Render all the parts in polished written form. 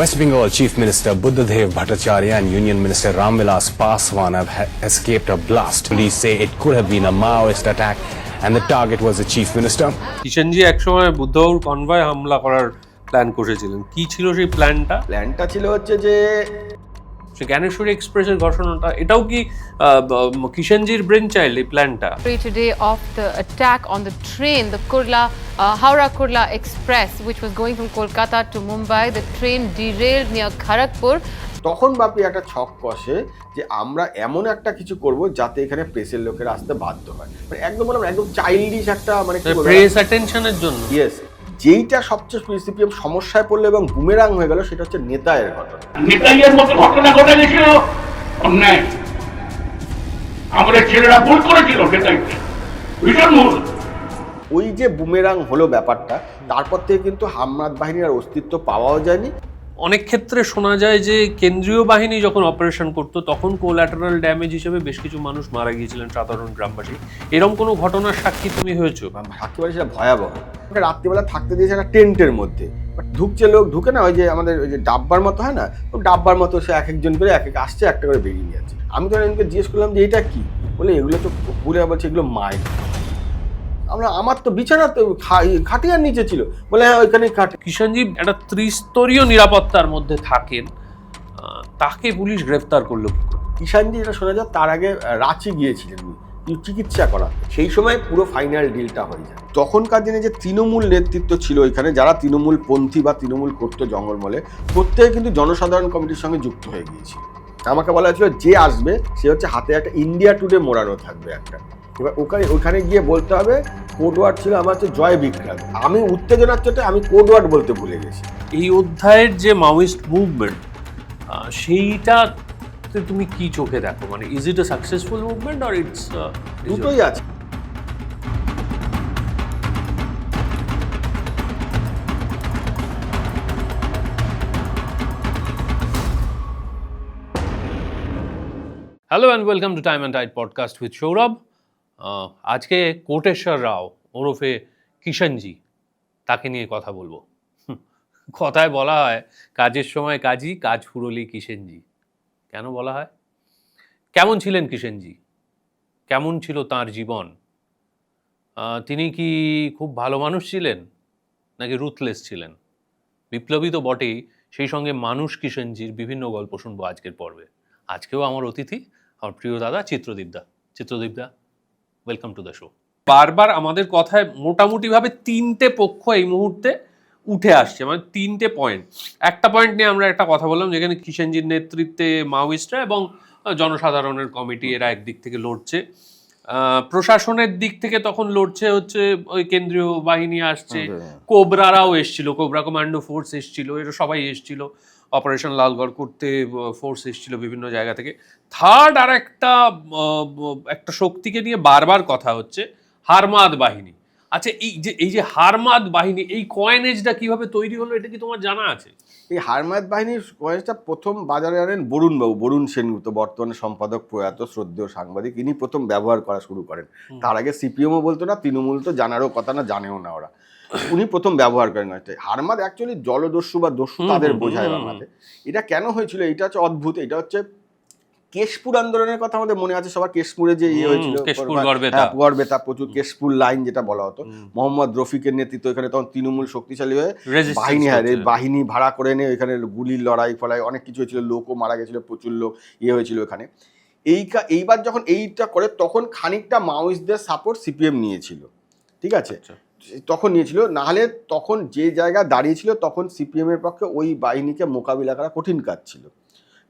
West Bengal Chief Minister Buddhadev Bhattacharya and Union Minister Ramvilas Paswan have escaped a blast. Police say it could have been a Maoist attack and the target was the Chief Minister. Kishanji একসময় বুদ্ধবাবুর convoy হামলা করার plan করেছিলেন। কি ছিল সেই প্ল্যানটা? প্ল্যানটা ছিল হচ্ছে যে সে জ্ঞানেশ্বরী এক্সপ্রেসের ঘটনাটা, এটাও কি কিষাণজির ব্রেন চাইল্ড এই প্ল্যানটা? Today of the attack on the train, the Howrah-Kurla Express, which was going from Kolkata to Mumbai. The train derailed near Kharagpur. তখন বাপি একটা ছক কষে যে আমরা এমন একটা কিছু করব যাতে এখানে প্রেসের লোকেরা আসতে বাধ্য হয়, মানে একদম বললাম একদম চাইল্ডিশ একটা, মানে প্রেস অ্যাটেনশনের জন্য। ইয়েস, যেইটা সবচেয়ে সিপিএম সমস্যায় পড়লো এবং বুমেরাং হয়ে গেল সেটা হচ্ছে নেতায়ের ঘটনা। নেতাইয়ের মতো ঘটনা ঘটে গেছিল, অন্যায় আমাদের ছেলেরা ভুল করেছিল, নেতাইকে ভীষণ ভুল। ওই যে বুমেরাং হলো ব্যাপারটা, তারপর থেকে কিন্তু হামলাত বাহিনীর আর অস্তিত্ব পাওয়াও যায়নি। অনেক ক্ষেত্রে শোনা যায় যে কেন্দ্রীয় বাহিনী যখন অপারেশন করতো তখন কোল্যাটারাল ড্যামেজ হিসেবে বেশ কিছু মানুষ মারা গিয়েছিলেন, সাধারণ গ্রামবাসী। এরকম কোনো ঘটনার সাক্ষী তুমি হয়েছো? একেবারে সেটা ভয়াবহ। রাত্রিবেলা থাকতে দিয়েছে একটা টেন্টের মধ্যে, ঢুকছে লোক, ঢুকে না ওই যে আমাদের ওই যে ডাব্বার মতো হয় না, ডাব্বার মতো সে এক একজন করে এক এক আসছে, একটা করে বেরিয়ে যাচ্ছে। আমি তো এনকে জিজ্ঞেস করলাম যে এটা কি, বলে এগুলো তো বলে বলছে এগুলো মাইন। আমার তো বিছানা তো খাটিয়ার নিচে ছিল, বলে হ্যাঁ ওইখানে খাটি। কিষাণজি একটা ত্রিস্তরীয় নিরাপত্তার মধ্যে থাকেন, তাকে পুলিশ গ্রেফতার করলো কি করে? কিষাণজি যেটা শোনা যায় তার আগে রাঁচি গিয়েছিলেন চিকিৎসা করা, সেই সময় পুরো ফাইনাল ডিলটা হয়ে যায়। তখনকার দিনে যে তৃণমূল নেতৃত্ব ছিল এখানে, যারা তৃণমূল পন্থী বা তৃণমূল করতো জঙ্গলমহলে, প্রত্যেকে কিন্তু জনসাধারণ কমিটির সঙ্গে যুক্ত হয়ে গিয়েছিল। আমাকে বলা হয়েছিল যে আসবে সে হচ্ছে হাতে একটা ইন্ডিয়া টুডে মোড়ানো থাকবে একটা, এবার ওখানে গিয়ে বলতে হবে কোড ওয়ার্ড ছিল আমার হচ্ছে জয় বিক্রান্ত। আমি উত্তেজনার চোটে আমি কোড ওয়ার্ড বলতে ভুলে গেছি। এই অধ্যায়ের যে মাওয়িস্ট মুভমেন্ট, সেইটা তুমি কি চোখে দেখো? মানে is it a successful movement or it's দুটোই আছে। Hello and welcome to time and tide podcast with Sourav. আজকে কোটেশ্বর রাও ওরফে কিষাণজি, তাকে নিয়ে কথা বলবো। কথায় বলা হয় কাজের সময় কাজী, কাজ ফুরলি কিষাণজি। কেন বলা হয়? কেমন ছিলেন কিষাণজি? কেমন ছিল তাঁর জীবন? তিনি কি খুব ভালো মানুষ ছিলেন নাকি রুথলেস ছিলেন? বিপ্লবী তো বটেই, সেই সঙ্গে মানুষ কিষাণজির বিভিন্ন গল্প শুনবো আজকের পর্বে। আজকেও আমার অতিথি আমার প্রিয় দাদা চিত্রদীপদা। চিত্রদীপদা, ওয়েলকাম টু দ্য শো। বারবার আমাদের কথায় মোটামুটিভাবে তিনটে পক্ষ এই মুহূর্তে উঠে আসছে, মানে তিনটে পয়েন্ট। একটা পয়েন্ট নিয়ে আমরা একটা কথা বললাম যেখানে কিষাণজির নেতৃত্বে মাওয়িস্টরা এবং জনসাধারণের কমিটি এরা একদিক থেকে লড়ছে, প্রশাসনের দিক থেকে তখন লড়ছে হচ্ছে ওই কেন্দ্রীয় বাহিনী আসছে, কোবরারাও এসছিল, কোবরা কমান্ডো ফোর্স এসছিল, এরা সবাই এসছিল অপারেশন লালগড় করতে, ফোর্স এসছিল বিভিন্ন জায়গা থেকে। থার্ড আর একটা শক্তিকে নিয়ে বারবার কথা হচ্ছে, হারমাদ বাহিনী। আচ্ছা, এই যে হারমাদ বাহিনী, এই কয়েনেজটা কিভাবে তৈরি হলো এটা কি তোমার জানা আছে? এই হারমাদ বাহিনীর কয়েনেজটা প্রথম বাজারে আনেন বরুণবাবু, বরুণ সেনগুপ্ত, বর্তমানে সম্পাদক প্রয়াত শ্রদ্ধেয় সাংবাদিক, ইনি প্রথম ব্যবহার করা শুরু করেন। তার আগে সিপিএমও বলতো না, তৃণমূল তো জানারও কথা না, জানেও না ওরা, উনি প্রথম ব্যবহার করেন। হারমাদ অ্যাকচুয়ালি জলদস্যু বা দস্যু তাদের বোঝায় বাংলাতে। এটা কেন হয়েছিল এটা হচ্ছে অদ্ভুত। এটা হচ্ছে কেশপুর আন্দোলনের কথা আমাদের মনে আছে সবার, কেশপুরে যে ইয়ে হয়েছিল গড়বেতা, প্রচুর কেশপুর লাইন যেটা বলা হতো, মোহাম্মদ রফিকের নেতৃত্ব এখানে তখন তৃণমূল শক্তিশালী হয়ে বাহিনী ভাড়া করে এনে এখানে গুলির লড়াই ফলাই অনেক কিছু হয়েছিল, লোকও মারা গেছিল, প্রচুর লোক ইয়ে হয়েছিল এখানে। এইবার যখন এইটা করে তখন খানিকটা মাওয়িস্টদের সাপোর্ট সিপিএম নিয়েছিল, ঠিক আছে, তখন নিয়েছিল। নাহলে তখন যে জায়গা দাঁড়িয়েছিল তখন সিপিএম এর পক্ষে ওই বাহিনীকে মোকাবিলা করা কঠিন কাজ ছিল।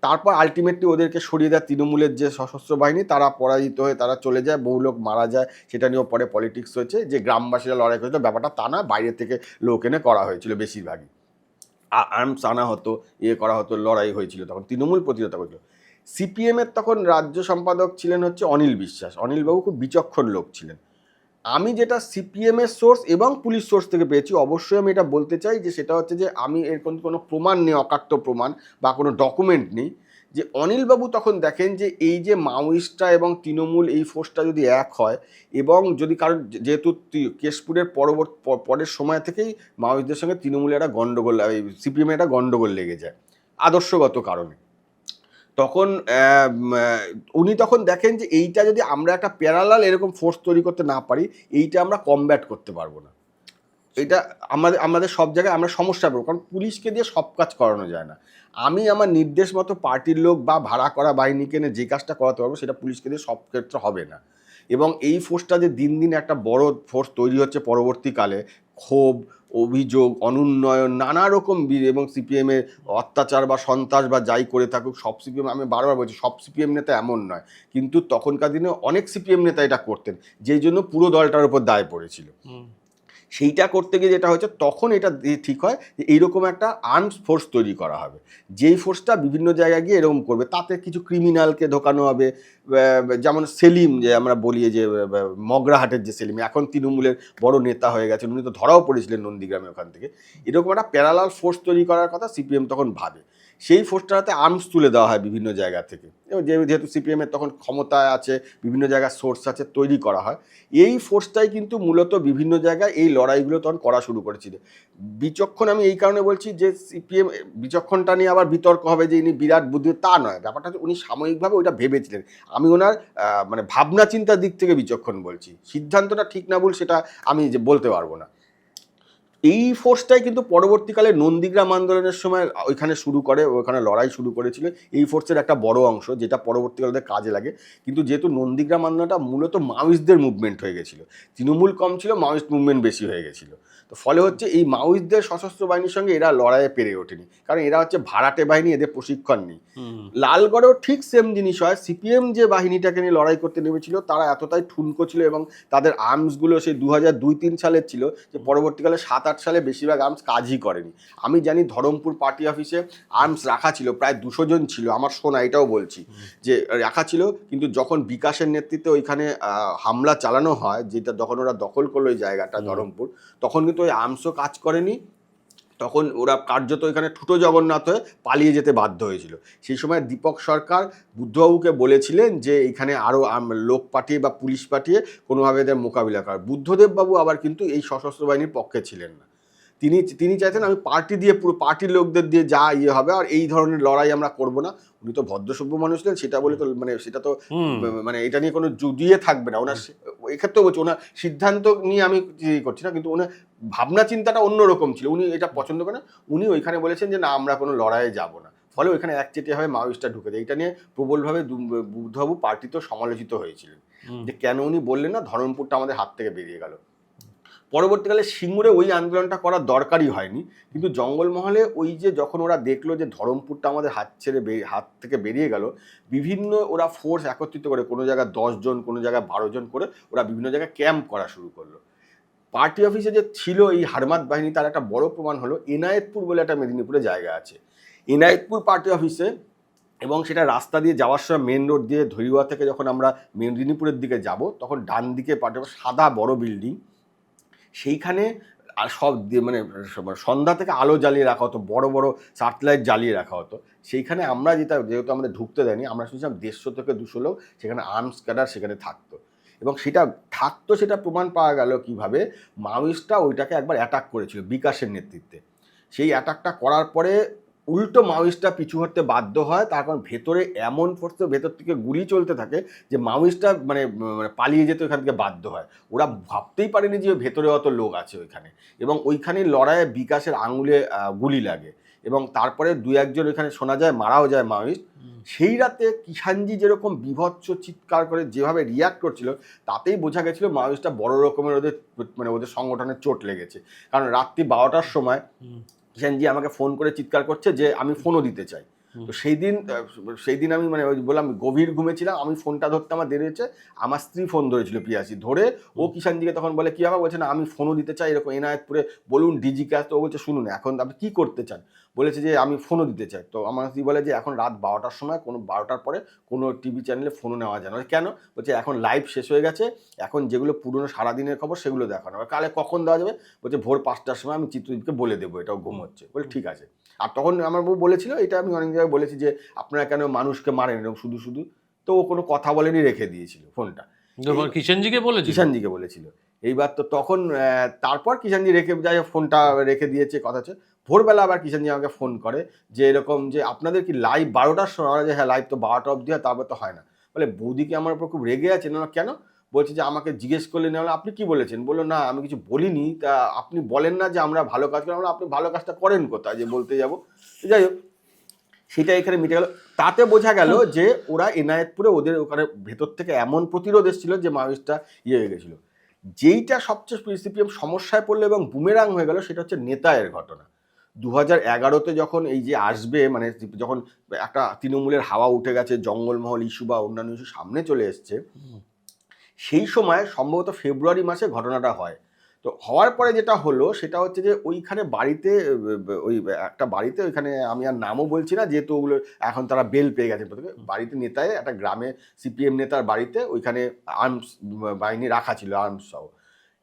তারপর আলটিমেটলি ওদেরকে সরিয়ে দেয় তৃণমূলের যে সশস্ত্র বাহিনী, তারা পরাজিত হয়ে তারা চলে যায়, বহু লোক মারা যায়, সেটা নিয়েও পরে পলিটিক্স হয়েছে যে গ্রামবাসীরা লড়াই করেছিল, ব্যাপারটা তা না, বাইরে থেকে লোক এনে করা হয়েছিল, বেশিরভাগই আর্মস আনা হতো, করা হতো, লড়াই হয়েছিল, তখন তৃণমূল প্রতিহত করেছিল। সিপিএমের তখন রাজ্য সম্পাদক ছিলেন হচ্ছে অনিল বিশ্বাস। অনিলবাবু খুব বিচক্ষণ লোক ছিলেন। আমি যেটা সিপিএমের সোর্স এবং পুলিশ সোর্স থেকে পেয়েছি, অবশ্যই আমি এটা বলতে চাই যে সেটা হচ্ছে যে আমি এর কোনো প্রমাণ নেই, অকাট্য প্রমাণ বা কোনো ডকুমেন্ট নেই, যে অনিলবাবু তখন দেখেন যে এই যে মাওয়িস্টরা এবং তৃণমূল এই ফোর্সটা যদি এক হয়, এবং যদি কারণ যেহেতু কেশপুরের পরের সময় থেকেই মাওয়িস্টদের সঙ্গে তৃণমূলের একটা গণ্ডগোল, সিপিএমের একটা গণ্ডগোল লেগে যায়, আদর্শগত কারণে। তখন উনি তখন দেখেন যে এইটা যদি আমরা একটা প্যারালাল এরকম ফোর্স তৈরি করতে না পারি, এইটা আমরা কমব্যাট করতে পারবো না। এটা আমাদের সব জায়গায় আমরা সমস্যা পাবো, কারণ পুলিশকে দিয়ে সব কাজ করানো যায় না। আমি আমার নির্দেশ মতো পার্টির লোক বা ভাড়া করা বাহিনীকে এনে যে কাজটা করাতে পারবো সেটা পুলিশকে দিয়ে সব ক্ষেত্রে হবে না। এবং এই ফোর্সটা যে দিন দিন একটা বড় ফোর্স তৈরি হচ্ছে পরবর্তীকালে, ক্ষোভ, অভিযোগ, অনুন্নয়ন, নানা রকম এবং সিপিএমের অত্যাচার বা সন্ত্রাস বা যাই করে থাকুক, সব সিপিএম, আমি বারবার বলছি সব সিপিএম নেতা এমন নয়, কিন্তু তখনকার দিনে অনেক সিপিএম নেতা এটা করতেন, যেই জন্য পুরো দলটার উপর দায় পড়েছিল। সেইটা করতে গিয়ে যেটা হচ্ছে, তখন এটা ঠিক হয় যে এইরকম একটা আর্মড ফোর্স তৈরি করা হবে, যেই ফোর্সটা বিভিন্ন জায়গায় গিয়ে এরকম করবে। তাতে কিছু ক্রিমিনালকে ঢোকানো হবে, যেমন সেলিম, যে আমরা বলি যে মগরাহাটের যে সেলিম, এখন তৃণমূলের বড় নেতা হয়ে গেছেন, উনি তো ধরাও পড়েছিলেন নন্দীগ্রামে ওখান থেকে। এরকম একটা প্যারালাল ফোর্স তৈরি করার কথা সিপিএম তখন ভাবে। সেই ফোর্সটাতে আর্মস তুলে দেওয়া হয় বিভিন্ন জায়গা থেকে, এবং যেহেতু সিপিএমের তখন ক্ষমতায় আছে, বিভিন্ন জায়গায় সোর্স আছে, তৈরি করা হয়। এই ফোর্সটাই কিন্তু মূলত বিভিন্ন জায়গায় এই লড়াইগুলো তখন করা শুরু করেছিল। বিচক্ষণ আমি এই কারণে বলছি যে সিপিএম, বিচক্ষণটা নিয়ে আবার বিতর্ক হবে যে ইনি বিরাট বুদ্ধি, তা নয়। ব্যাপারটা হচ্ছে উনি সাময়িকভাবে ওইটা ভেবেছিলেন। আমি ওনার মানে ভাবনা চিন্তার দিক থেকে বিচক্ষণ বলছি, সিদ্ধান্তটা ঠিক না ভুল সেটা আমি যে বলতে পারবো না। এই ফোর্সটাই কিন্তু পরবর্তীকালে নন্দীগ্রাম আন্দোলনের সময় ওইখানে শুরু করে, ওইখানে লড়াই শুরু করেছিল। এই ফোর্সের একটা বড় অংশ, যেটা পরবর্তীকালে কাজে লাগে। কিন্তু যেহেতু নন্দীগ্রাম আন্দোলনটা মূলত মাওয়িস্টদের মুভমেন্ট হয়ে গেছিল, তৃণমূল কম ছিল, মাওয়িস্ট মুভমেন্ট বেশি হয়ে গেছিলো। তো ফলে হচ্ছে এই মাওয়িস্টদের সশস্ত্র বাহিনীর সঙ্গে এরা লড়াইয়ে পেরে ওঠেনি, কারণ এরা হচ্ছে ভাড়াটে বাহিনী, এদের প্রশিক্ষণ নেই। লালগড়েও ঠিক সেম জিনিস হয়। সিপিএম যে বাহিনীটাকে নিয়ে লড়াই করতে নেমেছিল, তারা এতটাই ঠুনকো ছিল এবং তাদের আর্মসগুলো সেই 2002-03 সালের ছিল, যে পরবর্তীকালে 7-8 সালে বেশিরভাগ আর্মস কাজই করেনি। আমি জানি ধরমপুর পার্টি অফিসে আর্মস রাখা ছিল, প্রায় 200 জন ছিল, আমার শোনা, এটাও বলছি যে রাখা ছিল। কিন্তু যখন বিকাশের নেতৃত্বে ওইখানে হামলা চালানো হয়, যেটা যখন ওরা দখল করলো এই জায়গাটা ধরমপুর, তখন কিন্তু ওই আর্মসও কাজ করেনি। তখন ওরা কার্যত এখানে ঠুটো জগন্নাথ হয়ে পালিয়ে যেতে বাধ্য হয়েছিল। সেই সময় দীপক সরকার বুদ্ধবাবুকে বলেছিলেন যে এখানে আরও লোক পাঠিয়ে বা পুলিশ পাঠিয়ে কোনোভাবে এদের মোকাবিলা করার। বুদ্ধদেববাবু আবার কিন্তু এই সশস্ত্র বাহিনীর পক্ষে ছিলেন না। তিনি চাইতেন আমি পার্টি দিয়ে, পুরো পার্টির লোকদের দিয়ে যা হবে, আর এই ধরনের লড়াই আমরা করব না। উনি তো ভদ্রসভ্য মানুষ ছিলেন, সেটা বলে তো মানে সেটা তো মানে এটা নিয়ে কোনো জুদিয়ে থাকবে না। ওনার এক্ষেত্রেও বলছি, ওনার সিদ্ধান্ত নিয়ে আমি করছি না, কিন্তু ওনার ভাবনা চিন্তাটা অন্যরকম ছিল। উনি এটা পছন্দ করেন। উনি ওইখানে বলেছেন যে না, আমরা কোনো লড়াইয়ে যাব না। ফলে ওইখানে একচেটিয়াভাবে মাওয়িস্টরা ঢুকে যায়। এটা নিয়ে প্রবলভাবে বুদ্ধবাবু পার্টিতেও সমালোচিত হয়েছিলেন, যে কেন উনি বললেন না, ধরমপুরটা আমাদের হাত থেকে বেরিয়ে গেল। পরবর্তীকালে সিঙ্গুরে ওই আন্দোলনটা করার দরকারই হয়নি, কিন্তু জঙ্গলমহলে ওই যে যখন ওরা দেখলো যে ধরমপুরটা আমাদের হাত থেকে বেরিয়ে গেল, বিভিন্ন ওরা ফোর্স একত্রিত করে, কোনো জায়গায় 10 জন, কোনো জায়গায় 12 জন করে ওরা বিভিন্ন জায়গায় ক্যাম্প করা শুরু করলো। পার্টি অফিসে যে ছিল এই হারমাত বাহিনী, তার একটা বড় প্রমাণ হলো এনায়েতপুর বলে একটা মেদিনীপুরে জায়গা আছে। এনায়েতপুর পার্টি অফিসে, এবং সেটা রাস্তা দিয়ে যাওয়ার সময় মেন রোড দিয়ে ধরিওয়া থেকে যখন আমরা মেদিনীপুরের দিকে যাব, তখন ডান দিকে পার্টি অফিস, সাদা বড় বিল্ডিং, সেইখানে সব মানে সন্ধ্যা থেকে আলো জ্বালিয়ে রাখা হতো, বড় বড় সার্চলাইট জ্বালিয়ে রাখা হতো। সেইখানে আমরা যেহেতু আমাদের ঢুকতে দেয়নি, আমরা শুনছিলাম 150 থেকে 200 লোক সেখানে আর্মস ক্যাডার সেখানে থাকতো। এবং সেটা প্রমাণ পাওয়া গেল কিভাবে, মাওয়িস্টরা ওইটাকে একবার অ্যাটাক করেছিল বিকাশের নেতৃত্বে। সেই অ্যাটাকটা করার পরে উল্টো মাওয়িস্টরা পিছু হটতে বাধ্য হয়, তার কারণ ভেতরে এমন ফোর্সে ভেতর থেকে গুলি চলতে থাকে যে মাওয়িস্টরা মানে পালিয়ে যেতে ওইখান থেকে বাধ্য হয়। ওরা ভাবতেই পারেনি যে ভেতরে অত লোক আছে ওইখানে, এবং ওইখানে লড়াইয়ে বিকাশের আঙুলে গুলি লাগে, এবং তারপরে 2-1 জন ওইখানে শোনা যায় মারাও যায় মাওয়িস্ট। সেই রাতে কিষাণজি যেরকম বিভৎস চিৎকার করে যেভাবে রিয়াক্ট করছিল, তাতেই বোঝা গেছিল মাওয়িস্টরা বড় রকমের ওদের সংগঠনের চোট লেগেছে। কারণ রাত্রি 12টার সময় কিষাণজি আমাকে ফোন করে চিৎকার করছে যে আমি ফোনও দিতে চাই। তো সেই দিন আমি মানে বললাম গভীর ঘুমেছিলাম, আমি ফোনটা ধরতে আমার দেরি হচ্ছে, আমার স্ত্রী ফোন ধরেছিল পিয়াসি, ধরে ও কিষাণজিকে তখন বলে কি হবে, বলছে না আমি ফোনও দিতে চাই, এরকম এনায়েতপুরে বলুন ডিজি ক্যাশ। তো ও বলছে শুনুন এখন আপনি কী করতে চান, বলেছে যে আমি ফোনও দিতে চাই। তো আমার স্ত্রী বলে যে এখন রাত 12টার সময়, কোনো 12টার পরে কোনো টিভি চ্যানেলে ফোনও নেওয়া যায় না। কেন, বলছে এখন লাইভ শেষ হয়ে গেছে, এখন যেগুলো পুরনো সারাদিনের খবর সেগুলো দেখানো হবে, কালে কখন দেওয়া যাবে, বলছে ভোর 5টার সময় আমি চিত্রজিৎকে বলে দেবো, এটাও ঘুম হচ্ছে। বলে ঠিক আছে। আর তখন আমার বউ বলেছিল, এটা আমি অনেক জায়গায় বলেছি, যে আপনারা কেন মানুষকে মারেন এরকম শুধু শুধু। তো ও কোনো কথা বলেনি, রেখে দিয়েছিল ফোনটা। কিষাণজিকে বলেছিল এইবার। তো তখন তারপর কিষাণজি যাই ফোনটা রেখে দিয়েছে, কথা হচ্ছে। ভোরবেলা আবার কিষাণজি আমাকে ফোন করে যে এরকম যে আপনাদের কি লাইভ 12টার সময়, আমরা যে হ্যাঁ লাইভ তো 12টা অবধি হয়, তারপর তো হয় না। বলে বৌদি কি আমার উপর খুব রেগে আছে? না কেন? বলছে যে আমাকে জিজ্ঞেস করলে না, আপনি কি বলেছেন? বললো না আমি কিছু বলিনি, তা আপনি বলেন না যে আমরা ভালো কাজ করি, আপনি ভালো কাজটা করেন কোথায় যে বলতে যাবো। যাই হোক, সেটা এখানে মিটে গেল। তাতে বোঝা গেল যে ওরা এনায়েতপুরে ওদের ওখানে ভেতর থেকে এমন প্রতিরোধ এসেছিল যে মাওয়িস্টটা ইয়ে হয়ে গেছিলো। যেইটা সবচেয়ে সিপিএম সমস্যায় পড়লো এবং বুমেরাং হয়ে গেল সেটা হচ্ছে নেতায়ের ঘটনা। 2011-তে যখন এই যে আসবে, মানে যখন একটা তৃণমূলের হাওয়া উঠে গেছে, জঙ্গলমহল ইস্যু বা অন্যান্য ইস্যু সামনে চলে এসছে, সেই সময় সম্ভবত ফেব্রুয়ারি মাসে ঘটনাটা হয়। তো হওয়ার পরে যেটা হলো সেটা হচ্ছে যে ওইখানে বাড়িতে, ওই একটা বাড়িতে, ওইখানে আমি আর নামও বলছি না যেহেতু ওগুলো এখন তারা বেল পেয়ে গেছে, বাড়িতে নেতায় একটা গ্রামে সিপিএম নেতার বাড়িতে ওইখানে আর্মস বাহিনী রাখা ছিল, আর্মস সহ।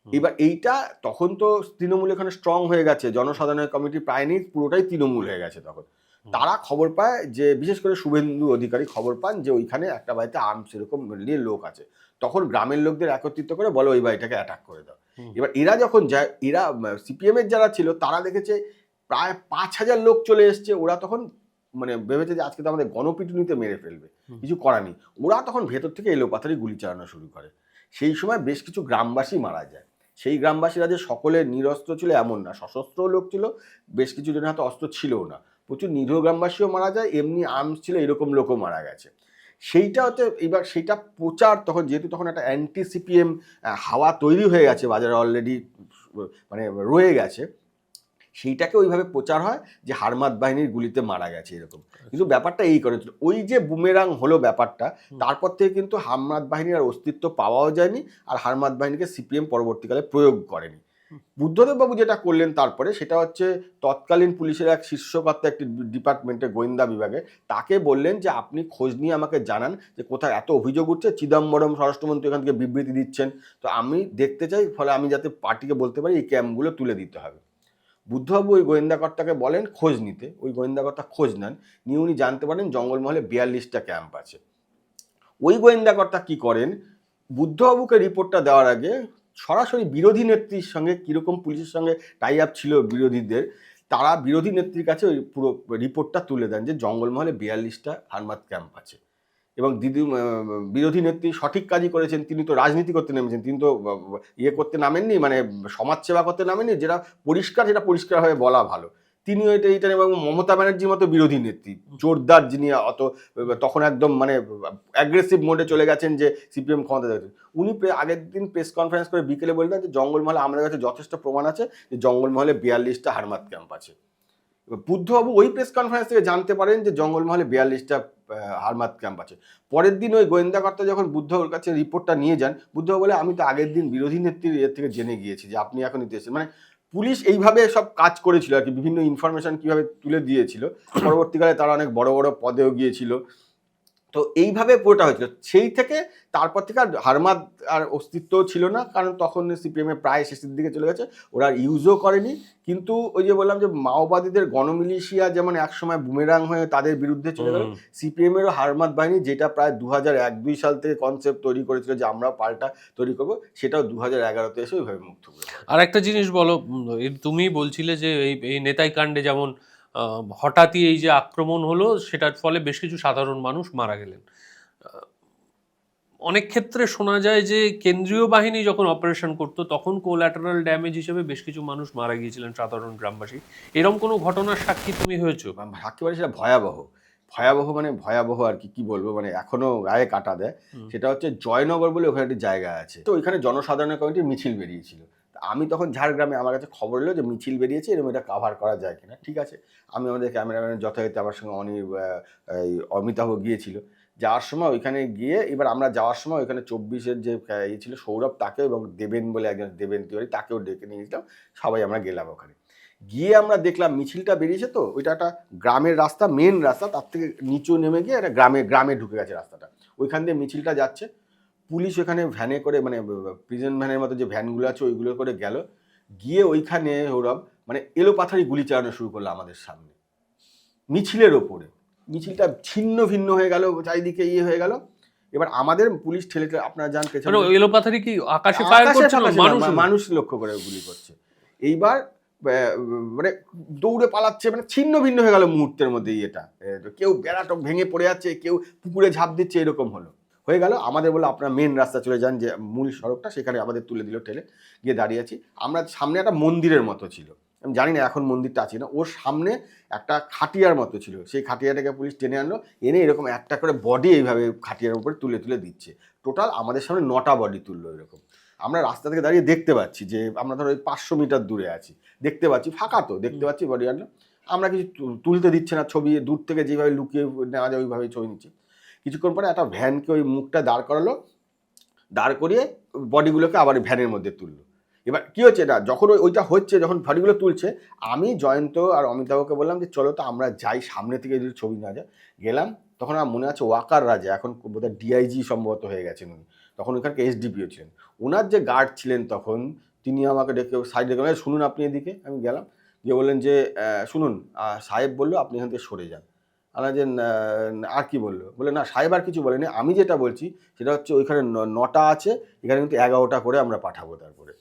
এবার এইটা তখন তো তৃণমূল এখানে স্ট্রং হয়ে গেছে, জনসাধারণের কমিটি প্রায় নেই, পুরোটাই তৃণমূল হয়ে গেছে তখন। তারা খবর পায় যে, বিশেষ করে শুভেন্দু অধিকারী খবর পান যে ওইখানে একটা বাড়িতে আর্মস এরকম নিয়ে লোক আছে। তখন গ্রামের লোকদের একত্রিত করে বলে ওই বাড়িটাকে অ্যাটাক করে দাও। এবার এরা যখন যায়, এরা সিপিএম এর যারা ছিল তারা দেখেছে প্রায় 5,000 লোক চলে এসছে। ওরা তখন মানে ভেবেছে যে আজকে তো আমাদের গণপিটুনিতে মেরে ফেলবে, কিছু করার নেই। ওরা তখন ভেতর থেকে এলোপাথারি গুলি চালানো শুরু করে। সেই সময় বেশ কিছু গ্রামবাসী মারা যায়। সেই গ্রামবাসীরা যে সকলে নিরস্ত্র ছিল এমন না, সশস্ত্র লোক ছিল, বেশ কিছু জনের হাতে অস্ত্র ছিলও না। প্রচুর নিরীহ গ্রামবাসীও মারা যায়, এমনি আর্মস ছিল এরকম লোকও মারা গেছে। সেইটা হচ্ছে এবার সেইটা প্রচার, তখন যেহেতু তখন একটা অ্যান্টি সিপিএম হাওয়া তৈরি হয়ে গেছে বাজারে, অলরেডি মানে রয়ে গেছে, সেইটাকে ওইভাবে প্রচার হয় যে হারমাত বাহিনীর গুলিতে মারা গেছে এরকম। কিন্তু ব্যাপারটা এই করেছিল, ওই যে বুমেরাং হলো ব্যাপারটা, তারপর থেকে কিন্তু হারমাত বাহিনীর আর অস্তিত্ব পাওয়াও যায়নি, আর হারমাত বাহিনীকে সিপিএম পরবর্তীকালে প্রয়োগ করেনি। বুদ্ধদেব বাবু যেটা করলেন তারপরে সেটা হচ্ছে তৎকালীন পুলিশের এক শীর্ষকর্তা, একটি ডিপার্টমেন্টের গোয়েন্দা বিভাগে, তাকে বললেন যে আপনি খোঁজ নিয়ে আমাকে জানান যে কোথায় এত অভিযোগ উঠছে, চিদম্বরম স্বরাষ্ট্রমন্ত্রী এখান থেকে বিবৃতি দিচ্ছেন, তো আমি দেখতে চাই, ফলে আমি যাতে পার্টিকে বলতে পারি এই ক্যাম্পগুলো তুলে দিতে হবে। বুদ্ধবাবু ওই গোয়েন্দাকর্তাকে বলেন খোঁজ নিতে, ওই গোয়েন্দাকর্তা খোঁজ নেন, নিয়ে উনি জানতে পারেন জঙ্গলমহলে 42টা ক্যাম্প আছে। ওই গোয়েন্দাকর্তা কি করেন, বুদ্ধবাবুকে রিপোর্টটা দেওয়ার আগে সরাসরি বিরোধী নেত্রীর সঙ্গে, কীরকম পুলিশের সঙ্গে টাই আপ ছিল বিরোধীদের, তারা বিরোধী নেত্রীর কাছে ওই পুরো রিপোর্টটা তুলে দেন যে জঙ্গলমহলে 42টা হারমাত ক্যাম্প আছে। এবং বিরোধী নেত্রী সঠিক কাজই করেছেন, তিনি তো রাজনীতি করতে নেমেছেন, তিনি তো ইয়ে করতে নামেননি, মানে সমাজসেবা করতে নামেননি, যেটা পরিষ্কার সেটা পরিষ্কারভাবে বলা ভালো। তিনি এটা এবং মমতা ব্যানার্জির মতো বিরোধী নেত্রী, জোরদার, যিনি অত তখন একদম মানে অ্যাগ্রেসিভ মোডে চলে গেছেন যে সিপিএম ক্ষমতা দেখছেন, উনি আগের দিন প্রেস কনফারেন্স করে বিকেলে বললেন যে জঙ্গলমহলে আমাদের কাছে যথেষ্ট প্রমাণ আছে যে জঙ্গলমহলে 42টা হারমাত ক্যাম্প আছে। বুদ্ধবাবু ওই প্রেস কনফারেন্স থেকে জানতে পারেন যে জঙ্গলমহলে 42টা হারমাত ক্যাম্প আছে। পরের দিন ওই গোয়েন্দাকর্তা যখন বুদ্ধবাবুর কাছে রিপোর্টটা নিয়ে যান, বুদ্ধবাবু বলে আমি তো আগের দিন বিরোধী নেত্রীর এর থেকে জেনে গিয়েছি যে আপনি এখন নিতে এসেছেন। মানে পুলিশ এইভাবে সব কাজ করেছিল আর কি, বিভিন্ন ইনফরমেশন কিভাবে তুলে দিয়েছিল, পরবর্তীকালে তারা অনেক বড় বড় পদেও গিয়েছিল। তো এইভাবে পুরোটা হয়েছিল। সেই থেকে তারপর থেকে আর হারমাত আর অস্তিত্বও ছিল না, কারণ তখন সিপিএমের প্রায় শেষের দিকে চলে গেছে, ওরা আর ইউজও করেনি। কিন্তু ওই যে বললাম যে মাওবাদীদের গণমিলিশিয়া যেমন একসময় বুমেরাং হয়ে তাদের বিরুদ্ধে চলে গেল, সিপিএমেরও হারমাত বাহিনী, যেটা প্রায় 2001-2 সাল থেকে কনসেপ্ট তৈরি করেছিল যে আমরা পাল্টা তৈরি করবো, সেটাও 2011-তে এসে ওইভাবে মুক্ত করে। আর একটা জিনিস বলো, তুমি বলছিলে যে এই নেতাই কাণ্ডে যেমন হঠাৎই এই যে আক্রমণ হলো, সেটার ফলে বেশ কিছু সাধারণ মানুষ মারা গেলেন। অনেক ক্ষেত্রে শোনা যায় যে কেন্দ্রীয় বাহিনী যখন অপারেশন করতো তখন কোল্যাটারাল ড্যামেজ হিসেবে বেশ কিছু মানুষ মারা গিয়েছিলেন, সাধারণ গ্রামবাসী। এরকম কোনো ঘটনার সাক্ষী তুমি হয়েছো? একেবারে সেটা ভয়াবহ, ভয়াবহ মানে ভয়াবহ আর কি বলবো, মানে এখনো গায়ে কাটা দেয়। সেটা হচ্ছে জয়নগর বলে ওখানে একটি জায়গা আছে, তো ওইখানে জনসাধারণের কমিটির মিছিল বেরিয়েছিল। আমি তখন ঝাড়গ্রামে, আমার কাছে খবর এলো যে মিছিল বেরিয়েছে, এরকম এটা কাভার করা যায় কিনা। ঠিক আছে, আমি আমাদের ক্যামেরাম্যানের যথারীতি আমার সঙ্গে অমিতাভ গিয়েছিল। যাওয়ার সময় ওইখানে গিয়ে, এবার আমরা যাওয়ার সময় ওইখানে 24-এর যে ইয়ে ছিল সৌরভ, তাকে এবং দেবেন বলে একজন, দেবেন তিওয়ারি, তাকেও ডেকে নিয়ে গেছিলাম। সবাই আমরা গেলাম ওখানে। গিয়ে আমরা দেখলাম মিছিলটা বেরিয়েছে, তো ওইটা একটা গ্রামের রাস্তা, মেন রাস্তা, তার থেকে নিচু নেমে গিয়ে একটা গ্রামে ঢুকে গেছে রাস্তাটা, ওইখান দিয়ে মিছিলটা যাচ্ছে। পুলিশ ওখানে ভ্যানে করে, মানে প্রিজন ভ্যানের মতো যে ভ্যানগুলো আছে ওইগুলো করে গেল, গিয়ে ওইখানে ওরা মানে এলোপাথারি গুলি চালানো শুরু করলো আমাদের সামনে মিছিলের ওপরে। মিছিলটা ছিন্ন ভিন্ন হয়ে গেল, চারিদিকে ইয়ে হয়ে গেল। এবার আমাদের পুলিশ ঠেলে, আপনারা জানতে চান এলোপাথারি কি আকাশে ফায়ার করছে, মানুষ লক্ষ্য করে গুলি করছে। এইবার মানে দৌড়ে পালাচ্ছে, মানে ছিন্ন ভিন্ন হয়ে গেল মুহূর্তের মধ্যে। এটা কেউ বেড়াটক ভেঙে পড়ে যাচ্ছে, কেউ পুকুরে ঝাঁপ দিচ্ছে, এরকম হয়ে গেল। আমাদের বলে আপনার মেন রাস্তা চলে যান, যে মূল সড়কটা, সেখানে আমাদের তুলে দিল ঠেলে। গিয়ে দাঁড়িয়ে আছি আমরা, সামনে একটা মন্দিরের মতো ছিল, আমি জানি না এখন মন্দিরটা আছে না, ওর সামনে একটা খাটিয়ার মতো ছিল, সেই খাটিয়াটাকে পুলিশ টেনে আনলো, এনে এরকম একটা করে বডি এইভাবে খাটিয়ার উপরে তুলে তুলে দিচ্ছে। টোটাল আমাদের সামনে 9টা বডি তুললো এরকম। আমরা রাস্তা থেকে দাঁড়িয়ে দেখতে পাচ্ছি যে আমরা ধরো 500 মিটার দূরে আছি, দেখতে পাচ্ছি ফাঁকা, তো দেখতে পাচ্ছি বডি আনলো। আমরা কিছু তুলতে দিচ্ছে না ছবি, দূর থেকে যেভাবে লুকিয়ে নেওয়া যায় ওইভাবেই ছবি নিচ্ছি। কিছুক্ষণ পরে একটা ভ্যানকে ওই মুখটা দাঁড় করালো, দাঁড় করিয়ে বডিগুলোকে আবার ভ্যানের মধ্যে তুললো। এবার কী হচ্ছে, এটা যখন ওইটা হচ্ছে, যখন বডিগুলো তুলছে, আমি জয়ন্ত আর অমিতাভকে বললাম যে চলো তো আমরা যাই, সামনে থেকে যদি ছবি না যায়। গেলাম, তখন আমার মনে আছে ওয়াকার রাজা, এখন বোধহয় ডিআইজি সম্ভবত হয়ে গেছেন উনি, তখন ওইখানকে এসডিপিও ছিলেন। ওনার যে গার্ড ছিলেন তখন, তিনি আমাকে ডেকে সাইডে গেলেন, শুনুন আপনি এদিকে। আমি গেলাম, গিয়ে বললেন যে শুনুন সাহেব বললো আপনি এখান থেকে সরে যান। আমরা যে আর কি বললো, বলে না সাহেব আর কিছু বলেনি, আমি যেটা বলছি সেটা হচ্ছে ওইখানে 9টা আছে, এখানে কিন্তু 11টা করে আমরা পাঠাবো। তারপরে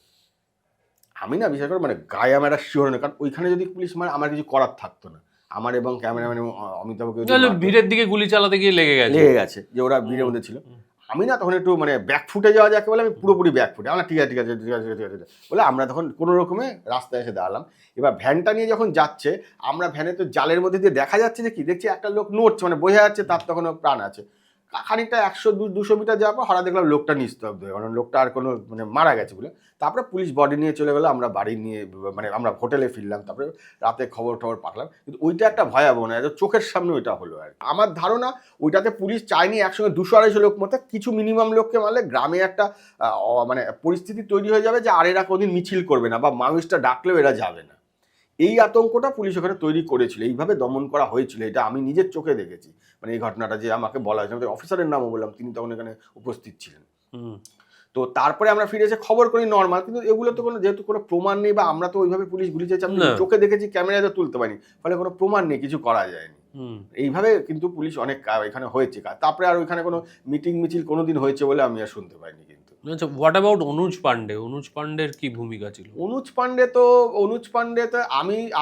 আমি না বিশেষ করে মানে গায়ে আমার একটা শিওর নেই, কারণ ওইখানে যদি পুলিশ মানে আমার কিছু করার থাকতো না, আমার এবং ক্যামেরাম্যান এবং অমিতাভকে ভিড়ের দিকে গুলি চালাতে গিয়ে লেগে গেছে যে ওরা ভিড়ের মধ্যে ছিল। আমি না তখন একটু মানে ব্যাকফুটে যাওয়া যাকে বলে, আমি পুরোপুরি ব্যাকফুটে, আমার ঠিক আছে বলে আমরা তখন কোনো রকমে রাস্তায় এসে দাঁড়ালাম। এবার ভ্যানটা নিয়ে যখন যাচ্ছে, আমরা ভ্যানে তো জালের মধ্যে দিয়ে দেখা যাচ্ছে যে কি দেখছি, একটা লোক নড়ছে, মানে বোঝা যাচ্ছে তার তখনও প্রাণ আছে। খানিকটা 100-200 মিটার যাওয়ার পর হঠাৎ দেখলাম লোকটা নিস্তব্ধ, কারণ লোকটা আর কোনো মানে মারা গেছে বলে। তারপরে পুলিশ বডি নিয়ে চলে গেলো, আমরা বাড়ি নিয়ে মানে আমরা হোটেলে ফিরলাম, তারপরে রাতে খবর পাঠালাম। কিন্তু ওইটা একটা ভয়াবহ না, চোখের সামনে ওইটা হলো আর আমার ধারণা ওইটাতে পুলিশ চায়নি একসঙ্গে 200-250 লোক মতো, কিছু মিনিমাম লোককে মারলে গ্রামে একটা মানে পরিস্থিতি তৈরি হয়ে যাবে যে আর এরা কোনোদিন মিছিল করবে না, বা মানুষটা ডাকলেও এরা যাবে না। এই আতঙ্কটা পুলিশ ওখানে তৈরি করেছিল, এইভাবে দমন করা হয়েছিল, এটা আমি নিজের চোখে দেখেছি। মানে এই ঘটনাটা যে আমাকে বলা হয়েছে, আমাদের অফিসারের নামও বললাম, তিনি তখন এখানে উপস্থিত ছিলেন। তো তারপরে আমরা ফিরে এসে খবর করি নর্মাল, কিন্তু এগুলো তো কোনো যেহেতু কোনো প্রমাণ নেই, বা আমরা তো ওইভাবে পুলিশ গুলি চাইছি, আমি চোখে দেখেছি, ক্যামেরায় তো তুলতে পারিনি, ফলে কোনো প্রমাণ নেই, কিছু করা যায়নি। এইভাবে কিন্তু পুলিশ অনেক এখানে হয়েছে কাজ। তারপরে আর ওইখানে কোনো মিটিং মিছিল কোনোদিন হয়েছে বলে আমি আর শুনতে পাইনি। কিন্তু আচ্ছা, হোয়াট অ্যাবাউট অনুজ পান্ডে? অনুজ পান্ডের কি ভূমিকা ছিল? অনুজ পান্ডে তো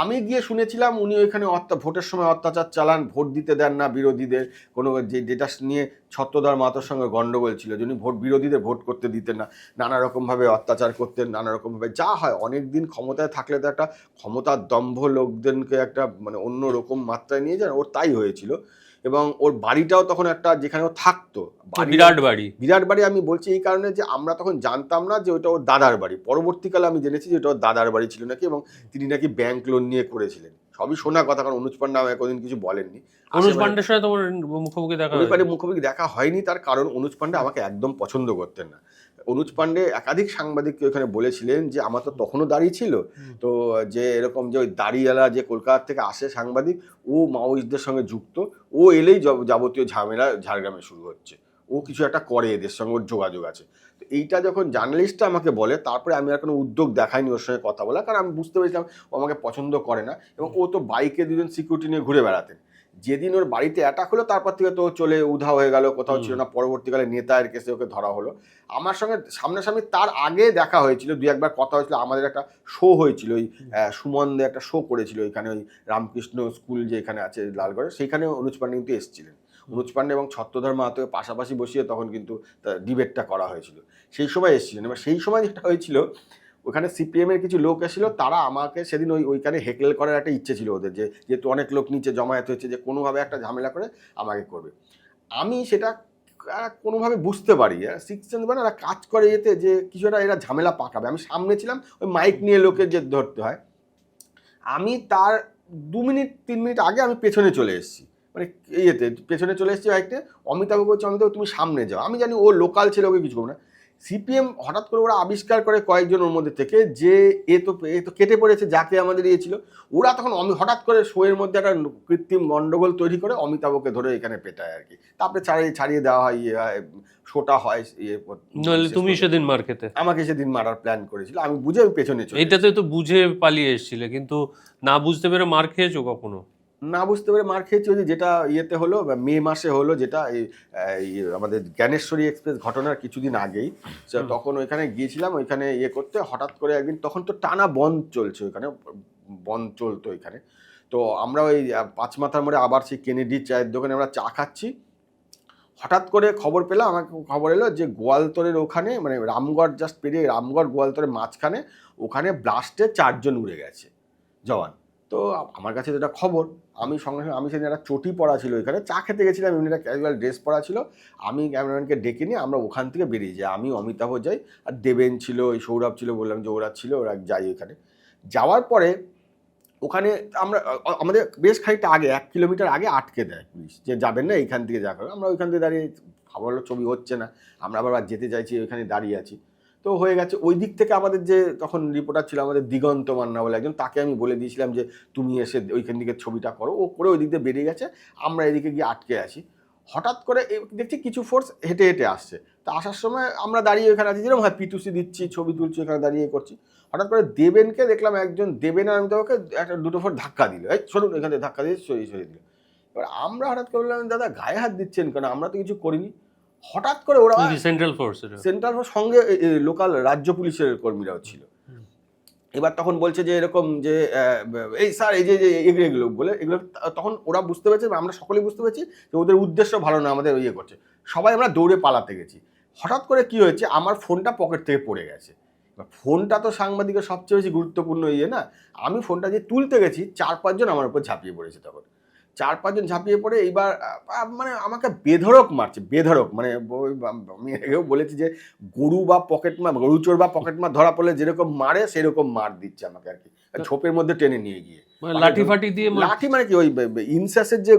আমি গিয়ে শুনেছিলাম উনি ওইখানে ভোটের সময় অত্যাচার চালান, ভোট দিতে দেন না বিরোধীদের, কোনো যেটা নিয়ে ছত্রধর মাহাতোর সঙ্গে গন্ডগোল ছিল, যিনি বিরোধীদের ভোট করতে দিতেন না, নানা রকমভাবে অত্যাচার করতেন, নানা রকমভাবে যা হয় অনেক দিন ক্ষমতায় থাকলে তো একটা ক্ষমতার দম্ভ লোকদেরকে একটা মানে অন্য রকম মাত্রায় নিয়ে যান, ওর তাই হয়েছিল। এবং ওর বাড়িটাও তখন একটা যেখানে ও থাকতো, বিরাট বাড়ি। আমি বলছি এই কারণে যে আমরা তখন জানতাম না যে ওটা ওর দাদার বাড়ি, পরবর্তীকালে আমি জেনেছি যে ওটা ওর দাদার বাড়ি ছিল নাকি, এবং তিনি নাকি ব্যাংক লোন নিয়ে করেছিলেন। সবই শোনা কথা, কারণ অনুজ পান্ডে আমাকে কোনোদিন কিছু বলেননি। অনুজ পান্ডের সাথে তোমার মুখোমুখি দেখা হয়নি, তার কারণ অনুজ পান্ডে আমাকে একদম পছন্দ করতেন না। অনুজ পান্ডে একাধিক সাংবাদিককে ওখানে বলেছিলেন যে আমার তো তখনও দাড়ি ছিল, তো যে এরকম যে ওই দাড়িওয়ালা যে কলকাতা থেকে আসে সাংবাদিক, ও মাওয়িস্টদের সঙ্গে যুক্ত, ও এলেই যাবতীয় ঝামেলা ঝাড়গ্রামে শুরু হচ্ছে, ও কিছু একটা করে, এদের সঙ্গে ওর যোগাযোগ আছে। তো এইটা যখন জার্নালিস্টটা আমাকে বলে, তারপরে আমি আর কোনো উদ্যোগ দেখাইনি ওর সঙ্গে কথা বলা, কারণ আমি বুঝতে পেরেছিলাম ও আমাকে পছন্দ করে না, এবং ও তো বাইকে 2জন সিকিউরিটি নিয়ে ঘুরে বেড়াতেন। যেদিন ওর বাড়িতে অ্যাটাক হলো তারপর থেকে তো চলে উধাও হয়ে গেল, কোথাও ছিল না। পরবর্তীকালে নেতায়ের কেসে ওকে ধরা হলো। আমার সঙ্গে সামনাসামনি তার আগে দেখা হয়েছিল, 2-1বার কথা হয়েছিল। আমাদের একটা শো হয়েছিল, ওই সুমনদে একটা শো করেছিল এখানে, ওই রামকৃষ্ণ স্কুল যে এখানে আছে লালগড়ে, সেইখানে অনুজ পান্ডে কিন্তু এসেছিলেন। অনুজ পান্ডে এবং ছত্রধর মাহাতোকে পাশাপাশি বসিয়ে তখন কিন্তু ডিবেটটা করা হয়েছিল, সেই সময় এসেছিলেন। এবার সেই সময় যেটা হয়েছিল, ওখানে সিপিএমের কিছু লোক এসেছিল, তারা আমাকে সেদিন ওইখানে হেকলেল করার একটা ইচ্ছে ছিল ওদের, যে যেহেতু অনেক লোক নিচে জমায়েত হয়েছে, যে কোনোভাবে একটা ঝামেলা করে আমাকে করবে। আমি সেটা কোনোভাবে বুঝতে পারি, সিক্সেন্স মানে এরা কাজ করে এতে, যে কিছু একটা এরা ঝামেলা পাকাবে। আমি সামনে ছিলাম, ওই মাইক নিয়ে লোকের যে ধরতে হয়, আমি তার 2-3 মিনিট আগে আমি পেছনে চলে এসেছি, মানে পেছনে চলে এসেছি বাইকটা। অমিতাভ বলছে, অমিতাভ তুমি সামনে যাও। আমি জানি ও লোকাল ছিল, ওকে কিছু করবো না। সিপিএম হঠাৎ করে ওরা আবিষ্কার করে কয়েকজন ওর মধ্যে থেকে, যে এ তো কেটে পড়েছে, যাকে আমাদের ছিল। ওরা তখন হঠাৎ করে শোয়ের মধ্যে একটা কৃত্রিম গন্ডগোল তৈরি করে অমিতাভকে ধরে এখানে পেটায় আর কি। তারপরে ছাড়িয়ে দেওয়া হয়, শোটা হয়। তুমি সেদিন মার খেতে, আমাকে সেদিন মারার প্ল্যান করেছিল, আমি বুঝে আমি পেছনে চলে। এইটাতে তো বুঝে পালিয়ে এসেছিলে, কিন্তু না বুঝতে পেরে মার খেয়েছো কখনো? না বুঝতে পেরে মার খেয়েছি, ওই যে যেটা ইয়েতে হলো মে মাসে হলো, যেটা এই আমাদের জ্ঞানেশ্বরী এক্সপ্রেস ঘটনার কিছুদিন আগেই। তখন ওইখানে গিয়েছিলাম, ওইখানে ইয়ে করতে, হঠাৎ করে একদিন, তখন তো টানা বন্ধ চলছে ওইখানে, বন্ধ চলতো ওইখানে। তো আমরা ওই পাঁচমাথার মোড়ে আবার সেই কেনেডি চায়ের দোকানে আমরা চা খাচ্ছি, হঠাৎ করে খবর পেলাম, আমাকে খবর এলো যে গোয়ালতরের ওখানে, মানে রামগড় জাস্ট পেরিয়ে রামগড় গোয়ালতরের মাঝখানে, ওখানে ব্লাস্টে 4 জন উড়ে গেছে জওয়ান। তো আমার কাছে যেটা খবর, আমি সঙ্গে সঙ্গে, আমি সেদিন একটা চটি পরা ছিল, ওইখানে চা খেতে গেছিলাম, এমনি একটা ক্যাজুয়াল ড্রেস পরা ছিল, আমি ক্যামেরাম্যানকে ডেকে নিয়ে আমরা ওখান থেকে বেরিয়ে যাই, আমি অমিতাভ যাই, আর দেবেন ছিল, ওই সৌরভ ছিল, বললাম যে ওরা ছিল, ওরা যাই ওখানে। যাওয়ার পরে ওখানে আমরা, আমাদের বেশ খানিকটা আগে, 1 কিলোমিটার আগে আটকে দেয় পুলিশ, যে যাবেন না, এইখান থেকে যা করো। আমরা ওইখান থেকে দাঁড়িয়ে, খবর হলো ছবি হচ্ছে না, আমরা আবার যেতে চাইছি, ওইখানে দাঁড়িয়ে আছি। তো হয়ে গেছে, ওই দিক থেকে আমাদের যে তখন রিপোর্টার ছিল আমাদের দিগন্ত মান্না বলে একজন, তাকে আমি বলে দিয়েছিলাম যে তুমি এসে ওইখান দিকে ছবিটা করো, ও করে ওই দিক দিয়ে বেরিয়ে গেছে, আমরা এদিকে গিয়ে আটকে আছি। হঠাৎ করে দেখছি কিছু ফোর্স হেঁটে হেঁটে আসছে, তো আসার সময় আমরা দাঁড়িয়ে ওইখানে আছি, যেরকম হয় পিটুসি দিচ্ছি, ছবি তুলছি, ওখানে দাঁড়িয়ে করছি। হঠাৎ করে দেবেনকে দেখলাম, একজন দেবেন আর আমি ওকে একটা দুটো ফোট ধাক্কা দিল, এই সরুন, এখান থেকে ধাক্কা দিয়ে সরিয়ে দিল। এবার আমরা হঠাৎ করে বললাম, দাদা গায়ে হাত দিচ্ছেন কেন, আমরা তো কিছু করিনি। হঠাৎ করে ওরা সেন্ট্রাল ফোর্স, সেন্ট্রাল ফোর্স সঙ্গে লোকাল রাজ্য পুলিশের কর্মীরাও ছিল। এবার তখন বলছে যে এরকম যে এই স্যার, এই যে এগুলো বলে, এগুলো তখন ওরা বুঝতে পেরেছে, আমরা সকলেই বুঝতে পেরেছি যে ওদের উদ্দেশ্য ভালো না, আমাদের ইয়ে করছে। সবাই আমরা দৌড়ে পালাতে গেছি। হঠাৎ করে কি হয়েছে, আমার ফোনটা পকেট থেকে পড়ে গেছে। ফোনটা তো সাংবাদিকের সবচেয়ে বেশি গুরুত্বপূর্ণ ইয়ে না, আমি ফোনটা যে তুলতে গেছি, 4-5 জন আমার উপর ঝাঁপিয়ে পড়েছে। তখন 4-5 জন ঝাঁপিয়ে পড়ে, এইবার মানে আমাকে বেধড়ক মারছে, বেধড়ক, মানে আমি আগেও বলেছি যে গরু বা পকেটমার, গরু চোর বা পকেটমার ধরা পড়লে যেরকম মারে, সেরকম মার দিচ্ছে আমাকে আর কি, ঝোপের মধ্যে টেনে নিয়ে গিয়ে। লাঠি ফাটি দিয়ে, লাঠি মানে কি, ওই ইনসাসের যে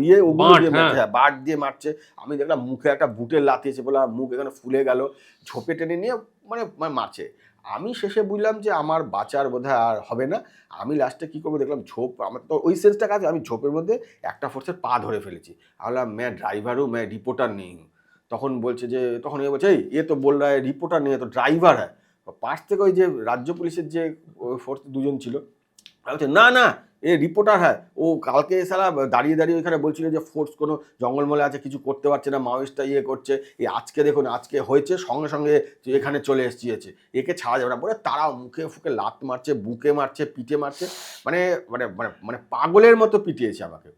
ইয়ে, ওগুলো দিয়ে মারছে, হ্যাঁ বাট দিয়ে মারছে। আমি দেখলাম মুখে একটা বুটের লাথি এসে, বলে মুখ এখানে ফুলে গেল, ঝোপে টেনে নিয়ে মানে মারছে। আমি শেষে বুঝলাম যে আমার বাঁচার বোধহয় আর হবে না। আমি লাস্টে কী করবো, দেখলাম ঝোপ, আমার তো ওই সেন্সটা কাজ, আমি ঝোপের মধ্যে একটা ফোর্সের পা ধরে ফেলেছি। আমি বললাম मैं ड्राइवर हूँ, मैं रिपोर्टर नहीं हूँ। তখন বলছে যে, তখন এ বলছে, এ তো বল রা হ্যায় রিপোর্টার নেই, তো ড্রাইভার হ্যায়। পাশ থেকে ওই যে রাজ্য পুলিশের যে ফোর্স 2 জন ছিল, বলছে না না, এ রিপোর্টার হ্যাঁ, ও কালকে সালা দাঁড়িয়ে দাঁড়িয়ে ওইখানে বলছিল যে ফোর্স কোনো জঙ্গলমলে আছে, কিছু করতে পারছে না, মাওয়িস্টটা ইয়ে করছে, এই আজকে দেখুন, আজকে হয়েছে, সঙ্গে সঙ্গে এখানে চলে এসেছে, একে ছাড়া যাবে না বলে তারা মুখে ফুকে লাত মারছে, বুকে মারছে, পিঠে মারছে, মানে মানে মানে মানে পাগলের মতো পিটিয়েছে আমাকে।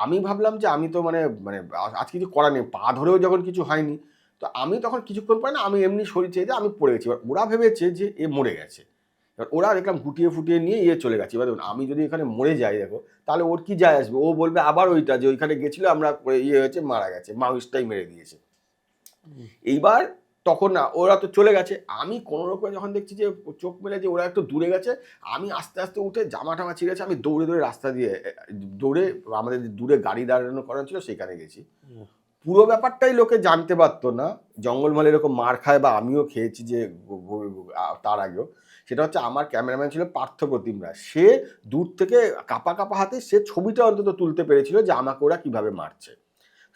আমি ভাবলাম যে আমি তো মানে মানে আজ কিছু করার নেই, পা ধরেও যখন কিছু হয়নি, তো আমি তখন কিছুক্ষণ পরে না, আমি এমনি শরীর চেয়ে যে আমি পড়ে গেছি। এবার ওরা ভেবেছে যে এ মরে গেছে, এবার ওরা দেখলাম গুটিয়ে ফুটিয়ে নিয়ে ইয়ে চলে গেছে। এবার দেখুন, আমি যদি এখানে মরে যাই, দেখো তাহলে ওর কি যায় আসবে, ও বলবে আবার ওইটা যে ওইখানে গেছিলো, আমরা ইয়ে হয়েছে, মারা গেছে, মাউসটাই মেরে দিয়েছে। এইবার তখন না, ওরা তো চলে গেছে, আমি কোনো রকমে যখন দেখছি যে চোখ মেলে যে ওরা একটু দূরে গেছে, আমি আস্তে আস্তে উঠে জামা টামা ছিঁড়েছে, আমি দৌড়ে দৌড়ে রাস্তা দিয়ে দৌড়ে আমাদের দূরে গাড়ি দাঁড়ানো করা ছিল সেখানে গেছি। পুরো ব্যাপারটাই লোকে জানতে পারতো না, জঙ্গলমহলে এরকম মার খায় বা আমিও খেয়েছি যে তার আগেও। সেটা হচ্ছে, আমার ক্যামেরাম্যান ছিল পার্থপ্রতিম রায়, সে দূর থেকে কাঁপা কাঁপা হাতে সে ছবিটা অন্তত তুলতে পেরেছিল যে আমাকে ওরা কীভাবে মারছে,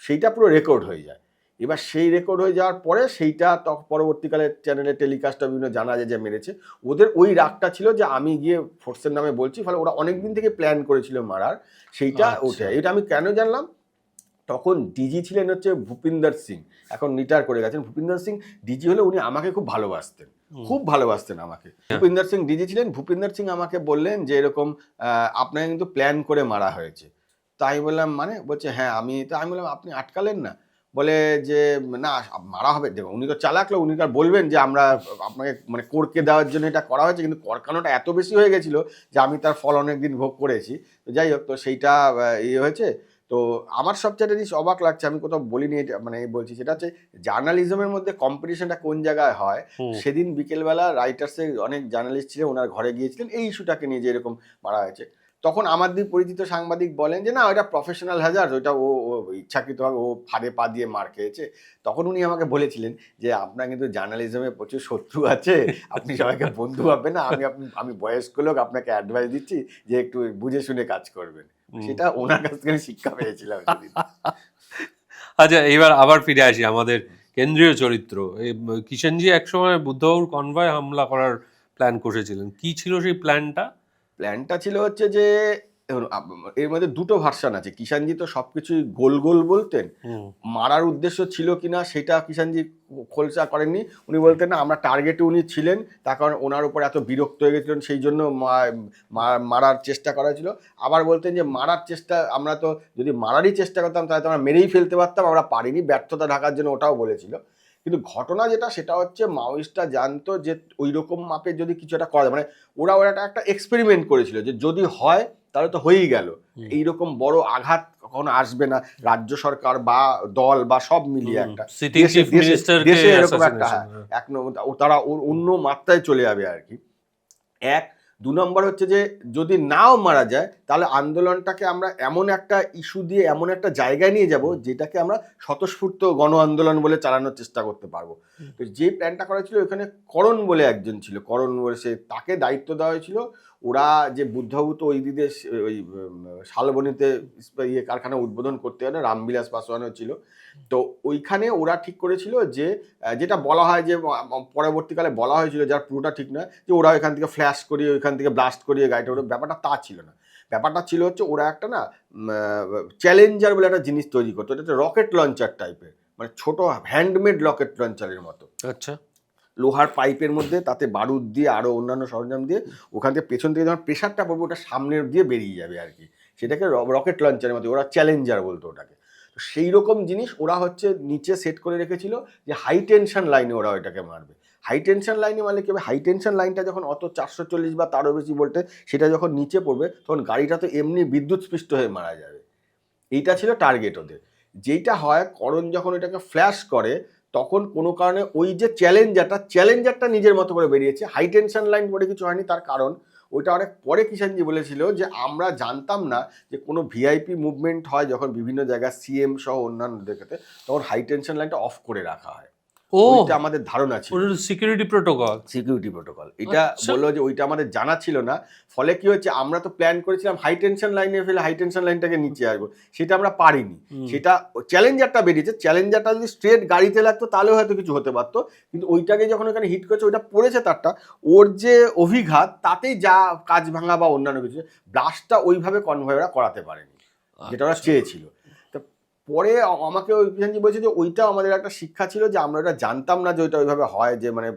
সেইটা পুরো রেকর্ড হয়ে যায়। এবার সেই রেকর্ড হয়ে যাওয়ার পরে সেইটা পরবর্তীকালে চ্যানেলে টেলিকাস্টটা বিভিন্ন জানা যায় যে মেরেছে। ওদের ওই রাগটা ছিল যে আমি গিয়ে ফোর্সের নামে বলছি, ফলে ওরা অনেক দিন থেকে প্ল্যান করেছিল মারার, সেইটা ওঠে। এটা আমি কেন জানলাম, তখন ডিজি ছিলেন হচ্ছে ভূপিন্দর সিং, এখন রিটায়ার করে গেছেন। ভূপিন্দর সিং ডিজি হলে উনি আমাকে খুব ভালোবাসতেন, খুব ভালোবাসতেন আমাকে। ভূপিন্দর সিং ডিজি ছিলেন, ভূপিন্দর সিং আমাকে বললেন যে এরকম আপনাকে কিন্তু প্ল্যান করে মারা হয়েছে। তাই বললাম মানে, বলছে হ্যাঁ। আমি বললাম আপনি আটকালেন না, বলে যে না মারা হবে। দেখো উনি তো চালাক লোক, উনি আর বলবেন যে আমরা আপনাকে মানে কোরকে দেওয়ার জন্য এটা করা হয়েছে, কিন্তু করকানোটা এত বেশি হয়ে গেছিলো যে আমি তার ফল অনেক দিন ভোগ করেছি। তো যাই হোক, তো সেইটা ইয়ে হয়েছে। তো আমার সবচেয়ে জিনিস অবাক লাগছে, আমি কোথাও বলিনি এটা, মানে বলছি, সেটা হচ্ছে জার্নালিজমের মধ্যে কম্পিটিশনটা কোন জায়গায় হয়। সেদিন বিকেলবেলা রাইটার্সের অনেক জার্নালিস্ট ছিলেন, ওনার ঘরে গিয়েছিলেন এই ইস্যুটাকে নিয়ে যে এরকম মারা হয়েছে। তখন আমাদের পরিচিত সাংবাদিক বলেন যে না, ওটা প্রফেশনাল হ্যাজার্ড, ওইটা ও ইচ্ছাকৃতভাবে ও ফাঁদে পা দিয়ে মার খেয়েছে। তখন উনি আমাকে বলেছিলেন যে আপনার কিন্তু জার্নালিজমে প্রচুর শত্রু আছে, আপনি সবাইকে বন্ধু ভাববেন না, আমি বয়স্ক লোক, আপনাকে অ্যাডভাইস দিচ্ছি যে একটু বুঝে শুনে কাজ করবেন। সেটা ওনার কাছ থেকে শিক্ষা পেয়েছিলাম। আচ্ছা, এবার আবার ফিরে আসি আমাদের কেন্দ্রীয় চরিত্র। কিষেনজি একসময় বুদ্ধবাবুর কনভয় হামলা করার প্ল্যান করেছিলেন, কি ছিল সেই প্ল্যানটা? প্ল্যানটা ছিল হচ্ছে যে দেখুন, এর মধ্যে দুটো ভার্সান আছে। কিষাণজি তো সবকিছুই গোল গোল বলতেন, মারার উদ্দেশ্য ছিল কিনা সেটা কিষাণজি খোলসা করেননি। উনি বলতেন না, আমরা টার্গেটে উনি ছিলেন, তার কারণ ওনার উপর এত বিরক্ত হয়ে গেছিলেন, সেই জন্য মারার চেষ্টা করা ছিল। আবার বলতেন যে মারার চেষ্টা, আমরা তো যদি মারারই চেষ্টা করতাম তাহলে তো আমরা মেরেই ফেলতে পারতাম, আমরা পারিনি, ব্যর্থতা ঢাকার জন্য ওটাও বলেছিল। কিন্তু ঘটনা যেটা সেটা হচ্ছে মাওয়িস্টরা জানতো যে ওই রকম মাপের যদি কিছু একটা করা যায়, মানে ওরা একটা এক্সপেরিমেন্ট করেছিল যে যদি হয় তাহলে তো হয়েই গেল, এইরকম বড় আঘাত কখনো আসবে না রাজ্য সরকার বা দল বা সব মিলিয়ে একটা দেশে এরকম একটা তারা ওর অন্য মাত্রায় চলে যাবে আর কি। এক, 2 নম্বর হচ্ছে যে যদি নাও মারা যায় তাহলে আন্দোলনটাকে আমরা এমন একটা ইস্যু দিয়ে এমন একটা জায়গায় নিয়ে যাব যেটাকে আমরা স্বতঃস্ফূর্ত গণ আন্দোলন বলে চালানোর চেষ্টা করতে পারবো। তো যে প্ল্যানটা করা ছিল, ওখানে করণ বলে একজন ছিল, করণ বলে তাকে দায়িত্ব দেওয়া হয়েছিল। ওরা যে বুদ্ধভূত ওই দিকে ওই শালবনীতে কারখানা উদ্বোধন করতে গেলে রামবিলাস পাসওয়ানও ছিল। তো ওইখানে ওরা ঠিক করেছিল যে যেটা বলা হয় যে পরবর্তীকালে বলা হয়েছিল, যার পুরোটা ঠিক নয়, যে ওরা এখান থেকে ফ্ল্যাশ করিয়ে ওইখান থেকে ব্লাস্ট করিয়ে গাড়িটা ওরা, ব্যাপারটা তা ছিল না। ব্যাপারটা ছিল হচ্ছে ওরা একটা না চ্যালেঞ্জার বলে একটা জিনিস তৈরি করতো, এটা রকেট লঞ্চার টাইপের, মানে ছোট হ্যান্ডমেড রকেট লঞ্চারের মতো। আচ্ছা, লোহার পাইপের মধ্যে তাতে বারুদ দিয়ে আরো অন্যান্য সরঞ্জাম দিয়ে ওখান থেকে পেছন থেকে যখন প্রেশারটা পড়বে ওটা সামনের দিয়ে বেরিয়ে যাবে আর কি, সেটাকে রকেট লঞ্চারের মধ্যে ওরা চ্যালেঞ্জার বলতো ওটাকে। তো সেই রকম জিনিস ওরা হচ্ছে নিচে সেট করে রেখেছিল যে হাই টেনশন লাইনে ওরা ওইটাকে মারবে। হাই টেনশন লাইনে মানে কি হবে, হাই টেনশন লাইনটা যখন অত 440 বা তারও বেশি ভোল্টে সেটা যখন নিচে পড়বে তখন গাড়িটা তো এমনি বিদ্যুৎ স্পৃষ্ট হয়ে মারা যাবে। এইটা ছিল টার্গেট ওদের। যেইটা হয়, করণ যখন এটাকে ফ্ল্যাশ করে তখন কোনো কারণে ওই যে চ্যালেঞ্জারটা নিজের মতো করে বেরিয়েছে, হাই টেনশন লাইন বলে কিছু হয়নি। তার কারণ ওইটা অনেক পরে কিষাণজি বলেছিল যে আমরা জানতাম না যে কোনো ভিআইপি মুভমেন্ট হয় যখন বিভিন্ন জায়গায় সিএম সহ অন্যান্যদের ক্ষেত্রে, তখন হাই টেনশন লাইনটা অফ করে রাখা হয়। ওইটা আমাদের ধারণা ছিল, সিকিউরিটি প্রোটোকল। এটা বললো যে ওইটা আমাদের জানা ছিল না। ফলে কি হচ্ছে, আমরা তো প্ল্যান করেছিলাম হাই টেনশন লাইনে ফেলে হাই টেনশন লাইনটাকে নিচে আসবো, সেটা আমরা পারিনি। সেটা চ্যালেঞ্জারটা বেরিয়েছে, চ্যালেঞ্জারটা যদি স্ট্রেট গাড়িতে লাগতো তাহলে হয়তো কিছু হতে পারতো, কিন্তু ওইটাকে যখন ওখানে হিট করেছে ওইটা পড়েছে তারটা, ওর যে অভিঘাত তাতেই যা কাজ ভাঙা বা অন্যান্য কিছু, ব্লাস্টটা ওইভাবে কনভয় ওরা করাতে পারেনি যেটা ওরা চেয়েছিল। পরে আমাকে ওই কিষাণজি বলছে যে ওইটা আমাদের একটা শিক্ষা ছিল, যে আমরা ওটা জানতাম না যে ওইটা ওইভাবে হয়, যে মানে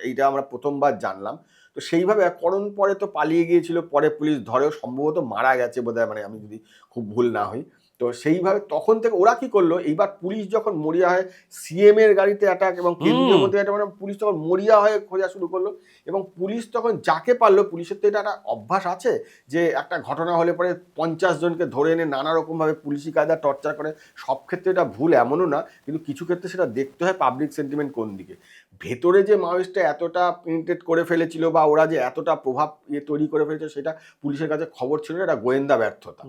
এইটা আমরা প্রথমবার জানলাম। তো সেইভাবে করণ পরে তো পালিয়ে গিয়েছিল, পরে পুলিশ ধরেও সম্ভবত মারা গেছে বোধহয়, মানে আমি যদি খুব ভুল না হই। তো সেইভাবে তখন থেকে ওরা কি করলো, এইবার পুলিশ যখন মরিয়া হয় সিএম এর গাড়িতে অ্যাটাক এবং কেন্দ্রীয় মন্ত্রী অ্যাটাক, মানে পুলিশ তখন মরিয়া হয়ে খোঁজা শুরু করলো। এবং পুলিশ তখন যাকে পারলো, পুলিশের তো এটা একটা অভ্যাস আছে যে একটা ঘটনা হলে পরে 50 জনকে ধরে এনে নানা রকমভাবে পুলিশি কায়দা টর্চার করে। সব ক্ষেত্রে এটা ভুল এমনও না, কিন্তু কিছু ক্ষেত্রে সেটা দেখতে হয় পাবলিক সেন্টিমেন্ট কোন দিকে। ভেতরে যে মাওয়িস্টটা এতটা পেনিট্রেট করে ফেলেছিল বা ওরা যে এতটা প্রভাব তৈরি করে ফেলেছে সেটা পুলিশের কাছে খবর ছিল, এটা গোয়েন্দা ব্যর্থতা।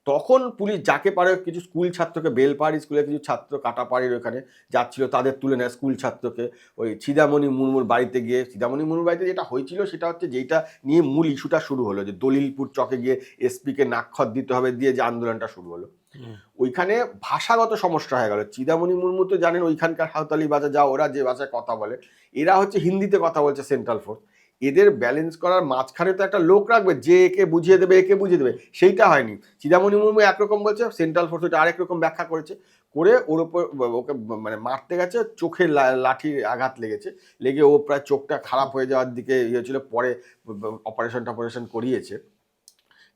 তখন পুলিশ যাকে পারে, কিছু স্কুল ছাত্রকে, বেলপাহাড়ি স্কুলের কিছু ছাত্র কাটাপাড়ির ওখানে যাচ্ছিল তাদের তুলে নেয়, স্কুল ছাত্রকে ওই চিদামণি মুর্মুর বাড়িতে গিয়ে। চিদামণি মুর্মুর বাড়িতে যেটা হয়েছিল সেটা হচ্ছে, যেটা নিয়ে মূল ইস্যুটা শুরু হলো, যে দলিলপুর চকে গিয়ে এসপিকে নাকখত দিতে হবে দিয়ে যে আন্দোলনটা শুরু হলো, ওইখানে ভাষাগত সমস্যা হয়ে গেল। চিদামণি মুর্মু তো জানেন ওইখানকার সাঁওতালি ভাষা, যা ওরা যে ভাষায় কথা বলে, এরা হচ্ছে হিন্দিতে কথা বলছে সেন্ট্রাল ফোর্স। এদের ব্যালেন্স করার মাঝখানে তো একটা লোক রাখবে যে একে বুঝিয়ে দেবে সেইটা হয়নি। চিদামণি মুর্মু একরকম বলছে, সেন্ট্রাল ফোর্স ওইটা আরেক রকম ব্যাখ্যা করেছে, করে ওর ওপর ওকে মানে মারতে গেছে, চোখে লাঠির আঘাত লেগে ও প্রায় চোখটা খারাপ হয়ে যাওয়ার দিকে হয়েছিল। পরে অপারেশন করিয়েছে।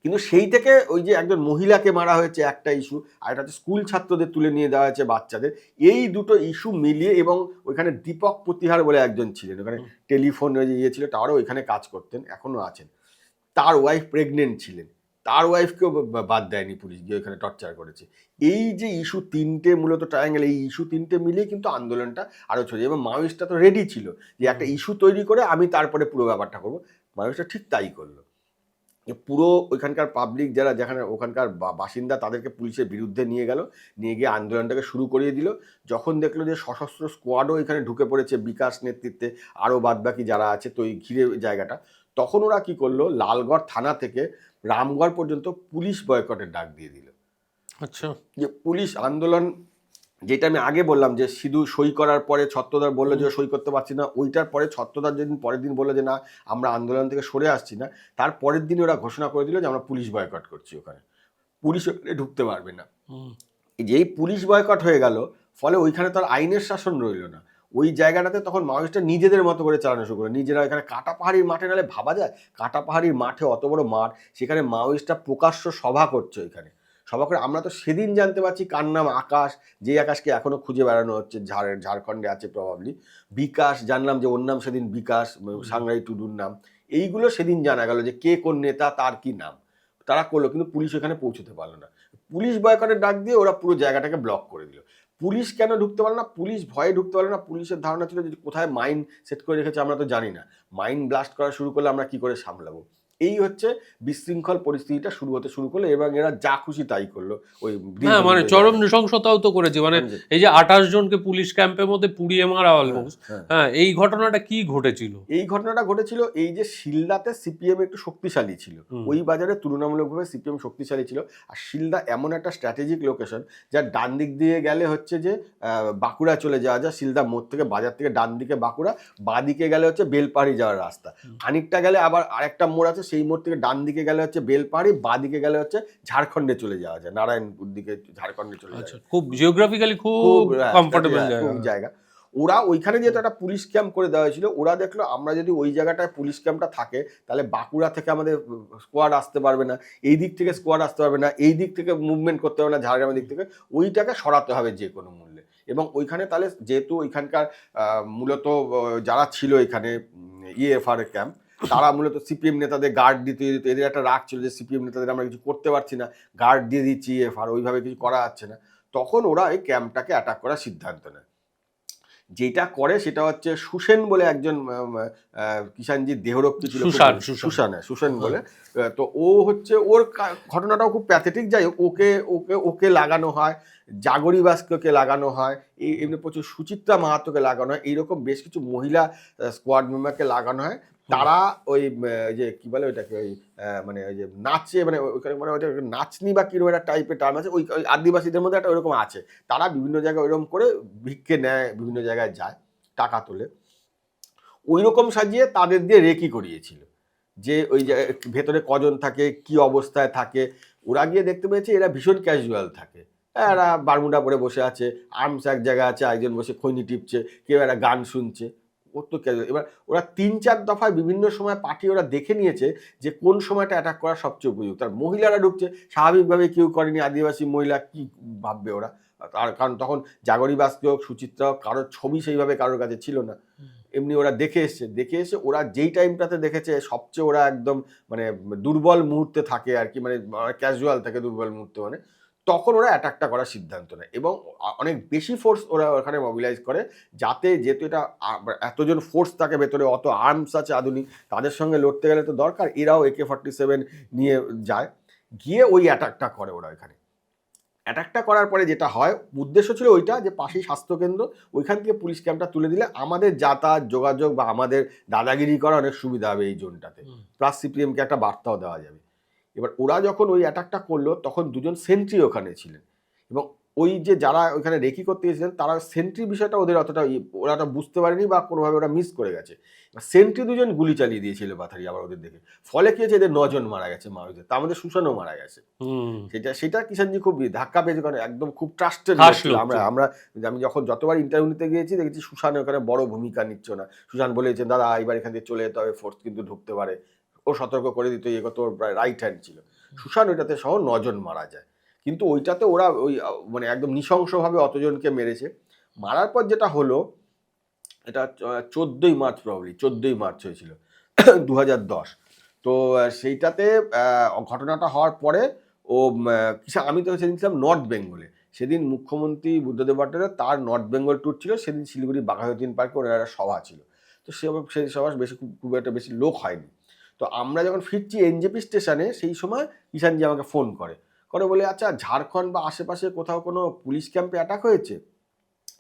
কিন্তু সেই থেকে ওই যে একজন মহিলাকে মারা হয়েছে একটা ইস্যু, আর এটা হচ্ছে স্কুল ছাত্রদের তুলে নিয়ে দেওয়া হয়েছে বাচ্চাদের, এই দুটো ইস্যু মিলিয়ে। এবং ওইখানে দীপক প্রতিহার বলে একজন ছিলেন, ওখানে টেলিফোন ছিল, তারও ওইখানে কাজ করতেন, এখনও আছেন। তার ওয়াইফ প্রেগনেন্ট ছিলেন, তার ওয়াইফকেও বাদ দেয়নি পুলিশ, গিয়ে ওইখানে টর্চার করেছে। এই যে ইস্যু তিনটে, মূলত ট্রায়াঙ্গেল, এই ইস্যু তিনটে মিলিয়ে কিন্তু আন্দোলনটা আরও ছড়িয়ে। এবং মাওয়িস্টটা তো রেডি ছিল যে একটা ইস্যু তৈরি করে আমি তারপরে পুরো ব্যাপারটা করবো। মাওয়িস্টটা ঠিক তাই করলো। পুরো ওইখানকার পাবলিক যারা, যেখানে ওখানকার বাসিন্দা, তাদেরকে পুলিশের বিরুদ্ধে নিয়ে গিয়ে আন্দোলনটাকে শুরু করিয়ে দিল। যখন দেখলো যে সশস্ত্র স্কোয়াডও এখানে ঢুকে পড়েছে বিকাশ নেতৃত্বে, আরও বাদবাকি যারা আছে, তো এই ঘিরে জায়গাটা, তখন ওরা কি করলো, লালগড় থানা থেকে রামগড় পর্যন্ত পুলিশ বয়কটের ডাক দিয়ে দিল। আচ্ছা, যে পুলিশ আন্দোলন যেটা আমি আগে বললাম যে সিধু সই করার পরে ছত্রধর বললো যে সই করতে পারছি না, ওইটার পরে ছত্রধর যেদিন পরের দিন বললো যে না আমরা আন্দোলন থেকে সরে আসছি না, তার পরের দিন ওরা ঘোষণা করে দিল যে আমরা পুলিশ বয়কট করছি, ওখানে পুলিশ ওখানে ঢুকতে পারবে না। যেই পুলিশ বয়কট হয়ে গেল, ফলে ওইখানে তো আর আইনের শাসন রইল না। ওই জায়গাটাতে তখন মাওয়িস্টরা নিজেদের মতো করে চালানো শুরু করে, নিজেরা এখানে কাটাপাহাড়ির মাঠে, নাহলে ভাবা যায় কাটাপাহাড়ির মাঠে অত বড় মাঠ, সেখানে মাওয়িস্টরা প্রকাশ্য সভা করছে ওইখানে সভা করে। আমরা তো সেদিন জানতে পারছি কার নাম আকাশ, যে আকাশকে এখনো খুঁজে বেড়ানো হচ্ছে, ঝাড়খণ্ডে আছে প্রবাবলি। বিকাশ জানলাম যে ওর নাম সেদিন বিকাশ, সাংরাই টুডুর নাম। এইগুলো সেদিন জানা গেল যে কে কোন নেতা, তার কি নাম, তারা করলো, কিন্তু পুলিশ ওখানে পৌঁছতে পারলো না। পুলিশ বয়কটের ডাক দিয়ে ওরা পুরো জায়গাটাকে ব্লক করে দিল। পুলিশ কেন ঢুকতে পারলো না? পুলিশ ভয়ে ঢুকতে পারলো না। পুলিশের ধারণা ছিল যে কোথায় মাইন সেট করে রেখেছে আমরা তো জানি না, মাইন ব্লাস্ট করা শুরু করলে আমরা কি করে সামলাবো। এই হচ্ছে বিশৃঙ্খল পরিস্থিতিটা শুরু হতে শুরু করলো, এবং এরা যা খুশি তাই করলো। ওই হ্যাঁ, মানে চরম নৃশংসতাও তো করেছে, মানে এই যে 28 জনকে পুলিশ ক্যাম্পের মধ্যে পুড়িয়ে মারা অলমোস্ট। হ্যাঁ, এই ঘটনাটা কি ঘটেছিল? এই ঘটনাটা ঘটেছিল এই যে শিলদাতে সিপিএম একটু শক্তিশালী ছিল, ওই বাজারে তুলনামূলকভাবে সিপিএম শক্তিশালী ছিল। আর শিলদা এমন একটা স্ট্র্যাটেজিক লোকেশন, যার ডান দিক দিয়ে গেলে হচ্ছে যে বাঁকুড়া চলে যাওয়া যায়, শিলদা মোড় থেকে, বাজার থেকে ডান দিকে বাঁকুড়া, বাঁ দিকে গেলে হচ্ছে বেলপাহাড়ি যাওয়ার রাস্তা। খানিকটা গেলে আবার আরেকটা মোড় আছে, সেই মোড় থেকে ডান দিকে গেলে হচ্ছে বেলপাহাড়ি, বাঁ দিকে গেলে হচ্ছে ঝাড়খণ্ডে চলে যাওয়া যায়, নারায়ণপুর দিকে ঝাড়খণ্ডে চলে যাওয়া যায়। খুব জিওগ্রাফিক্যালি খুব কমফোর্টেবল জায়গা। ওরা ওইখানে যেহেতু একটা পুলিশ ক্যাম্প করে দেওয়া হয়েছিল, ওরা দেখলো আমরা যদি ওই জায়গাটায় পুলিশ ক্যাম্পটা থাকে, তাহলে বাঁকুড়া থেকে আমাদের স্কোয়াড আসতে পারবে না, এই দিক থেকে স্কোয়াড আসতে পারবে না, এই দিক থেকে মুভমেন্ট করতে পারবে না ঝাড়গ্রামের দিক থেকে, ওইটাকে সরাতে হবে যে কোনো মূল্যে। এবং ওইখানে তাহলে যেহেতু ওইখানকার মূলত যারা ছিল এখানে ইএফআর ক্যাম্প, তারা মূলত সিপিএম নেতাদের গার্ড দিতে, এদের একটা রাগ ছিল যে সিপিএম নেতাদের আমরা কিছু করতে পারছি না, গার্ড দিয়ে দিচ্ছি ইএফআর, ওইভাবে কিছু করা যাচ্ছে না। তখন ওরা এই ক্যাম্পটাকে অ্যাটাক করার সিদ্ধান্ত নেয়। যেটা করে সেটা হচ্ছে সুসেন বলে একজন কিষাণজির দেহরক্ষী ছিল, সুসেন বলে। তো ও হচ্ছে, ওর ঘটনাটাও খুব প্যাথেটিক। যাই হোক, ওকে লাগানো হয়, জাগরি বাস্ককে লাগানো হয়, এমনি প্রচুর সুচিত্রা মাহাতোকে লাগানো হয়, এইরকম বেশ কিছু মহিলা স্কোয়াড মেম্বারকে লাগানো হয়। তারা ওই যে কি বলে ওইটাকে, ওই মানে ওই যে নাচে, মানে ওইখানে মানে ওইটা নাচনি বা কিরকম একটা টাইপের টার্ম আছে, ওই আদিবাসীদের মধ্যে একটা ওইরকম আছে। তারা বিভিন্ন জায়গায় ওইরকম করে ভিক্ষে নেয়, বিভিন্ন জায়গায় যায়, টাকা তোলে, ওই রকম সাজিয়ে তাদের দিয়ে রেকি করিয়েছিল যে ওই ভেতরে কজন থাকে, কি অবস্থায় থাকে। ওরা গিয়ে দেখতে পেয়েছে এরা ভীষণ ক্যাজুয়াল থাকে, এরা বারমুডা পরে বসে আছে, আর্মস এক জায়গায় আছে, একজন বসে খৈনি টিপছে, কেউ একটা গান শুনছে। এবার ওরা 3-4 দফায় বিভিন্ন সময় পাঠিয়ে ওরা দেখে নিয়েছে যে কোন সময়টা অ্যাটাক করা সবচেয়ে উপযুক্ত। আর মহিলারা ঢুকছে, স্বাভাবিকভাবে কেউ করেনি, আদিবাসী মহিলা কি ভাববে ওরা, আর কারণ তখন জাগরি বাস্কে হোক, সুচিত্রা হোক, কারোর ছবি সেইভাবে কারোর কাছে ছিল না। এমনি ওরা দেখে এসে ওরা যেই টাইমটাতে দেখেছে সবচেয়ে ওরা একদম মানে দুর্বল মুহূর্তে থাকে আর কি, মানে ক্যাজুয়াল থাকে দুর্বল মুহূর্তে, মানে তখন ওরা অ্যাটাকটা করার সিদ্ধান্ত নেয় এবং অনেক বেশি ফোর্স ওরা ওখানে মোবিলাইজ করে, যাতে যেহেতু এটা এতজন ফোর্স থাকে ভেতরে, অত আর্মস আছে আধুনিক, তাদের সঙ্গে লড়তে গেলে তো দরকার, এরাও AK-47 নিয়ে যায়, গিয়ে ওই অ্যাটাকটা করে ওরা এখানে। অ্যাটাকটা করার পরে যেটা হয়, উদ্দেশ্য ছিল ওইটা যে পাশেই স্বাস্থ্যকেন্দ্র, ওইখান থেকে পুলিশ ক্যাম্পটা তুলে দিলে আমাদের যাতায়াত যোগাযোগ বা আমাদের দাদাগিরি করা অনেক সুবিধা হবে এই জোনটাতে, প্লাস সিপিএমকে একটা বার্তাও দেওয়া যাবে। এবার ওরা যখন ওই অ্যাটাকটা করলো, তখন দুজন সেন্ট্রি ওখানে ছিলেন, এবং ওই যে যারা ওইখানে রেকি করতে গেছিলেন তারা সেন্ট্রি বিষয়টা ওদের অতটা ওরা বুঝতে পারেনি বা কোনোভাবে ওরা মিস করে গেছে। সেন্ট্রি দুজন গুলি চালিয়ে দিয়েছিল বাথারি আবার ওদের দেখে, ফলে কি হয়েছে, এদের 9 জন মারা গেছে মাওয়িস্টদের, তার মধ্যে সুশানও মারা গেছে। সেটা কিষাণজি খুব ধাক্কা পেয়েছে, কারণ একদম খুব ট্রাস্টেড। আমি যখন যতবার ইন্টারভিউ নিতে গিয়েছি দেখেছি সুশান ওখানে বড় ভূমিকা নিচ্ছ না। সুশান বলেছেন দাদা এবার এখান থেকে চলে যেতে হবে, ফোর্স কিন্তু ঢুকতে পারে, ও সতর্ক করে দিত, এ কত রাইট হ্যান্ড ছিল। সুশান ওইটাতে সহ 9 জন মারা যায়, কিন্তু ওইটাতে ওরা ওই মানে একদম নৃশংসভাবে অতজনকে মেরেছে। মারার পর যেটা হলো, এটা 14ই মার্চ প্রবাবলি 14ই মার্চ হয়েছিল 2010। তো সেইটাতে ঘটনাটা হওয়ার পরে আমি তো সেদিন ছিলাম নর্থ বেঙ্গলে, সেদিন মুখ্যমন্ত্রী বুদ্ধদেব ভট্টাচার্য তার নর্থ বেঙ্গল ট্যুর ছিল, সেদিন শিলিগুড়ি বাঘাযতীন পার্কে ওনার একটা সভা ছিল। তো সেই সভা খুব একটা বেশি লোক হয়নি। তো আমরা যখন ফিরছি এনজেপি স্টেশনে, সেই সময় কিষাণজি আমাকে ফোন করে বলে, আচ্ছা ঝাড়খণ্ড বা আশেপাশে কোথাও কোনো পুলিশ ক্যাম্পে অ্যাটাক হয়েছে,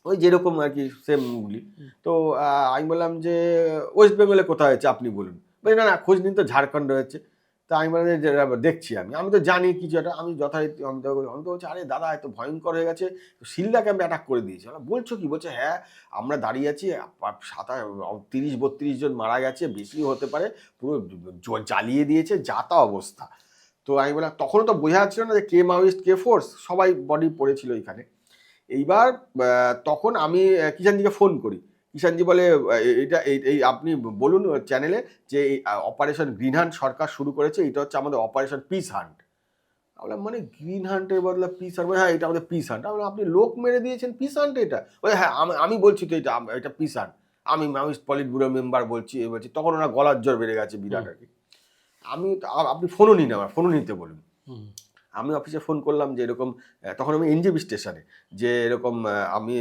ওই যেরকম আর কি সেমগুলি। তো আমি বললাম যে ওয়েস্ট বেঙ্গলে কোথাও হয়েছে আপনি বলুন। বলি না খোঁজ নিন তো, ঝাড়খণ্ড হয়েছে। তা আমি বললাম যে দেখছি আমি তো জানি কিছু একটা, আমি যথারীতি আমি তো বলছি আরে দাদা এত ভয়ঙ্কর হয়ে গেছে, শিলদা ক্যাম্পে অ্যাটাক করে দিয়েছে। বলছো কি? বলছে হ্যাঁ আমরা দাঁড়িয়ে আছি, 30-32 জন মারা গেছে, বেশি হতে পারে, পুরো জ্বালিয়ে দিয়েছে, যা তা অবস্থা। তো আমি বললাম তখনও তো বোঝা যাচ্ছিল না যে কে মাওয়িস্ট কে ফোর্স, সবাই বডি পড়েছিল এখানে। এইবার তখন আমি কিষানজিকে ফোন করি, কিষানজি বলে এটা এই আপনি বলুন চ্যানেলে যে অপারেশন গ্রিন হান্ট সরকার শুরু করেছে, এটা হচ্ছে আমাদের অপারেশন পিস হান্ট। বললাম মানে গ্রিন হান্টের বদলে পিস হান্ট? হ্যাঁ এটা আমাদের পিস হান্ট। আমরা আপনি লোক মেরে দিয়েছেন পিস হান্ট এটা? বলে হ্যাঁ আমি বলছি তো এটা পিস হান্ট, আমি মাওয়িস্ট পলিট ব্যুরো মেম্বার বলছি বলছি। তখন ওরা গলার জ্বর বেড়ে গেছে বিরাট আর কি। আমি আপনি ফোনও নিন, আমার ফোনও নিতে বলুন। আমি অফিসে ফোন করলাম যে এরকম, তখন আমি এনজেপি স্টেশনে, যে এরকম আমি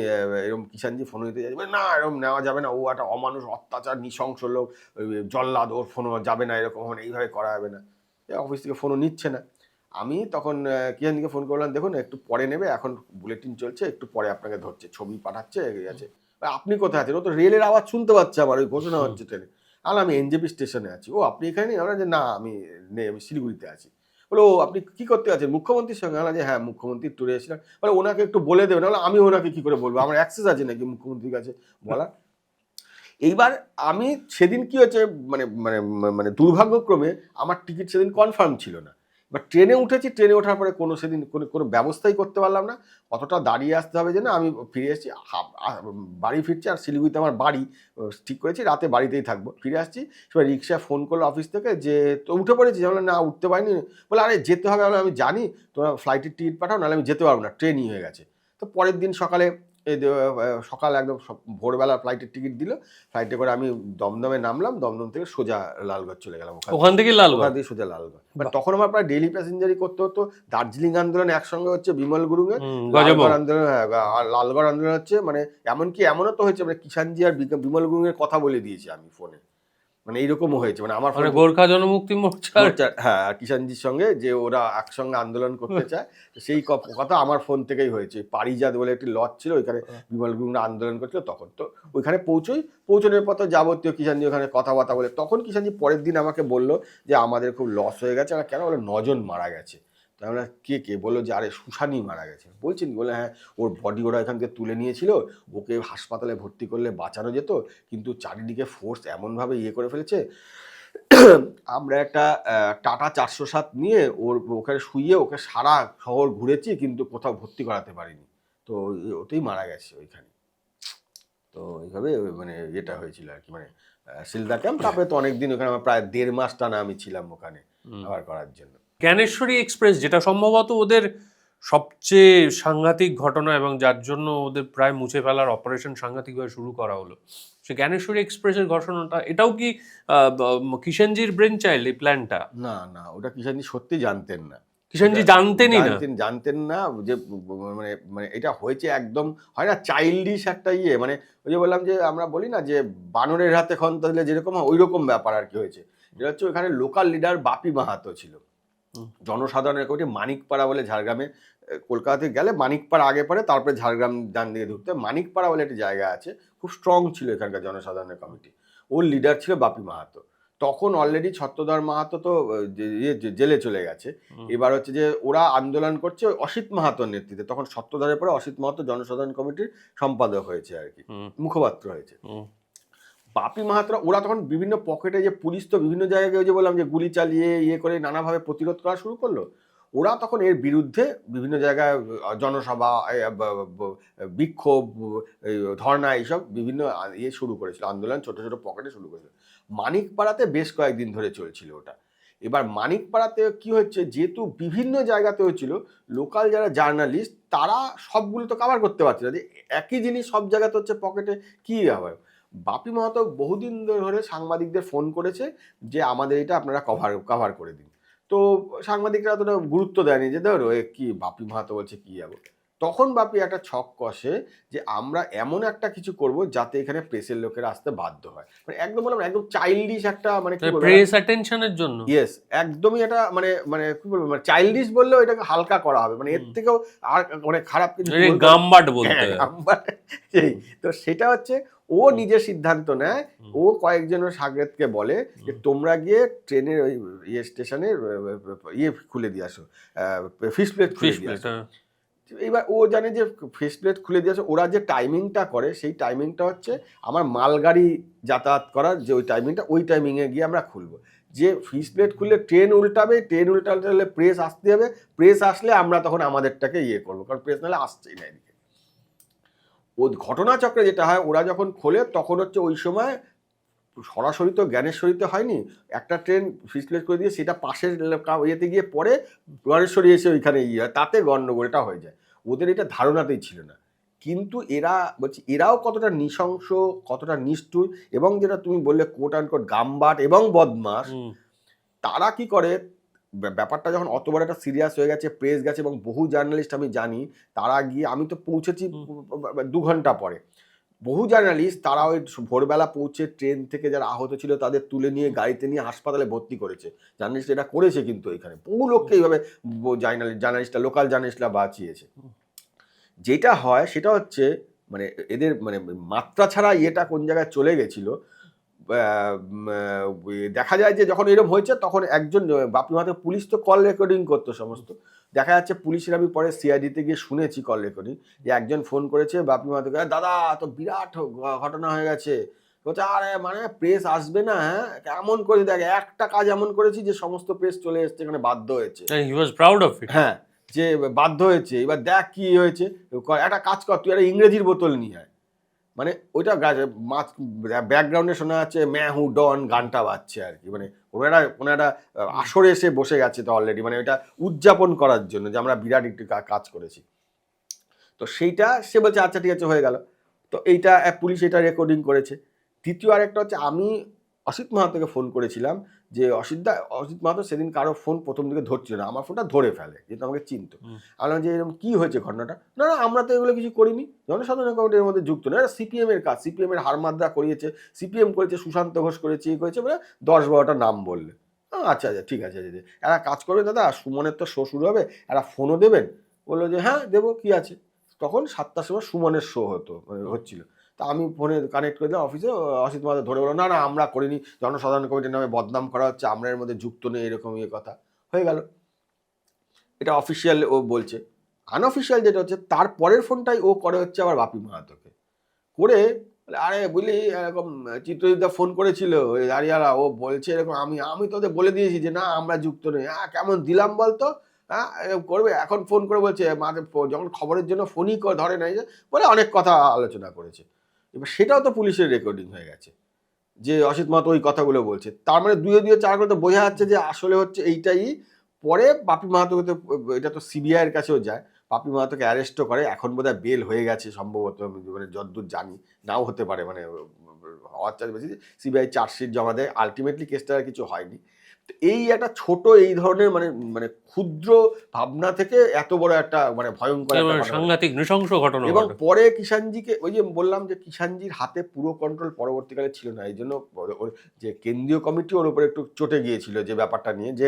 এরকম কিষানজি ফোন নিতে যাই। না এরকম নেওয়া যাবে না, ও একটা অমানুষ অত্যাচার নৃশংস লোক, জল্লাদ, ওর ফোনও যাবে না, এরকম এইভাবে করা যাবে না। অফিস থেকে ফোনও নিচ্ছে না। আমি তখন কিষানজিকে ফোন করলাম, দেখুন একটু পরে নেবে, এখন বুলেটিন চলছে, একটু পরে আপনাকে ধরছে, ছবি পাঠাচ্ছে, এগিয়ে আছে। আপনি কোথায় আছেন? ও তো রেলের আওয়াজ শুনতে পাচ্ছে, আমার ওই ঘোষণা হচ্ছে ট্রেনে। আমি এনজেপি স্টেশনে আছি। ও আপনি এখানে নেই? আমরা যে না আমি নেই, আমি শিলিগুড়িতে আছি। বলো আপনি কি করতে আছেন? মুখ্যমন্ত্রীর সঙ্গে? আমরা যে হ্যাঁ মুখ্যমন্ত্রীর ট্যুরে এসেছিলাম। বলে ওনাকে একটু বলে দেবেন। আমি ওনাকে কি করে বলবো? আমার অ্যাক্সেস আছে নাকি মুখ্যমন্ত্রীর কাছে বলার? এইবার আমি সেদিন কি হয়েছে, মানে মানে মানে দুর্ভাগ্যক্রমে আমার টিকিট সেদিন কনফার্ম ছিল না। এবার ট্রেনে উঠেছি, ট্রেনে ওঠার পরে সেদিন কোনো ব্যবস্থাই করতে পারলাম না, অতটা দাঁড়িয়ে আসতে হবে যে না। আমি ফিরে এসেছি, বাড়ি ফিরছি, আর শিলিগুড়িতে আমার বাড়ি, ঠিক করেছি রাতে বাড়িতেই থাকবো। ফিরে আসছি, সেবার রিক্সা ফোন করলো অফিস থেকে যে তো উঠে পড়েছি। বললাম না উঠতে পারিনি। বলে আরে যেতে হবে। আমি জানি, তোমরা ফ্লাইটের টিকিট পাঠাও, নাহলে আমি যেতে পারবো না, ট্রেনই হয়ে গেছে। তো পরের দিন সকালে সকাল একদম ভোরবেলা ফ্লাইটের টিকিট দিল, ফ্লাইটে করে আমি দমদমে নামলাম, দমদম থেকে সোজা লালগড় চলে গেলাম। ওখান থেকে লালগড় দিয়ে সোজা লালগড়। তখন আমার প্রায় ডেইলি প্যাসেঞ্জারি করতে হতো। দার্জিলিং আন্দোলন একসঙ্গে হচ্ছে বিমল গুরুং-এর, লালগড় আন্দোলন, আর লালগড় আন্দোলন হচ্ছে, মানে এমনকি এমনও তো হয়েছে মানে কিষানজি আর বিমল গুরুং-এর কথা বলে দিয়েছি আমি ফোনে, মানে এইরকমও হয়েছে। মানে আমার গোর্খা জনমুক্তি মোর্চা, হ্যাঁ, আর কিষানজির সঙ্গে যে ওরা একসঙ্গে আন্দোলন করতে চায়, সেই কথা আমার ফোন থেকেই হয়েছে। পারিজাত বলে একটি লজ ছিল, ওইখানে বিমল গুরুং আন্দোলন করছিল তখন। তো ওইখানে পৌঁছানোর পর তো যাবতীয় কিষানজি ওখানে কথাবার্তা বলে, তখন কিষানজি পরের দিন আমাকে বললো যে আমাদের খুব লস হয়ে গেছে। আর কেন? বলে 9 জন মারা গেছে। তো আমরা কে? বললো যে আরে সুশানি মারা গেছে। বলছেন? বলে হ্যাঁ, ওর বডি ওরা এখান থেকে তুলে নিয়েছিল, ওকে হাসপাতালে ভর্তি করলে বাঁচানো যেত, কিন্তু চারিদিকে ফোর্স এমনভাবে করে ফেলেছে, আমরা একটা টাটা 407 নিয়ে ওখানে শুইয়ে ওকে সারা শহর ঘুরেছি, কিন্তু কোথাও ভর্তি করাতে পারিনি। তো ওতেই মারা গেছে ওইখানে। তো এইভাবে মানে এটা হয়েছিল আর কি, মানে শিলদা ক্যাম্প। তারপরে তো অনেকদিন ওখানে, আমার প্রায় 1.5 মাস টানা আমি ছিলাম ওখানে ব্যবহার করার জন্য। জ্ঞানেশ্বরী এক্সপ্রেস, যেটা সম্ভবত ওদের সবচেয়ে সাংঘাতিক ঘটনা এবং যার জন্য ওদের প্রায় মুছে ফেলার অপারেশন সাংঘাতিকভাবে শুরু করা হলো, সে জ্ঞানেশ্বরী এক্সপ্রেসের ঘটনাটা, এটাও কি কিষানজির ব্রেন চাইল্ড এই প্ল্যানটা? না, ওটা কিষানজি সত্যি জানতেন না। কিষানজি জানতেন না যে মানে এটা হয়েছে একদম, হয় না চাইল্ডিশ একটা মানে ওই যে বললাম যে আমরা বলি না যে বানরের হাতে খন্তা দিলে যেরকম হয়, ওই রকম ব্যাপার আর কি হয়েছে। এটা হচ্ছে ওখানে লোকাল লিডার বাপি মাহাতো ছিল, জনসাধারণের কমিটি মানিকপাড়া বলে, ঝাড়গ্রামে কলকাতাতে গেলে মানিকপাড়া আগে পড়ে, তারপরে ঝাড়গ্রাম ডান দিকে ঢুকতে মানিকপাড়া বলে একটা জায়গা আছে, খুব স্ট্রং ছিল এখানকার জনসাধারণের কমিটি। ওর লিডার ছিল বাপি মাহাতো। তখন অলরেডি ছত্রধর মাহাতো তো জেলে চলে গেছে। এবার হচ্ছে যে ওরা আন্দোলন করছে অসিত মাহাতোর নেতৃত্বে। তখন ছত্রধরের পরে অসিত মাহাতো জনসাধারণ কমিটির সম্পাদক হয়েছে আর কি, মুখপাত্র হয়েছে। বাপি মাহাতোরা ওরা তখন বিভিন্ন পকেটে, যে পুলিশ তো বিভিন্ন জায়গায় ওই যে বললাম যে গুলি চালিয়ে করে নানাভাবে প্রতিরোধ করা শুরু করলো, ওরা তখন এর বিরুদ্ধে বিভিন্ন জায়গায় জনসভা, বিক্ষোভ, ধর্ণা, এইসব বিভিন্ন শুরু করেছিল, আন্দোলন ছোট ছোট পকেটে শুরু করেছিল। মানিকপাড়াতে বেশ কয়েকদিন ধরে চলছিল ওটা। এবার মানিকপাড়াতে কি হচ্ছে, যেহেতু বিভিন্ন জায়গাতে হচ্ছিল, লোকাল যারা জার্নালিস্ট তারা সবগুলো তো কভার করতে পারছিল, যে একই জিনিস সব জায়গাতে হচ্ছে পকেটে, কি আবার। বাপি মাহাতো বহুদিন ধরে সাংবাদিকদের ফোন করেছে যে আমাদের এটা আপনারা কভার করে দিন। তো সাংবাদিকরা অতটা গুরুত্ব দেয়নি, যে ধরো কি বাপি মাহাতো বলছে কি যাবো। তখন বাপি একটা ছক কষে যে আমরা এমন একটা কিছু করব যাতে এখানে প্রেসের লোকেরা আসতে বাধ্য হয়, মানে একদম বললাম একদম চাইল্ডিশ একটা, মানে কি বলবো, প্রেস অ্যাটেনশনের জন্য। ইয়েস, একদমই এটা মানে মানে কি বলবো, মানে চাইল্ডিশ বললেও এটাকে হালকা করা হবে, মানে এর থেকেও আর মানে খারাপ কিছু গাম্বাট বলতে। সেই তো সেটা হচ্ছে ও নিজের সিদ্ধান্ত নেয়, ও কয়েকজনের সাগরেদকে বলে যে তোমরা গিয়ে ট্রেনের ওই স্টেশনে খুলে দিয়ে আসো, ফিশ প্লেট খুলে দিয়ে আসো। এবার ও জানে যে ফিশ প্লেট খুলে দিয়ে আসো, ওরা যে টাইমিংটা করে সেই টাইমিংটা হচ্ছে আমার মালগাড়ি যাতায়াত করার যে ওই টাইমিংটা, ওই টাইমিংয়ে গিয়ে আমরা খুলবো। যে ফিশ প্লেট খুললে ট্রেন উল্টাবে, ট্রেন উল্টাতে হলে প্রেস আসতে হবে, প্রেস আসলে আমরা তখন আমাদেরটাকে করবো, কারণ প্রেস নাহলে আসছেই না এদিকে। ও ঘটনাচক্রে যেটা হয়, ওরা যখন খোলে তখন হচ্ছে ওই সময় সরাসরি তো জ্ঞানেশ্বরীতে হয়নি, একটা ট্রেন ফিশ প্লেট করে দিয়ে সেটা পাশের ইয়েতে গিয়ে পরে জ্ঞানেশ্বরী এসে ওইখানে তাতে গণ্ডগোলটা হয়ে যায়। ওদের এটা ধারণাতেই ছিল না, কিন্তু এরা বলছি এরাও কতটা নৃশংস, কতটা নিষ্ঠুর, এবং যেটা তুমি বললে কোট অ্যান্ড কোট গাম্বাট এবং বদমাস, তারা কি করে ব্যাপারটা যখন অত বড় একটা সিরিয়াস হয়ে গেছে, প্রেস গেছে এবং বহু জার্নালিস্ট আমি জানি তারা গিয়ে, আমি তো পৌঁছেছি 2 ঘন্টা পরে, বহু জার্নালিস্ট তারা ওই ভোরবেলা পৌঁছে ট্রেন থেকে যারা আহত ছিল তাদের তুলে নিয়ে গাড়িতে নিয়ে হাসপাতালে ভর্তি করেছে। জার্নালিস্ট এটা করেছে, কিন্তু এখানে বহু লোককে এইভাবে জার্নালিস্টরা, লোকাল জার্নালিস্টরা বাঁচিয়েছে। যেটা হয় সেটা হচ্ছে মানে এদের মানে মাত্রা ছাড়া কোন জায়গায় চলে গেছিল। দেখা যায় যে যখন এরকম হয়েছে তখন একজন বাপি মাহাতো, পুলিশ তো কল রেকর্ডিং করতো সমস্ত, দেখা যাচ্ছে পুলিশের, আমি পরে সিআইডিতে গিয়ে শুনেছি কল রেকর্ডিং, যে একজন ফোন করেছে বাপি মাহাতোকে, দাদা তো বিরাট ঘটনা হয়ে গেছে, বলছে আরে মানে প্রেস আসবে না, হ্যাঁ এমন করে দেখ, একটা কাজ এমন করেছি যে সমস্ত প্রেস চলে এসছে, এখানে বাধ্য হয়েছে, হি ওয়াজ প্রাউড অফ ইট। হ্যাঁ যে বাধ্য হয়েছে, এবার দেখ কি হয়েছে, একটা কাজ কর তুই একটা ইংরেজির বোতল নিয়ে আয়, মানে ওইটা ব্যাকগ্রাউন্ডে শোনা যাচ্ছে ম্যা হু ডন গানটা বাজছে আর কি, মানে কোনো একটা আসরে এসে বসে গেছে তো অলরেডি, মানে এটা উদযাপন করার জন্য যে আমরা বিরাট একটু কাজ করেছি। তো সেইটা সে বলছে আচ্ছা ঠিক আছে হয়ে গেল, তো এইটা পুলিশ এটা রেকর্ডিং করেছে। দ্বিতীয় আরেকটা হচ্ছে, আমি অসিত মাহাতোকে ফোন করেছিলাম যে অসিত মাহাতো সেদিন কারো ফোন প্রথম দিকে ধরছিল না, আমার ফোনটা ধরে ফেলে, যেহেতু আমাকে চিনতো। বললাম যে এরকম কী হয়েছে ঘটনাটা, না না আমরা তো এগুলো কিছু করিনি, জনসাধারণ কমিটির মধ্যে যুক্ত না, সিপিএম এর কাজ, সিপিএম এর হারমাদ্রা করিয়েছে, সিপিএম করেছে, সুশান্ত ঘোষ করেছে, এই করেছে, বলে 10-12টা নাম বললে। আচ্ছা আচ্ছা ঠিক আছে, এরা কাজ করবে দাদা, সুমনের তো শো শুরু হবে, এরা ফোনও দেবেন, বললো যে হ্যাঁ দেবো কি আছে। তখন 7টার সময় সুমনের শো হচ্ছিল, তা আমি ফোনে কানেক্ট করে দিলাম অফিসে, অসিত মাহাতো ধরে বলো না না আমরা করিনি, জনসাধারণ কমিটির নামে বদনাম করা হচ্ছে, আমরা এর মধ্যে যুক্ত নেই, এরকম কথা হয়ে গেল। এটা অফিসিয়াল ও বলছে। আনঅফিসিয়াল যেটা হচ্ছে, তারপরের ফোনটাই ও করে হচ্ছে আবার বাপি মাহাতোকে করে, আরে বুঝলি এরকম চিত্রজিৎদা ফোন করেছিল ওই দাঁড়িয়ারা, ও বলছে এরকম, আমি তোদের বলে দিয়েছি যে না আমরা যুক্ত নেই, হ্যাঁ কেমন দিলাম বলতো, হ্যাঁ করবে, এখন ফোন করে বলছে যখন খবরের জন্য ফোনই ধরে নাই, বলে অনেক কথা আলোচনা করেছে। এবার সেটাও তো পুলিশের রেকর্ডিং হয়ে গেছে যে অসিত মাহাতো ওই কথাগুলো বলছে, তার মানে 2-2 করে তো বোঝা যাচ্ছে যে আসলে হচ্ছে এইটাই। পরে বাপি মাহাতোকে তো এটা তো সিবিআইয়ের কাছেও যায়, বাপি মাহাতোকে অ্যারেস্টও করে, এখন বোধহয় বেল হয়ে গেছে সম্ভবত, মানে যতদূর জানি, নাও হতে পারে, মানে হওয়ার চার্জ বেশি, সিবিআই চার্জশিট জমা দেয়, আলটিমেটলি কেসটা আর কিছু হয়নি। তো এই একটা ছোট এই ধরনের মানে মানে ক্ষুদ্র ভাবনা থেকে এত বড় একটা মানে ভয়ঙ্কর সাংঘাতিক নৃশংস ঘটনা। এবং পরে কিষাণজিকে, ওই যে বললাম যে কিষাণজির হাতে পুরো কন্ট্রোল পরবর্তীকালে ছিল না, এই জন্য যে কেন্দ্রীয় কমিটি ওর উপরে একটু চটে গিয়েছিল যে ব্যাপারটা নিয়ে, যে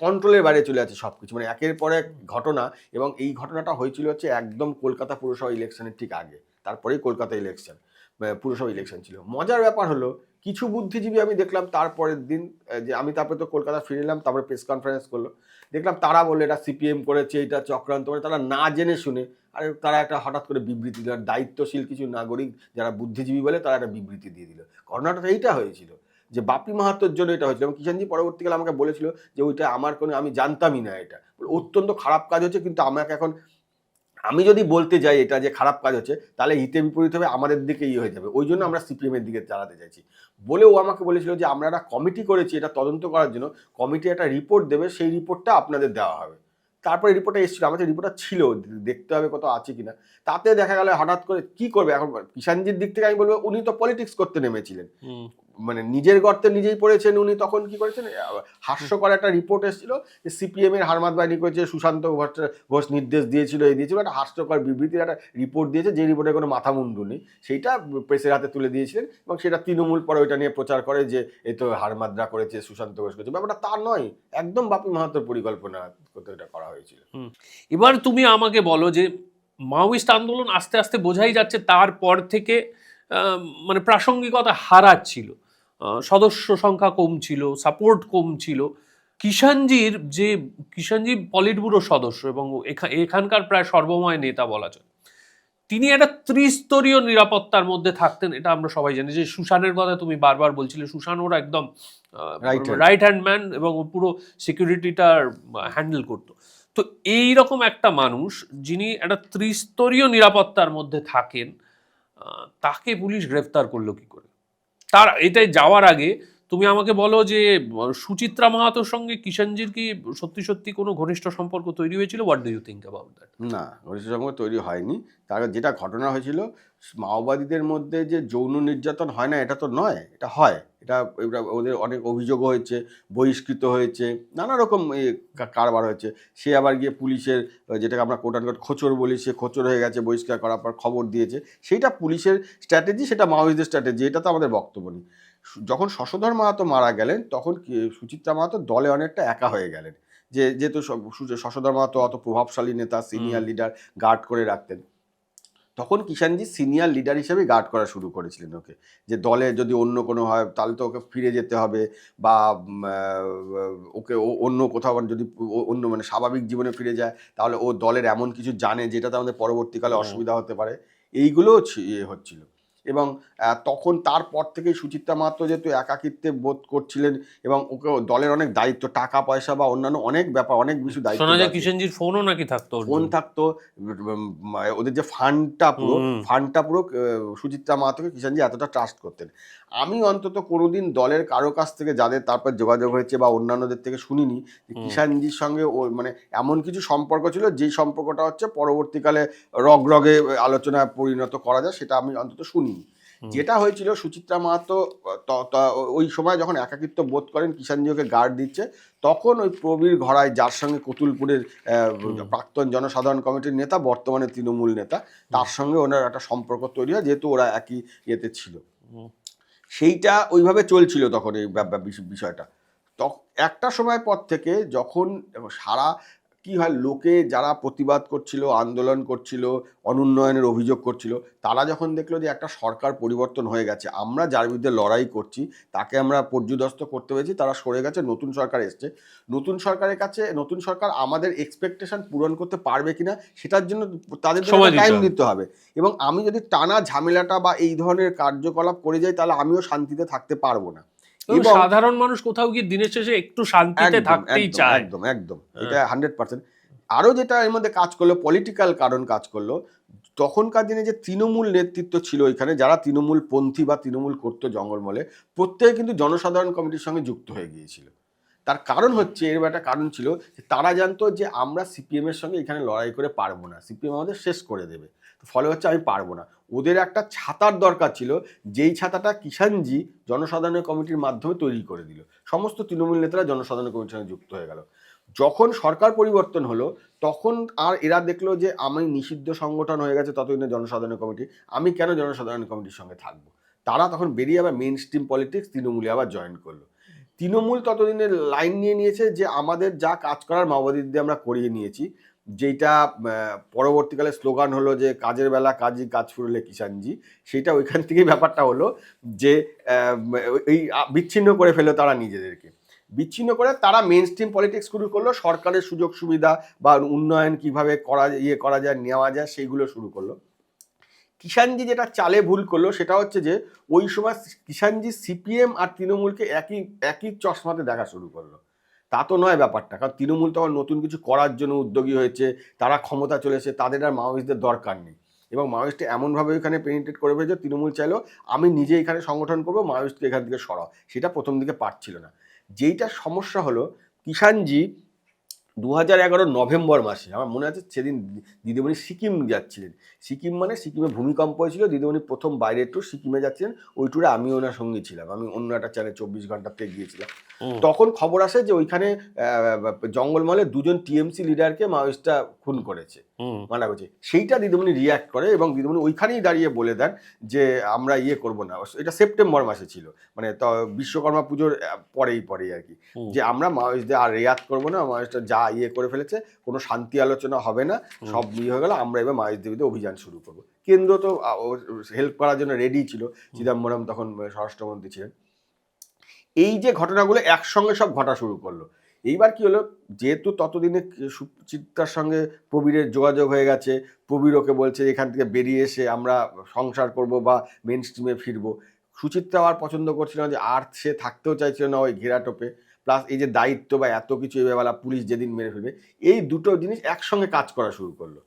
কন্ট্রোলের বাইরে চলে আছে সবকিছু, মানে একের পর এক ঘটনা। এবং এই ঘটনাটা হয়েছিল হচ্ছে একদম কলকাতা পুরসভা ইলেকশনের ঠিক আগে, তারপরেই কলকাতা ইলেকশন, পুরসভা ইলেকশন ছিল। মজার ব্যাপার হলো কিছু বুদ্ধিজীবী আমি দেখলাম তারপরের দিন, যে আমি তারপরে তো কলকাতা ফিরে এলাম, তারপরে প্রেস কনফারেন্স করলো, দেখলাম তারা বললো এটা সিপিএম করেছে, এটা চক্রান্ত, মানে তারা না জেনে শুনে, আর তারা একটা হঠাৎ করে বিবৃতি দিল, দায়িত্বশীল কিছু নাগরিক যারা বুদ্ধিজীবী বলে তারা একটা বিবৃতি দিয়ে দিল। ঘটনাটা এইটা হয়েছিল যে বাপি মাহাতোর জন্য এটা হয়েছিল, এবং কিষাণজি পরবর্তীকালে আমাকে বলেছিল যে ওইটা আমার কোনো, আমি জানতামই না, এটা অত্যন্ত খারাপ কাজ হচ্ছে, কিন্তু আমাকে এখন, আমি যদি বলতে যাই এটা যে খারাপ কাজ হচ্ছে তাহলে হিতে বিপরীত হবে, আমাদের দিকে হয়ে যাবে, ওই জন্য আমরা সিপিএম এর দিকে চালাতে চাইছি বলে ও আমাকে বলেছিল যে আমরা একটা কমিটি করেছি এটা তদন্ত করার জন্য, কমিটি একটা রিপোর্ট দেবে, সেই রিপোর্টটা আপনাদের দেওয়া হবে। তারপরে রিপোর্টটা এসেছিল, আমাদের রিপোর্টটা ছিল, দেখতে হবে কত আছে কিনা। তাতে দেখা গেল হঠাৎ করে কি করবে এখন কিষাণজির দিক থেকে, আমি বলবো উনি তো পলিটিক্স করতে নেমেছিলেন, মানে নিজের গর্তে নিজেই পড়েছেন উনি, তখন কি করেছেন, হাস্যকর একটা রিপোর্ট এসেছিল যে সিপিএম এর হারমাদ বাহিনী করেছে, সুশান্ত ঘোষ নির্দেশ দিয়েছিল, এই দিয়েছিল, একটা হাস্যকর বিবৃতির একটা রিপোর্ট দিয়েছে, যে রিপোর্টে কোনো মাথা মুন্ডু নেই, সেইটা প্রেসের হাতে তুলে দিয়েছিলেন এবং সেটা তৃণমূল পরে ওইটা নিয়ে প্রচার করে যে এই তো হারমাদরা করেছে, সুশান্ত ঘোষ করেছে। ব্যাপারটা তা নয়, একদম বাপি মাহাতোর পরিকল্পনা করতে এটা করা হয়েছিল। এবার তুমি আমাকে বলো যে মাওয়িস্ট আন্দোলন আস্তে আস্তে বোঝাই যাচ্ছে তারপর থেকে মানে প্রাসঙ্গিকতা হারাচ্ছিল, সদস্য সংখ্যা কম ছিল, সাপোর্ট কম ছিল। কিষাণজি পলিট ব্যুরো সদস্য এবং এখানকার প্রায় সর্বময় নেতা বলা যায়। তিনি একটা ত্রিস্তরীয় নিরাপত্তার মধ্যে থাকতেন, এটা আমরা সবাই জানি। যে সুশানের কথা তুমি বারবার বলছিলে, সুশান ওরা একদম রাইট হ্যান্ড ম্যান এবং পুরো সিকিউরিটিটা হ্যান্ডেল করতো। তো এইরকম একটা মানুষ যিনি একটা ত্রিস্তরীয় নিরাপত্তার মধ্যে থাকেন, তাকে পুলিশ গ্রেফতার করলো কি করে? তার এটাই যাওয়ার আগে তুমি আমাকে বলো যে সুচিত্রা মাহাতোর সঙ্গে কিষাণজির কি সত্যি সত্যি কোনো ঘনিষ্ঠ সম্পর্ক তৈরি হয়েছিল? What do you think about that? না, ঘনিষ্ঠ সম্পর্ক তৈরি হয়নি। তার যেটা ঘটনা হয়েছিল, মাওবাদীদের মধ্যে যে যৌন নির্যাতন হয় না এটা তো নয়, এটা হয়, এটা ওদের অনেক অভিযোগ হয়েছে, বহিষ্কৃত হয়েছে, নানা রকম কারবার হয়েছে। সে আবার গিয়ে পুলিশের, যেটাকে আমরা কোট অ্যান্ড কোট খোঁচর বলি, সে খোঁচর হয়ে গেছে, বহিষ্কার করার পর খবর দিয়েছে, সেইটা পুলিশের স্ট্র্যাটেজি, সেটা মাওবাদীদের স্ট্র্যাটেজি, এটা তো আমাদের বক্তব্য নেই। যখন শশধর মাহাতো মারা গেলেন তখন সুচিত্রা মাহাতো দলে অনেকটা একা হয়ে গেলেন, যেহেতু শশধর মাহাতো অত প্রভাবশালী নেতা, সিনিয়র লিডার, গার্ড করে রাখতেন। তখন কিষাণজি সিনিয়র লিডার হিসেবে গার্ড করা শুরু করেছিলেন ওকে, যে দলে যদি অন্য কোনো হয় তাহলে তো ওকে ফিরে যেতে হবে, বা ওকে অন্য কোথাও যদি অন্য মানে স্বাভাবিক জীবনে ফিরে যায় তাহলে ও দলের এমন কিছু জানে যেটাতে আমাদের পরবর্তীকালে অসুবিধা হতে পারে, এইগুলো হচ্ছিল। এবং তখন তারপর থেকেই সুচিত্রা মাহাতো যেহেতু একাকিত্বে বোধ করছিলেন এবং ওকে দলের অনেক দায়িত্ব, টাকা পয়সা বা অন্যান্য অনেক ব্যাপার, অনেক কিছু দায়িত্ব, শোনা যায় কিষাণজির ফোনও নাকি থাকতো, ফোন থাকতো, ওদের যে ফান্ডটা পুরো সুচিত্রা মাহাতোকে কিষাণজি এতটা ট্রাস্ট করতেন। আমি অন্তত কোনোদিন দলের কারো কাছ থেকে যাদের তারপর যোগাযোগ হয়েছে বা অন্যান্যদের থেকে শুনিনি যে কিষাণজির সঙ্গে ও মানে এমন কিছু সম্পর্ক ছিল যেই সম্পর্কটা হচ্ছে পরবর্তীকালে রগে আলোচনায় পরিণত করা যায়, সেটা আমি অন্তত শুনিনি। যেটা হয়েছিল, সুচিত্রা মাহাতো ওই সময় যখন একাকিত্ব বোধ করেন, কিষাণজি ওকে গার্ড দিচ্ছে, তখন ওই প্রবীর ঘরাই, যার সঙ্গে কতুলপুরের প্রাক্তন জনসাধারণ কমিটির নেতা, বর্তমানে তৃণমূল নেতা, তার সঙ্গে ওনার একটা সম্পর্ক তৈরি হয়, যেহেতু ওরা একই ইয়েতে ছিল, সেইটা ওইভাবে চলছিল তখন এই বিষয়টা। একটা সময় পর থেকে যখন সারা কি হয়, লোকে যারা প্রতিবাদ করছিল, আন্দোলন করছিল, অনুন্নয়নের অভিযোগ করছিল, তারা যখন দেখলো যে একটা সরকার পরিবর্তন হয়ে গেছে, আমরা যার বিরুদ্ধে লড়াই করছি তাকে আমরা পর্যুদস্ত করতে পেরেছি, তারা সরে গেছে, নতুন সরকার এসছে, নতুন সরকারের কাছে নতুন সরকার আমাদের এক্সপেকটেশন পূরণ করতে পারবে কিনা সেটার জন্য তাদের টাইম দিতে হবে। এবং আমি যদি টানা ঝামেলাটা বা এই ধরনের কার্যকলাপ করে যাই তাহলে আমিও শান্তিতে থাকতে পারবো না। সাধারণ মানুষ কোথাও গিয়ে দিনের শেষে একটু শান্তিতে থাকতেই চায়। একদম এটা 100%। আরো যেটা এর মধ্যে কাজ করলো, পলিটিক্যাল কারণ কাজ করলো, তখনকার দিনে যে তৃণমূল নেতৃত্ব ছিল এখানে, যারা তৃণমূল পন্থী বা তৃণমূল করতো জঙ্গলমহলে, প্রত্যেকে কিন্তু জনসাধারণ কমিটির সঙ্গে যুক্ত হয়ে গিয়েছিল। তার কারণ হচ্ছে, এর একটা কারণ ছিল যে তারা জানতো যে আমরা সিপিএম এর সঙ্গে এখানে লড়াই করে পারবো না, সিপিএম আমাদের শেষ করে দেবে, ফলে হচ্ছে আমি পারবো না। ওদের একটা ছাতার দরকার ছিল, যেই ছাতাটা কিষাণজি জনসাধারণ কমিটির মাধ্যমে তৈরি করে দিল, সমস্ত তৃণমূল নেতারা জনসাধারণ কমিটির সঙ্গে যুক্ত হয়ে গেল। যখন সরকার পরিবর্তন হলো তখন আর এরা দেখলো যে আমি নিষিদ্ধ সংগঠন হয়ে গেছে ততদিনে জনসাধারণ কমিটি, আমি কেন জনসাধারণ কমিটির সঙ্গে থাকবো, তারা তখন বেরিয়ে আবার মেইন স্ট্রিম পলিটিক্স, তৃণমূলে আবার জয়েন করলো। তৃণমূল ততদিনে লাইন নিয়ে নিয়েছে যে আমাদের যা কাজ করার মাওবাদীদের আমরা করিয়ে নিয়েছি, যেটা পরবর্তীকালে স্লোগান হলো যে কাজের বেলা কাজই, কাজ ফুরলে কিষাণজি, সেটা ওইখান থেকেই ব্যাপারটা হলো যে এই বিচ্ছিন্ন করে ফেলো তারা নিজেদেরকে, বিচ্ছিন্ন করে তারা মেইন স্ট্রিম পলিটিক্স শুরু করলো, সরকারের সুযোগ সুবিধা বা উন্নয়ন কিভাবে করা যায় নেওয়া যায় সেইগুলো শুরু করলো। কিষাণজি যেটা চালে ভুল করলো সেটা হচ্ছে যে ওই সময় কিষাণজি সিপিএম আর তৃণমূলকে একই চশমাতে দেখা শুরু করলো। তা তো নয় ব্যাপারটা, কারণ তৃণমূল তখন নতুন কিছু করার জন্য উদ্যোগী হয়েছে, তারা ক্ষমতা চলেছে, তাদের আর মাওয়িস্টদের দরকার নেই। এবং মাওয়িস্টে এমনভাবে এখানে পেনিট্রেট করে ফেলেছে, তৃণমূল চাইলো আমি নিজে এখানে সংগঠন করবো, মাওয়িস্টকে এখান থেকে সরাও, সেটা প্রথম দিকে পারছিল না। যেইটা সমস্যা হলো, কিষাণজি 2011 নভেম্বর মাসে আমার মনে আছে, সেদিন দিদিমণি সিকিম যাচ্ছিলেন। সিকিম মানে সিকিমে ভূমিকম্প হয়েছিল, দিদিমণি প্রথম বাইরের ট্যুর সিকিমে যাচ্ছিলেন। ওই ট্যুরে আমিও ওনার সঙ্গে ছিলাম, আমি অন্য একটা চ্যানেল 24 ঘন্টাতে গিয়েছিলাম। তখন খবর আসে যে ওইখানে জঙ্গলমহলে 2জন টিএমসি লিডারকে মাওয়িস্টরা খুন করেছে, মানা করছে। সেইটা দিদিমণি রিয়াক্ট করে এবং দিদিমণি ওইখানেই দাঁড়িয়ে বলে দেন যে আমরা করবো না। এটা সেপ্টেম্বর মাসে ছিল, মানে বিশ্বকর্মা পুজোর পরেই আর কি, যে আমরা মাওয়িস্টদের আর রেয়াত করবো না, মাওয়িস্টরা যা করে ফেলেছে, কোনো শান্তি আলোচনা হবে না, সব হয়ে গেল, আমরা এবার মাওয়িস্টদের বিরুদ্ধে অভিযান শুরু করবো। কেন্দ্র তো হেল্প করার জন্য রেডি ছিল, চিদম্বরম তখন স্বরাষ্ট্রমন্ত্রী ছিলেন। এই যে ঘটনাগুলো একসঙ্গে সব ঘটা শুরু করলো। এইবার কি হলো, যেহেতু ততদিনে সুচিত্রার সঙ্গে প্রবীরের যোগাযোগ হয়ে গেছে, প্রবীর ওকে বলছে এখান থেকে বেরিয়ে এসে আমরা সংসার করব বা মেন স্ট্রিমে ফিরবো। সুচিত্রা আর পছন্দ করছিল না যে আর সে থাকতেও চাইছিল না ওই ঘেরাটোপে, প্লাস এই যে দায়িত্ব বা এত কিছু এবেলা পুলিশ যেদিন মেরে ফেলবে, এই দুটো জিনিস একসঙ্গে কাজ করা শুরু করলো।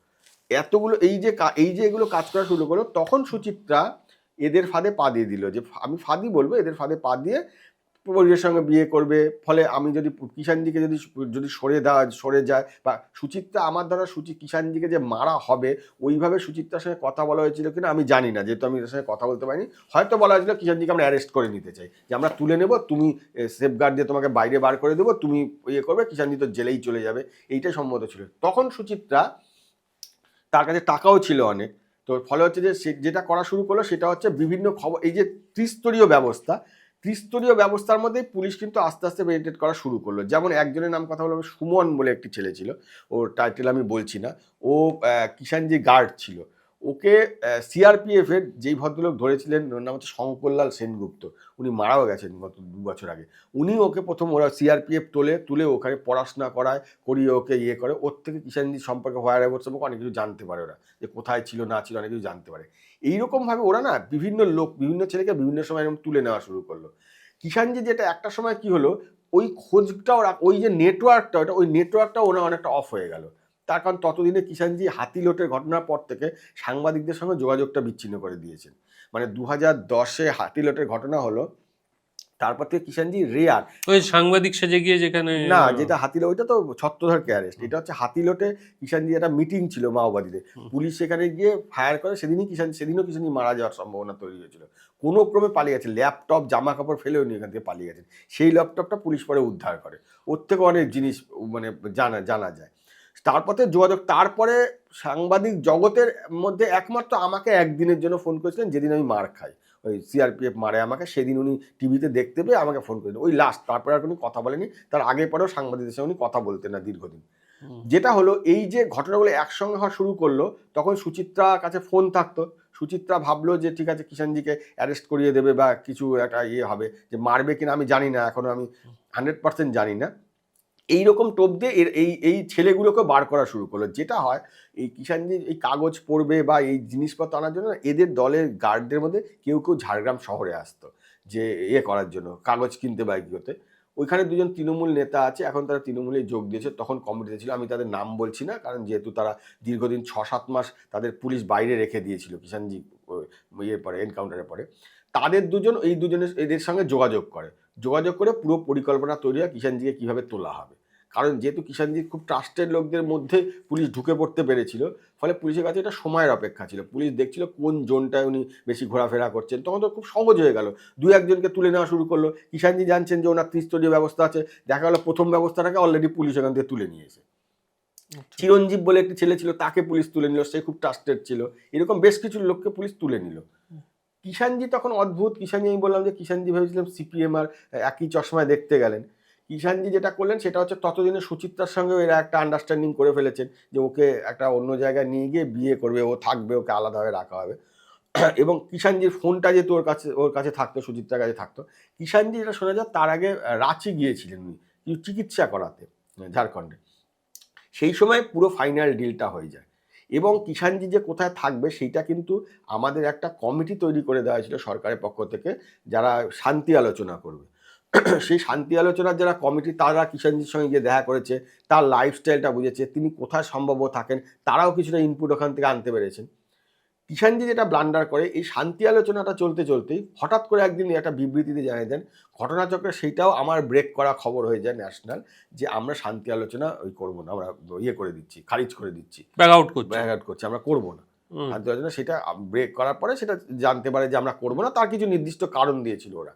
এতগুলো এই যে এগুলো কাজ করা শুরু করলো, তখন সুচিত্রা এদের ফাঁদে পা দিয়ে দিল, যে আমি ফাঁদি বলবো, এদের ফাঁদে পা দিয়ে প্রবীরের সঙ্গে বিয়ে করবে। ফলে আমি যদি কিষাণজিকে যদি সরে যায় বা সুচিত্রা, আমার দ্বারা কিষাণজিকে যে মারা হবে ওইভাবে সুচিত্রার সঙ্গে কথা বলা হয়েছিল কিনা আমি জানি না, যেহেতু আমি এর সঙ্গে কথা বলতে পারিনি। হয়তো বলা হয়েছিল কিষাণজিকে আমরা অ্যারেস্ট করে নিতে চাই, যে আমরা তুলে নেব, তুমি সেফগার্ড দিয়ে তোমাকে বাইরে বার করে দেবো, তুমি করবে, কিষাণজি তো জেলেই চলে যাবে, এইটাই সম্মত ছিল। তখন সুচিত্রা, তার কাছে টাকাও ছিল অনেক, তো ফলে হচ্ছে যে যেটা করা শুরু করলো সেটা হচ্ছে বিভিন্ন খবর, এই যে ত্রিস্তরীয় ব্যবস্থার মধ্যেই পুলিশ কিন্তু আস্তে আস্তে পেনিট্রেট করা শুরু করলো। যেমন একজনের নাম কথা বলবো, সুমন বলে একটি ছেলে ছিল, ওর টাইটেল আমি বলছি না, ও কিষাণজি গার্ড ছিল। ওকে সিআরপিএফ এর যেই ভদ্রলোক ধরেছিলেন, ওর নাম হচ্ছে শঙ্করলাল সেনগুপ্ত, উনি মারাও গেছেন গত 2 বছর আগে। উনি ওকে প্রথম, ওরা সিআরপিএফ তুলে ওখানে পড়াশোনা করিয়ে ওকে করে, ওর থেকে কিষাণজি সম্পর্কে হোয়ার অ্যাবাউট সম্পর্কে অনেক কিছু জানতে পারে ওরা, যে কোথায় ছিল না ছিল অনেক কিছু জানতে পারে। এইরকমভাবে ওরা না বিভিন্ন ছেলেকে বিভিন্ন সময় এরকম তুলে নেওয়া শুরু করলো। কিষাণজি যেটা একটা সময় কি হলো, ওই খোঁজটা ওরা, ওই যে নেটওয়ার্কটা ওরা অনেকটা অফ হয়ে গেল। তার কারণ ততদিনে কিষাণজি হাতিলোটের ঘটনার পর থেকে সাংবাদিকদের সঙ্গে যোগাযোগটা বিচ্ছিন্ন করে দিয়েছেন। মানে 2010-এ হাতিলোটের ঘটনা হলো, তারপর থেকে কিষাণজি রেয়ার, ওই সাংবাদিক সেজে গিয়ে যেখানে না, যেটা হাতিলোট ওইটা তো ছত্রধরকে অ্যারেস্ট, এটা হচ্ছে হাতিলোটে কিষাণজি একটা মিটিং ছিল মাওবাদীদের, পুলিশ সেখানে গিয়ে ফায়ার করে, সেদিনও কিষাণজি মারা যাওয়ার সম্ভাবনা তৈরি হয়েছিল। কোনো ক্রমে পালিয়ে গেছে, ল্যাপটপ জামা কাপড় ফেলে উনি এখান থেকে পালিয়ে গেছেন। সেই ল্যাপটপটা পুলিশ পরে উদ্ধার করে, ওর থেকে অনেক জিনিস মানে জানা যায়। তারপরে যোগাযোগ, তারপরে সাংবাদিক জগতের মধ্যে একমাত্র আমাকে একদিনের জন্য ফোন করেছিলেন, যেদিন আমি মার খাই, ওই সিআরপিএফ মারে আমাকে, সেদিন উনি টিভিতে দেখতে পেয়ে আমাকে ফোন করেছেন, ওই লাস্ট। তারপরে আর কোনো কথা বলেনি, তার আগে পরেও সাংবাদিকদের সঙ্গে উনি কথা বলতেন না দীর্ঘদিন। যেটা হলো, এই যে ঘটনাগুলো একসঙ্গে হওয়া শুরু করলো, তখন সুচিত্রার কাছে ফোন থাকতো। সুচিত্রা ভাবলো যে ঠিক আছে, কিষাণজিকে অ্যারেস্ট করিয়ে দেবে বা কিছু একটা হবে, যে মারবে কিনা আমি জানি না, এখনো আমি 100% জানি না। এইরকম টোপ দিয়ে এই ছেলেগুলোকে বার করা শুরু করলো। যেটা হয়, এই কিষাণজি এই কাগজ পড়বে বা এই জিনিসপত্র আনার জন্য এদের দলের গার্ডদের মধ্যে কেউ ঝাড়গ্রাম শহরে আসতো, যে করার জন্য, কাগজ কিনতে বা এগিয়ে। ওইখানে 2জন তৃণমূল নেতা আছে, এখন তারা তৃণমূলে যোগ দিয়েছে, তখন কমিটিতে ছিল। আমি তাদের নাম বলছি না, কারণ যেহেতু তারা দীর্ঘদিন 6-7 মাস তাদের পুলিশ বাইরে রেখে দিয়েছিল কিষাণজি পরে, এনকাউন্টারের পরে। তাদের এদের সঙ্গে যোগাযোগ করে পুরো পরিকল্পনা তৈরি হয় কিষাণজিকে কীভাবে তোলা হবে। কারণ যেহেতু কিষাণজির খুব ট্রাস্টেড লোকদের মধ্যে পুলিশ ঢুকে পড়তে পেরেছিল, ফলে পুলিশের কাছে এটা সময়ের অপেক্ষা ছিল। পুলিশ দেখছিল কোন জোনটায় উনি বেশি ঘোরাফেরা করছেন, তখন তো খুব সহজ হয়ে গেল, 2-1 জনকে তুলে নেওয়া শুরু করলো। কিষাণজি জানছেন যে ওনার ত্রিস্তরীয় ব্যবস্থা আছে, দেখা গেলো প্রথম ব্যবস্থাটাকে অলরেডি পুলিশ এখান থেকে তুলে নিয়েছে। চিরঞ্জীব বলে একটি ছেলে ছিল, তাকে পুলিশ তুলে নিল, সে খুব ট্রাস্টেড ছিল। এরকম বেশ কিছু লোককে পুলিশ তুলে নিল। কিষাণজি তখন অদ্ভুত, কিষাণজি আমি বললাম যে কিষাণজি ভেবেছিলাম সিপিএম আর একই চশমায় দেখতে গেলেন। কিষাণজি যেটা করলেন সেটা হচ্ছে, ততদিনে সুচিত্রার সঙ্গে এরা একটা আন্ডারস্ট্যান্ডিং করে ফেলেছেন যে ওকে একটা অন্য জায়গায় নিয়ে গিয়ে বিয়ে করবে, ও থাকবে, ওকে আলাদাভাবে রাখা হবে। এবং কিষাণজির ফোনটা যেহেতু ওর কাছে থাকতো, সুচিত্রার কাছে থাকতো। কিষাণজি যেটা শোনা যায়, তার আগে রাঁচি গিয়েছিলেন উনি চিকিৎসা করাতে ঝাড়খণ্ডে। সেই সময় পুরো ফাইনাল ডিলটা হয়ে যায়, এবং কিষাণজি যে কোথায় থাকবে সেইটা কিন্তু আমাদের একটা কমিটি তৈরি করে দেওয়া হয়েছিল সরকারের পক্ষ থেকে, যারা শান্তি আলোচনা করবে। সেই শান্তি আলোচনার যারা কমিটি, তারা কিষাণজির সঙ্গে গিয়ে দেখা করেছে, তার লাইফস্টাইলটা বুঝেছে, তিনি কোথায় সম্ভব থাকেন, তারাও কিছুটা ইনপুট ওখান থেকে আনতে পেরেছেন। কিষাণজি যেটা ব্লান্ডার করে, এই শান্তি আলোচনাটা চলতে চলতেই হঠাৎ করে একদিন একটা বিবৃতিতে জানিয়ে দেন, ঘটনাচক্রে সেইটাও আমার ব্রেক করা খবর হয়ে যায় ন্যাশনাল, যে আমরা শান্তি আলোচনা করবো না, আমরা করে দিচ্ছি, খারিজ করে দিচ্ছি, ব্যাক আউট করছি, আমরা করবো না শান্তি আলোচনা। সেটা ব্রেক করার পরে সেটা জানতে পারে যে আমরা করবো না, তার কিছু নির্দিষ্ট কারণ দিয়েছিল ওরা।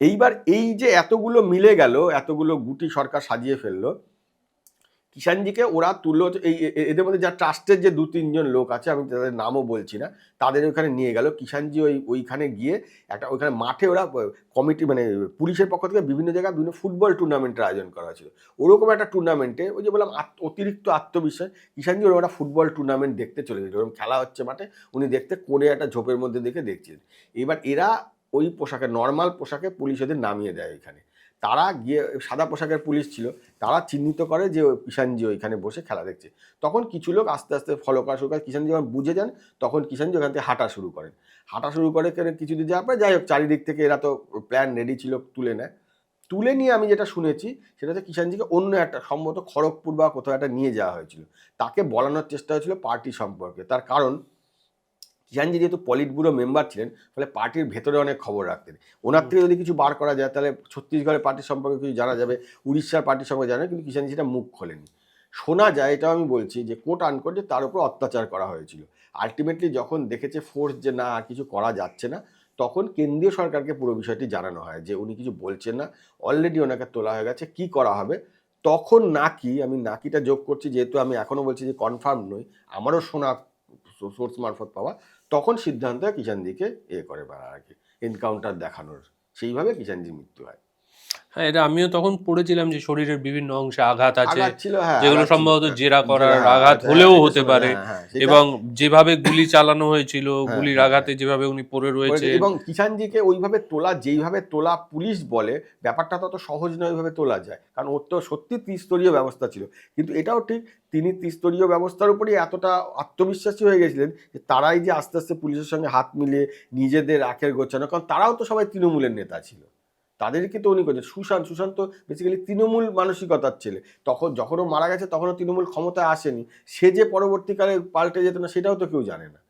এইবার এই যে এতগুলো মিলে গেল, এতগুলো গুটি সরকার সাজিয়ে ফেললো, কিষাণজিকে ওরা তুললো। এদের মধ্যে যা ট্রাস্টের যে 2-3 জন লোক আছে, আমি তাদের নামও বলছি না, তাদের ওইখানে নিয়ে গেল। কিষাণজি ওইখানে গিয়ে একটা ওইখানে মাঠে ওরা কমিটি, মানে পুলিশের পক্ষ থেকে বিভিন্ন জায়গায় বিভিন্ন ফুটবল টুর্নামেন্টের আয়োজন করা হয়েছিল। ওরকম একটা টুর্নামেন্টে, ওই যে বললাম অতিরিক্ত আত্মবিশ্বাস, কিষাণজি ওরকম একটা ফুটবল টুর্নামেন্ট দেখতে চলে গেছিল। ওরকম খেলা হচ্ছে মাঠে, উনি দেখতে কোণে একটা ঝোপের মধ্যে দেখছিলেন। এবার এরা ওই পোশাকে, নর্মাল পোশাকে পুলিশ ওদের নামিয়ে দেয় এখানে। তারা গিয়ে, সাদা পোশাকের পুলিশ ছিল, তারা চিহ্নিত করে যে কিষাণজি ওইখানে বসে খেলা দেখছে। তখন কিছু লোক আস্তে আস্তে ফলো করা শুরু করে। কিষাণজি যখন বুঝে যান, তখন কিষাণজি ওখান থেকে হাঁটা শুরু করেন। কিছুদিন যাওয়ার পরে যাই হোক, চারিদিক থেকে এরা তো প্ল্যান রেডি ছিল, তুলে নিয়ে আমি যেটা শুনেছি সেটা হচ্ছে কিষাণজিকে অন্য একটা, সম্ভবত খড়গপুর বা কোথাও একটা নিয়ে যাওয়া হয়েছিল। তাকে বলানোর চেষ্টা হয়েছিল পার্টি সম্পর্কে। তার কারণ কিষাণজি যেহেতু পলিট ব্যুরো মেম্বার ছিলেন, ফলে পার্টির ভেতরে অনেক খবর রাখতেন। ওনার থেকে যদি কিছু বার করা যায়, তাহলে ছত্তিশগড়ের পার্টির সম্পর্কে কিছু জানা যাবে, উড়িষ্যার পার্টির সম্পর্কে জানা, কিন্তু কিষাণজি সেটা মুখ খোলেনি। শোনা যায়, এটাও আমি বলছি, যে কোট আনকোট, যে তার উপর অত্যাচার করা হয়েছিল। আলটিমেটলি যখন দেখেছে ফোর্স যে না, আর কিছু করা যাচ্ছে না, তখন কেন্দ্রীয় সরকারকে পুরো বিষয়টি জানানো হয় যে উনি কিছু বলছেন না, অলরেডি ওনাকে তোলা হয়ে গেছে, কি করা হবে। তখন নাকি, আমি নাকিটা যোগ করছি যেহেতু আমি এখনও বলছি যে কনফার্ম নই, আমারও শোনা সোর্স মারফত পাওয়া, তখন সিদ্ধান্ত কিষাণজিকে করে বেড়া আর কি, এনকাউন্টার দেখানোর। সেইভাবে কিষাণজির মৃত্যু হয়। হ্যাঁ, এটা আমিও তখন পড়েছিলাম যে শরীরের বিভিন্ন অংশে আঘাত আছে, হ্যাঁ, যেগুলো সম্ভবত জেরা করার আঘাত হলেও হতে পারে, এবং যেভাবে গুলি চালানো হয়েছিল, গুলির আঘাতে যেভাবে উনি পড়ে রয়েছে, এবং কিষাণজিকে ওইভাবে তোলা, যেইভাবে তোলা পুলিশ বলে, ব্যাপারটা তত সহজ নয় ওইভাবে তোলা যায়, কারণ ওর তো সত্যি ত্রিস্তরীয় ব্যবস্থা ছিল। কিন্তু এটাও ঠিক, তিনি ত্রিস্তরীয় ব্যবস্থার উপরই এতটা আত্মবিশ্বাসী হয়ে গেছিলেন যে তারাই যে আস্তে আস্তে পুলিশের সঙ্গে হাত মিলিয়ে নিজেদের আখের গোছানো, কারণ তারাও তো সবাই তৃণমূলের নেতা ছিল, তাদেরকে তো উনি করছেন। সুশান্ত বেসিক্যালি তৃণমূল মানসিকতার ছেলে। যখন ও মারা গেছে, তখনও তৃণমূল ক্ষমতায় আসেনি। সে যে পরবর্তীকালে পাল্টে যেত না, সেটাও তো কেউ জানে না।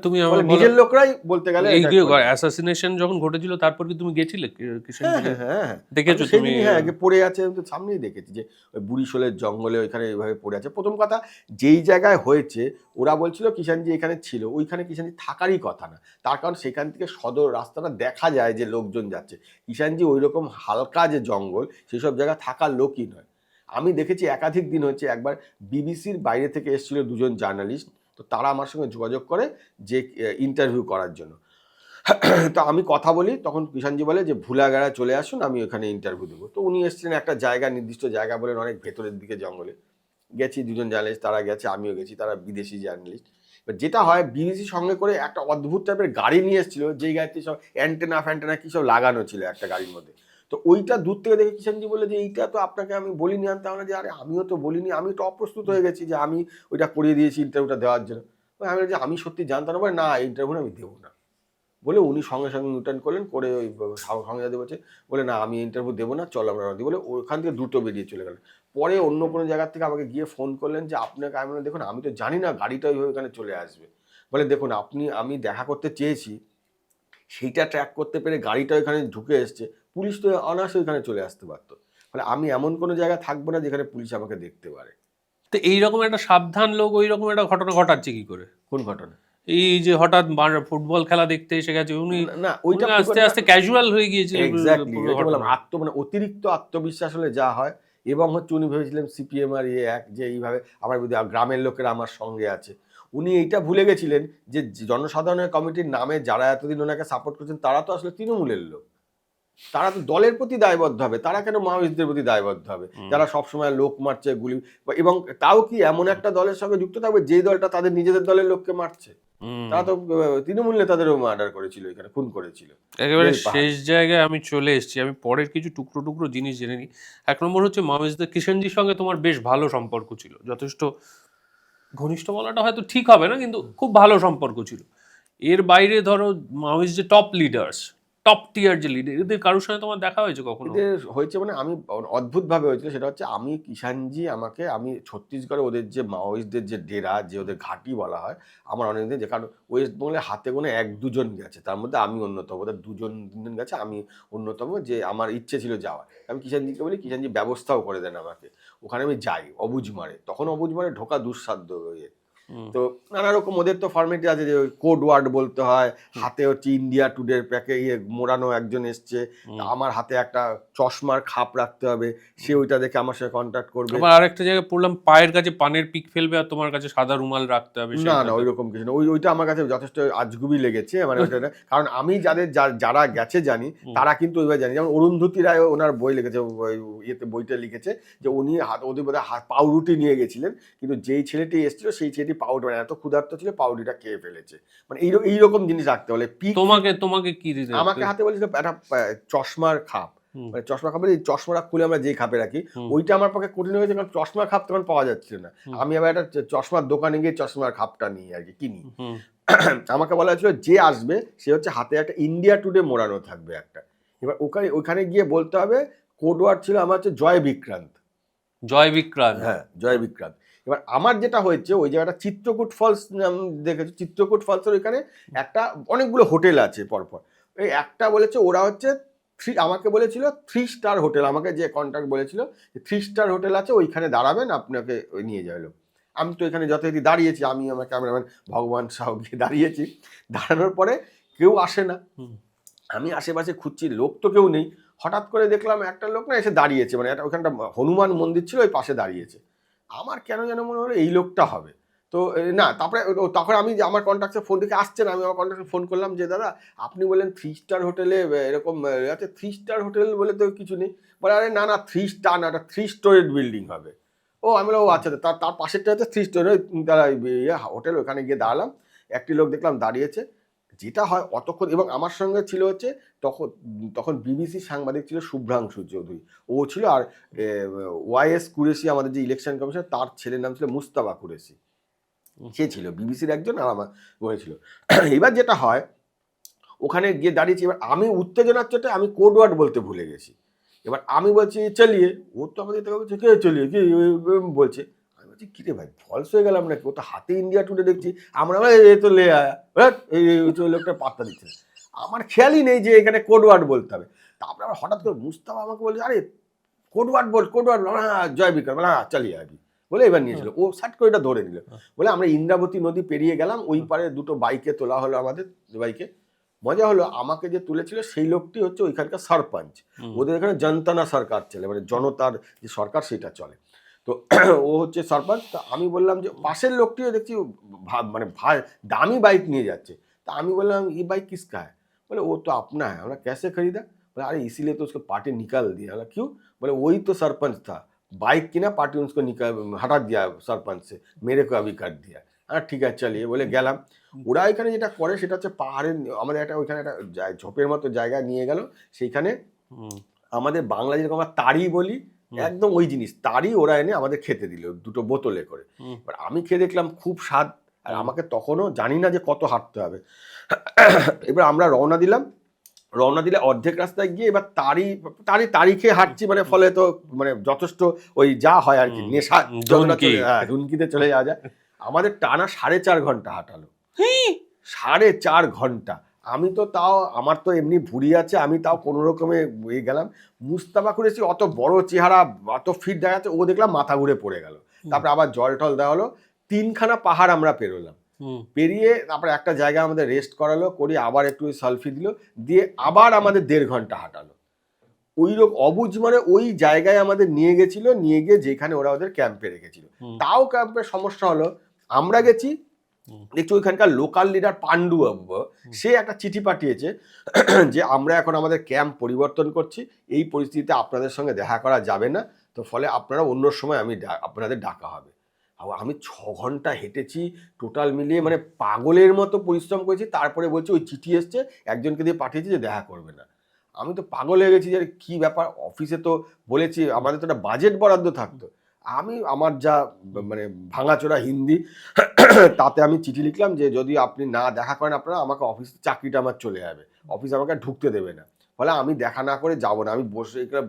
তুমি নিজের লোকরাই বলতে গেলে, অ্যাসাসিনেশন যখন ঘটেছিল, তারপর কি তুমি গেছিলে? হ্যাঁ, দেখেছো তুমি? হ্যাঁ, পড়ে আছে, সামনেই দেখেছি যে ওই বুড়িশোলের জঙ্গলে ওইখানে এইভাবে পড়ে আছে। প্রথম কথা, যেই জায়গায় হয়েছে, ওরা বলছিল কিষাণজি এখানে ছিল, ওইখানে কিষাণজি থাকারই কথা না, তার কারণ সেখান থেকে সদর রাস্তাটা দেখা যায় যে লোকজন যাচ্ছে। কিষাণজি ওই রকম হালকা যে জঙ্গল, সেসব জায়গায় থাকার লোকই নয়। আমি দেখেছি একাধিক দিন হচ্ছে, একবার বিবিসির বাইরে থেকে এসেছিল 2জন জার্নালিস্ট, তো তারা আমার সঙ্গে যোগাযোগ করে যে ইন্টারভিউ করার জন্য। তো আমি কথা বলি, তখন কিষাণজি বলে যে ভুলাগাড়া চলে আসুন, আমি ওখানে ইন্টারভিউ দেবো। তো উনি এসেছিলেন একটা জায়গা, নির্দিষ্ট জায়গা বলেন, অনেক ভেতরের দিকে জঙ্গলে। গেছি, 2জন জার্নালিস্ট, তারা গেছে, আমিও গেছি, তারা বিদেশি জার্নালিস্ট। এবার যেটা হয়, বিবিসি সঙ্গে করে একটা অদ্ভুত টাইপের গাড়ি নিয়ে এসেছিল, যেই গাড়িতে সব অ্যান্টেনা কী সব লাগানো ছিল একটা গাড়ির মধ্যে। তো ওইটা দূর থেকে দেখে কিষাণজি বলে যে এইটা তো আপনাকে আমি বলিনি আনতে। আমরা যে আরে আমিও তো বলিনি, আমি তো অপ্রস্তুত হয়ে গেছি যে আমি ওইটা করিয়ে দিয়েছি ইন্টারভিউটা দেওয়ার জন্য। আমি যে আমি সত্যি জানতাম না, বলে না, ইন্টারভিউ আমি দেবো না বলে উনি সঙ্গে সঙ্গে রিটার্ন করলেন, করে ওই সঙ্গে বলছে, বলে না, আমি ইন্টারভিউ দেবো না, চল আমরা দিই, বলে ওখান থেকে দ্রুত বেরিয়ে চলে গেলেন। পরে অন্য কোনো জায়গার থেকে আমাকে গিয়ে ফোন করলেন যে আপনাকে, আমি দেখুন, আমি তো জানি না গাড়িটা ওইভাবে ওখানে চলে আসবে। বলে দেখুন, আমি দেখা করতে চেয়েছি, সেইটা ট্র্যাক করতে পেরে গাড়িটা ওইখানে ঢুকে এসছে, পুলিশ তো অনায়াসে ওইখানে চলে আসতে পারতো। ফলে আমি এমন কোনো জায়গায় থাকবো না যেখানে পুলিশ আমাকে দেখতে পারে। তো এইরকম একটা সাবধান লোক ওই রকম একটা ঘটনা ঘটাচ্ছে কি করে? কোন ঘটনা? এই যে হঠাৎ ফুটবল খেলা দেখতে এসে গেছে উনি, না ওইটা আস্তে আস্তে ক্যাজুয়াল হয়ে গিয়েছিল। এক্স্যাক্টলি, অতিরিক্ত আত্মবিশ্বাস হলে যা হয়। এবং হচ্ছে উনি ভেবেছিলেন সিপিএম আর এক, যে এইভাবে আমার গ্রামের লোকেরা আমার সঙ্গে আছে। উনি এইটা ভুলে গেছিলেন যে জনসাধারণের কমিটির নামে যারা এতদিন ওনাকে সাপোর্ট করছেন, তারা তো আসলে তৃণমূলের লোক, তারা তো দলের প্রতি দায়বদ্ধ হবে। তারা কেন মাওয়িস্টদের প্রতি দায়বদ্ধ হবে, যারা সবসময় লোক মারছে, গুলি, এবং তাও কি এমন একটা দলের সঙ্গে যুক্ত থাকবে যেই দলটা তাদের নিজেদের দলের লোককে মারছে? তারা তো তৃণমূল নেতাদেরও মার্ডার করেছিল, এখানে খুন করেছিল। একেবারে শেষ জায়গায় আমি চলে এসেছি, আমি পরের কিছু টুকরো জিনিস জেনে নিই। 1 নম্বর হচ্ছে মাওয়িস্টদের, কিষাণজির সঙ্গে তোমার বেশ ভালো সম্পর্ক ছিল, যথেষ্ট ঘনিষ্ঠ বলাটা হয়তো ঠিক হবে না, কিন্তু খুব ভালো সম্পর্ক ছিল। এর বাইরে ধরো মাওয়িস্ট যে টপ লিডার্স, টপ টিয়ার যে লিডার, এদের কারোর সঙ্গে তোমার দেখা হয়েছে কখনো? এদের হয়েছে মানে আমি অদ্ভুতভাবে হয়েছিল, সেটা হচ্ছে আমি কিষাণজি আমি ছত্তিশগড়ে ওদের যে মাওয়িস্টদের যে ডেরা, যে ওদের ঘাঁটি বলা হয়, আমার অনেকদিন যে, কারণ ওয়েস্ট বেঙ্গলে হাতে গোনে 1-2 জন গেছে, তার মধ্যে আমি অন্যতম, ওদের 2-3 জন গেছে, আমি অন্যতম, যে আমার ইচ্ছে ছিল যাওয়ার। আমি কিষাণজিকে বলি, কিষাণজি ব্যবস্থাও করে দেন আমাকে, ওখানে আমি যাই অবুঝমারে। তখন অবুঝমারে ঢোকা দুঃসাধ্য হয়ে, তো নানা রকম ওদের তো ফর্মেটে আছে, যে কোড ওয়ার্ড বলতে হয়, হাতে হচ্ছে ইন্ডিয়া টুডের প্যাকে মোড়ানো একজন এসছে, আমার হাতে একটা চশমার খাপ রাখতে হবে, সে ওইটা দেখে আমার সাথে কন্ট্যাক্ট করবে। আবার আরেকটা জায়গায় পড়লাম পায়ের কাছে পানের পিক ফেলবে আর তোমার কাছে সাদা রুমাল রাখতে হবে। না ওই রকম কিছু না, ওইটা আমার কাছে যথেষ্ট আজগুবি লেগেছে, মানে ওইটা কারণ আমি যারা গেছে জানি, তারা কিন্তু ওইভাবে জানি। যেমন অরুন্ধতী রায় ওনার বই লিখেছে, ইয়েতে বইটা লিখেছে যে উনি ওদের বোধহয় পাউরুটি নিয়ে গেছিলেন, কিন্তু যেই ছেলেটি এসেছিল সেই ছেলেটি পাউরুটি, মানে এত ক্ষুধার্ত ছিল পাউরুটিটা খেয়ে ফেলেছে, মানে এইরকম জিনিস রাখতে বলে। তোমাকে কি দিতে? আমাকে হাতে বলেছিল একটা চশমার খাপ, মানে চশমা খাপের এই চশমাটা খুলে আমরা যেই খাপে রাখি, ওইটা আমার পক্ষে কঠিন হয়েছে, কারণ চশমার খাপ তখন পাওয়া যাচ্ছিল না। আমি আবার একটা চশমার দোকানে গিয়ে চশমার খাপটা নিই আর কি, কিনি। আমাকে বলা হয়েছিল যে আসবে সে হচ্ছে হাতে একটা ইন্ডিয়া টুডে মোড়ানো থাকবে একটা। এবার ওখানে গিয়ে বলতে হবে, কোড ওয়ার্ড ছিল আমার হচ্ছে জয় বিক্রান্ত। হ্যাঁ, জয় বিক্রান্ত। এবার আমার যেটা হয়েছে, ওই জায়গাটা চিত্রকূট ফলস দেখেছি, চিত্রকূট ফলসের ওইখানে একটা অনেকগুলো হোটেল আছে পরপর। এই একটা বলেছে ওরা হচ্ছে আমাকে বলেছিল 3 স্টার হোটেল, আমাকে যে কন্ট্যাক্ট বলেছিল 3 স্টার হোটেল আছে, ওইখানে দাঁড়াবেন, আপনাকে ওই নিয়ে যাবে লোক। আমি তো এখানে যথারীতি দাঁড়িয়েছি, আমি আমার ক্যামেরাম্যান ভগবান সাউ গিয়ে দাঁড়িয়েছি। দাঁড়ানোর পরে কেউ আসে না, আমি আশেপাশে খুঁজছি, লোক তো কেউ নেই। হঠাৎ করে দেখলাম একটা লোক না এসে দাঁড়িয়েছে, মানে একটা ওখানটা হনুমান মন্দির ছিল, ওই পাশে দাঁড়িয়েছে। আমার কেন যেন মনে হলো এই লোকটা হবে। তো না, তারপরে তখন আমি আমার কন্ট্যাক্টে ফোন দেখে আসছে না, আমি আমার কন্ট্যাক্টে ফোন করলাম যে দাদা আপনি বলেন 3 স্টার হোটেলে এরকম আছে, 3 স্টার হোটেল বলে তো কিছু নেই। বলে আরে না 3 স্টার না, একটা 3 স্টোরেড বিল্ডিং হবে। ও আমি বললাম ও আচ্ছা, তার পাশেরটা হচ্ছে 3 স্টোরেজ তারা হোটেল, ওখানে গিয়ে দাঁড়ালাম। একটি লোক দেখলাম দাঁড়িয়েছে, যেটা হয় অতক্ষণ। এবং আমার সঙ্গে ছিল হচ্ছে তখন বিবিসি সাংবাদিক ছিল শুভ্রাংশু চৌধুরী, ও ছিল, আর ওয়াইএস কুরেশি আমাদের যে ইলেকশন কমিশন, তার ছেলের নাম ছিল মুস্তাফা কুরেশি, সে ছিল বিবিসির একজন, আর আমার বলেছিল। এবার যেটা হয়, ওখানে গিয়ে দাঁড়িয়েছি, এবার আমি উত্তেজনার চোটে আমি কোড ওয়ার্ড বলতে ভুলে গেছি। এবার আমি বলছি চলিয়ে, ও তো আমাদের বলছে কে চলিয়ে কি বলছে, আমি বলছি কিরে ভাই ফলস হয়ে গেলাম নাকি, ও তো হাতে ইন্ডিয়া টুডে দেখছি, আমরা এ তো লে আয়া, এই লোকটা পাত্তা দিচ্ছে। আমার খেয়ালই নেই যে এখানে কোড ওয়ার্ড বলতে হবে। তারপরে আবার হঠাৎ করে মুস্তাফা আমাকে বলছে আরে কোড ওয়ার্ড বল, কোড ওয়ার্ড, হ্যাঁ জয় বিক্রম, হ্যাঁ চালিয়ে আবি বলে এবার নিয়েছিল। ও সাট করে এটা ধরে নিল। বলে আমরা ইন্দ্রাবতী নদী পেরিয়ে গেলাম, ওই পারে 2টো বাইকে তোলা হলো, আমাদের বাইকে। মজা হলো, আমাকে যে তুলেছিল সেই লোকটি হচ্ছে ওইখানকার সরপঞ্চ, ওদের এখানে জনতানা সরকার চলে, মানে জনতার যে সরকার সেটা চলে। তো ও হচ্ছে সরপঞ্চ। তা আমি বললাম যে পাশের লোকটিও দেখছি মানে দামি বাইক নিয়ে যাচ্ছে। তা আমি বললাম ये बाइक किसका है? बोले वो तो अपना है। बोला कैसे खरीदा? बोला अरे इसीलिए तो उसको पार्टी निकाल दिया। बोला क्यों? बोले वही तो सरपंच था, बाइक की ना पार्टी उसको हटा दिया सरपंच से, मेरे को अभी कर दिया। হ্যাঁ ঠিক আছে চলিয়ে বলে গেলাম। ওরা এখানে যেটা করে সেটা হচ্ছে পাহাড়ের, আমাদের একটা ওইখানে একটা ঝোপের মতো জায়গা নিয়ে গেল, সেইখানে আমাদের বাংলা যেরকম আমরা তাড়ি বলি, একদম ওই জিনিস তাড়ি ওরা এনে আমাদের খেতে দিল 2টো বোতলে করে। এবার আমি খেয়ে দেখলাম খুব স্বাদ, আর আমাকে তখনও জানি না যে কত হাঁটতে হবে। এবার আমরা রওনা দিলে অর্ধেক রাস্তায় গিয়ে এবার তাড়ি খেয়ে হাঁটছি, মানে ফলে তো মানে যথেষ্ট ওই যা হয় আর কি, নেশা ঢুনকিতে চলে যাওয়া যায়। আমাদের টানা 4.5 ঘন্টা হাঁটালো, 4.5 ঘন্টা। আমি তো তাও, আমার তো এমনি ভুঁড়ি আছে, আমি তাও কোনো রকমে গেলাম। মুস্তাফা কুরেশি অত বড় চেহারা, অত ফিট দেখা যাচ্ছে, ও দেখলাম মাথা ঘুরে পড়ে গেল। তারপরে আবার জল টল দেওয়া হলো, 3খানা পাহাড় আমরা পেরোলাম। পেরিয়ে তারপরে একটা জায়গা আমাদের রেস্ট করালো, করি আবার একটু সেলফি দিল, দিয়ে আবার আমাদের 1.5 ঘন্টা হাঁটালো। ওই রকম অবুঝ মানে ওই জায়গায় আমাদের নিয়ে গেছিল, নিয়ে গিয়ে যেখানে ওরা ওদের ক্যাম্পে রেখেছিল। তাও ক্যাম্পের সমস্যা হলো, আমরা গেছি দেখছি ওইখানকার লোকাল লিডার পান্ডু বাবু, সে একটা চিঠি পাঠিয়েছে যে আমরা এখন আমাদের ক্যাম্প পরিবর্তন করছি, এই পরিস্থিতিতে আপনাদের সঙ্গে দেখা করা যাবে না, তো ফলে আপনারা অন্য সময় আপনাদের ডাকা হবে। আমি 6 ঘন্টা হেঁটেছি টোটাল মিলিয়ে, মানে পাগলের মতো পরিশ্রম করেছি। তারপরে বলছি ওই চিঠি এসছে, একজনকে দিয়ে পাঠিয়েছি যে দেখা করবে না। আমি তো পাগল হয়ে গেছি যে কি ব্যাপার, অফিসে তো বলেছি আমাদের তো একটা বাজেট বরাদ্দ থাকতো। আমি আমার যা মানে ভাঙাচোরা হিন্দি, তাতে আমি চিঠি লিখলাম যে যদি আপনি না দেখা করেন আপনারা, আমাকে অফিসে চাকরিটা আমার চলে যাবে। অফিস আমাকে আর ঢুকতে দেবে না, ফলে আমি দেখা না করে যাবো না, আমি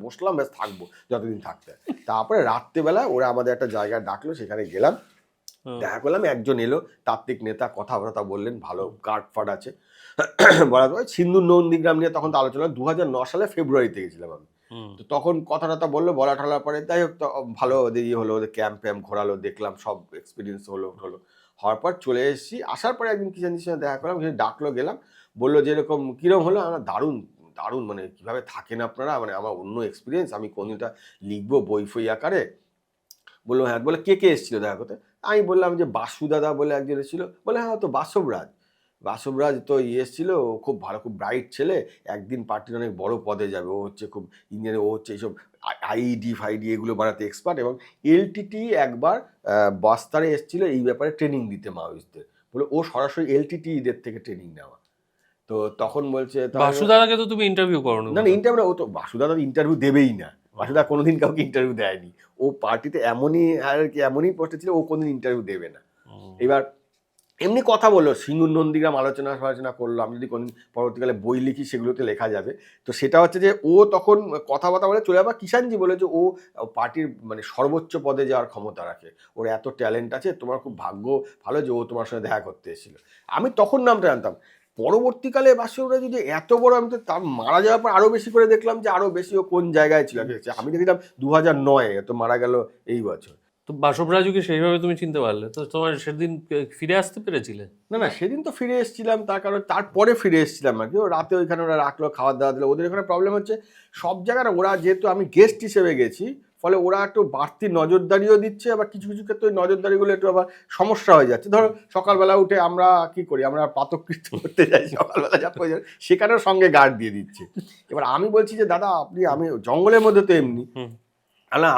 বসলাম ব্যাস থাকবো যতদিন থাকতে। তারপরে রাত্রেবেলা ওরা আমাদের একটা জায়গায় ডাকলো, সেখানে গেলাম, দেখা করলাম, একজন এলো তাত্ত্বিক নেতা, কথাবার্তা বললেন, ভালো কার্ড ফাট আছে বলার পর সিন্ধু নন্দীগ্রাম নিয়ে তখন তো আলোচনা, 2009 সালে ফেব্রুয়ারিতে গেছিলাম আমি। তো তখন কথা বললো, বলা টলার পরে যাই হোক ভালো ওদের ইয়ে হলো, ওদের ক্যাম্প ঘোরালো, দেখলাম, সব এক্সপিরিয়েন্স হলো হওয়ার পর চলে এসেছি। আসার পরে একদিন কিষাণজির সঙ্গে দেখা করলাম, ডাকলো, গেলাম, বললো যে এরকম কীরকম হলো, আমার দারুণ দারুণ, মানে কীভাবে থাকেন আপনারা, মানে আমার অন্য এক্সপিরিয়েন্স, আমি কোনটা লিখবো বই ফই আকারে। বললো হ্যাঁ, বলে কে এসেছিলো দেখা করতে? আমি বললাম যে বাসুদাদা বলে একজন এসেছিলো। বলে হ্যাঁ, তো বাসবরাজ তো এসেছিলো, ও খুব ভালো, খুব ব্রাইট ছেলে, একদিন পার্টির অনেক বড় পদে যাবে, ও হচ্ছে খুব ইঞ্জিনিয়ার, ও হচ্ছে এইসব আইডি ফাইডি এগুলো বানাতে এক্সপার্ট, এবং এলটিটি একবার বাস্তারে এসেছিলো এই ব্যাপারে ট্রেনিং দিতে মাওয়িস্টদের, বলে ও সরাসরি এলটিটি এদের থেকে ট্রেনিং নেওয়া। তো তখন বলছে বাসুদাদাকে তো তুমি ইন্টারভিউ করো না, ইন্টারভিউ, ও তো বাসুদাদা ইন্টারভিউ দেবেই না, বাসুদা কোনোদিন কাউকে ইন্টারভিউ দেয়নি, ও পার্টিতে এমনই পোস্টে ছিল, ও কোনোদিন ইন্টারভিউ দেবে না। এবার এমনি কথা বললো, সিন্ধু নন্দীগ্রাম আলোচনা করলো, আমি যদি কোনদিন পরবর্তীকালে বই লিখি সেগুলোতে লেখা যাবে। তো সেটা হচ্ছে যে ও তখন কথাবার্তা বলে চলে যাবে। কিষাণজি বলে যে ও পার্টির মানে সর্বোচ্চ পদে যাওয়ার ক্ষমতা রাখে, ওর এত ট্যালেন্ট আছে, তোমার খুব ভাগ্য ভালো যে ও তোমার সঙ্গে দেখা করতে এসেছিল। আমি তখন নামটা জানতাম, পরবর্তীকালে বাসুরা যদি এত বড়, আমি তো তার মারা যাওয়ার পর আরও বেশি করে দেখলাম যে আরও বেশি ও কোন জায়গায় ছিল। আমি দেখলাম 2009 তো মারা গেল এই বছর। তো বাসবরাজুকে সেইভাবে তুমি চিনতে পারলে, তো তোমার সেদিন ফিরে আসতে পেরেছিলে? না, সেদিন তো ফিরে এসেছিলাম, তার কারণ তারপরে ফিরে এসেছিলাম আর কি। ও রাতে ওইখানে ওরা রাখলো, খাবার দাওয়া দিলো। ওদের এখানে প্রবলেম হচ্ছে সব জায়গায় ওরা, যেহেতু আমি গেস্ট হিসেবে গেছি, ফলে ওরা একটু বাড়তি নজরদারিও দিচ্ছে, আবার কিছু কিছু ক্ষেত্রে ওই নজরদারিগুলো একটু আবার সমস্যা হয়ে যাচ্ছে। ধরো সকালবেলা উঠে আমরা কি করি, আমরা প্রাতঃকৃত্য করতে যাই সকালবেলা, যা প্রয়োজন সেখানেও সঙ্গে গার্ড দিয়ে দিচ্ছে। এবার আমি বলছি যে দাদা আমি জঙ্গলের মধ্যে তো এমনি,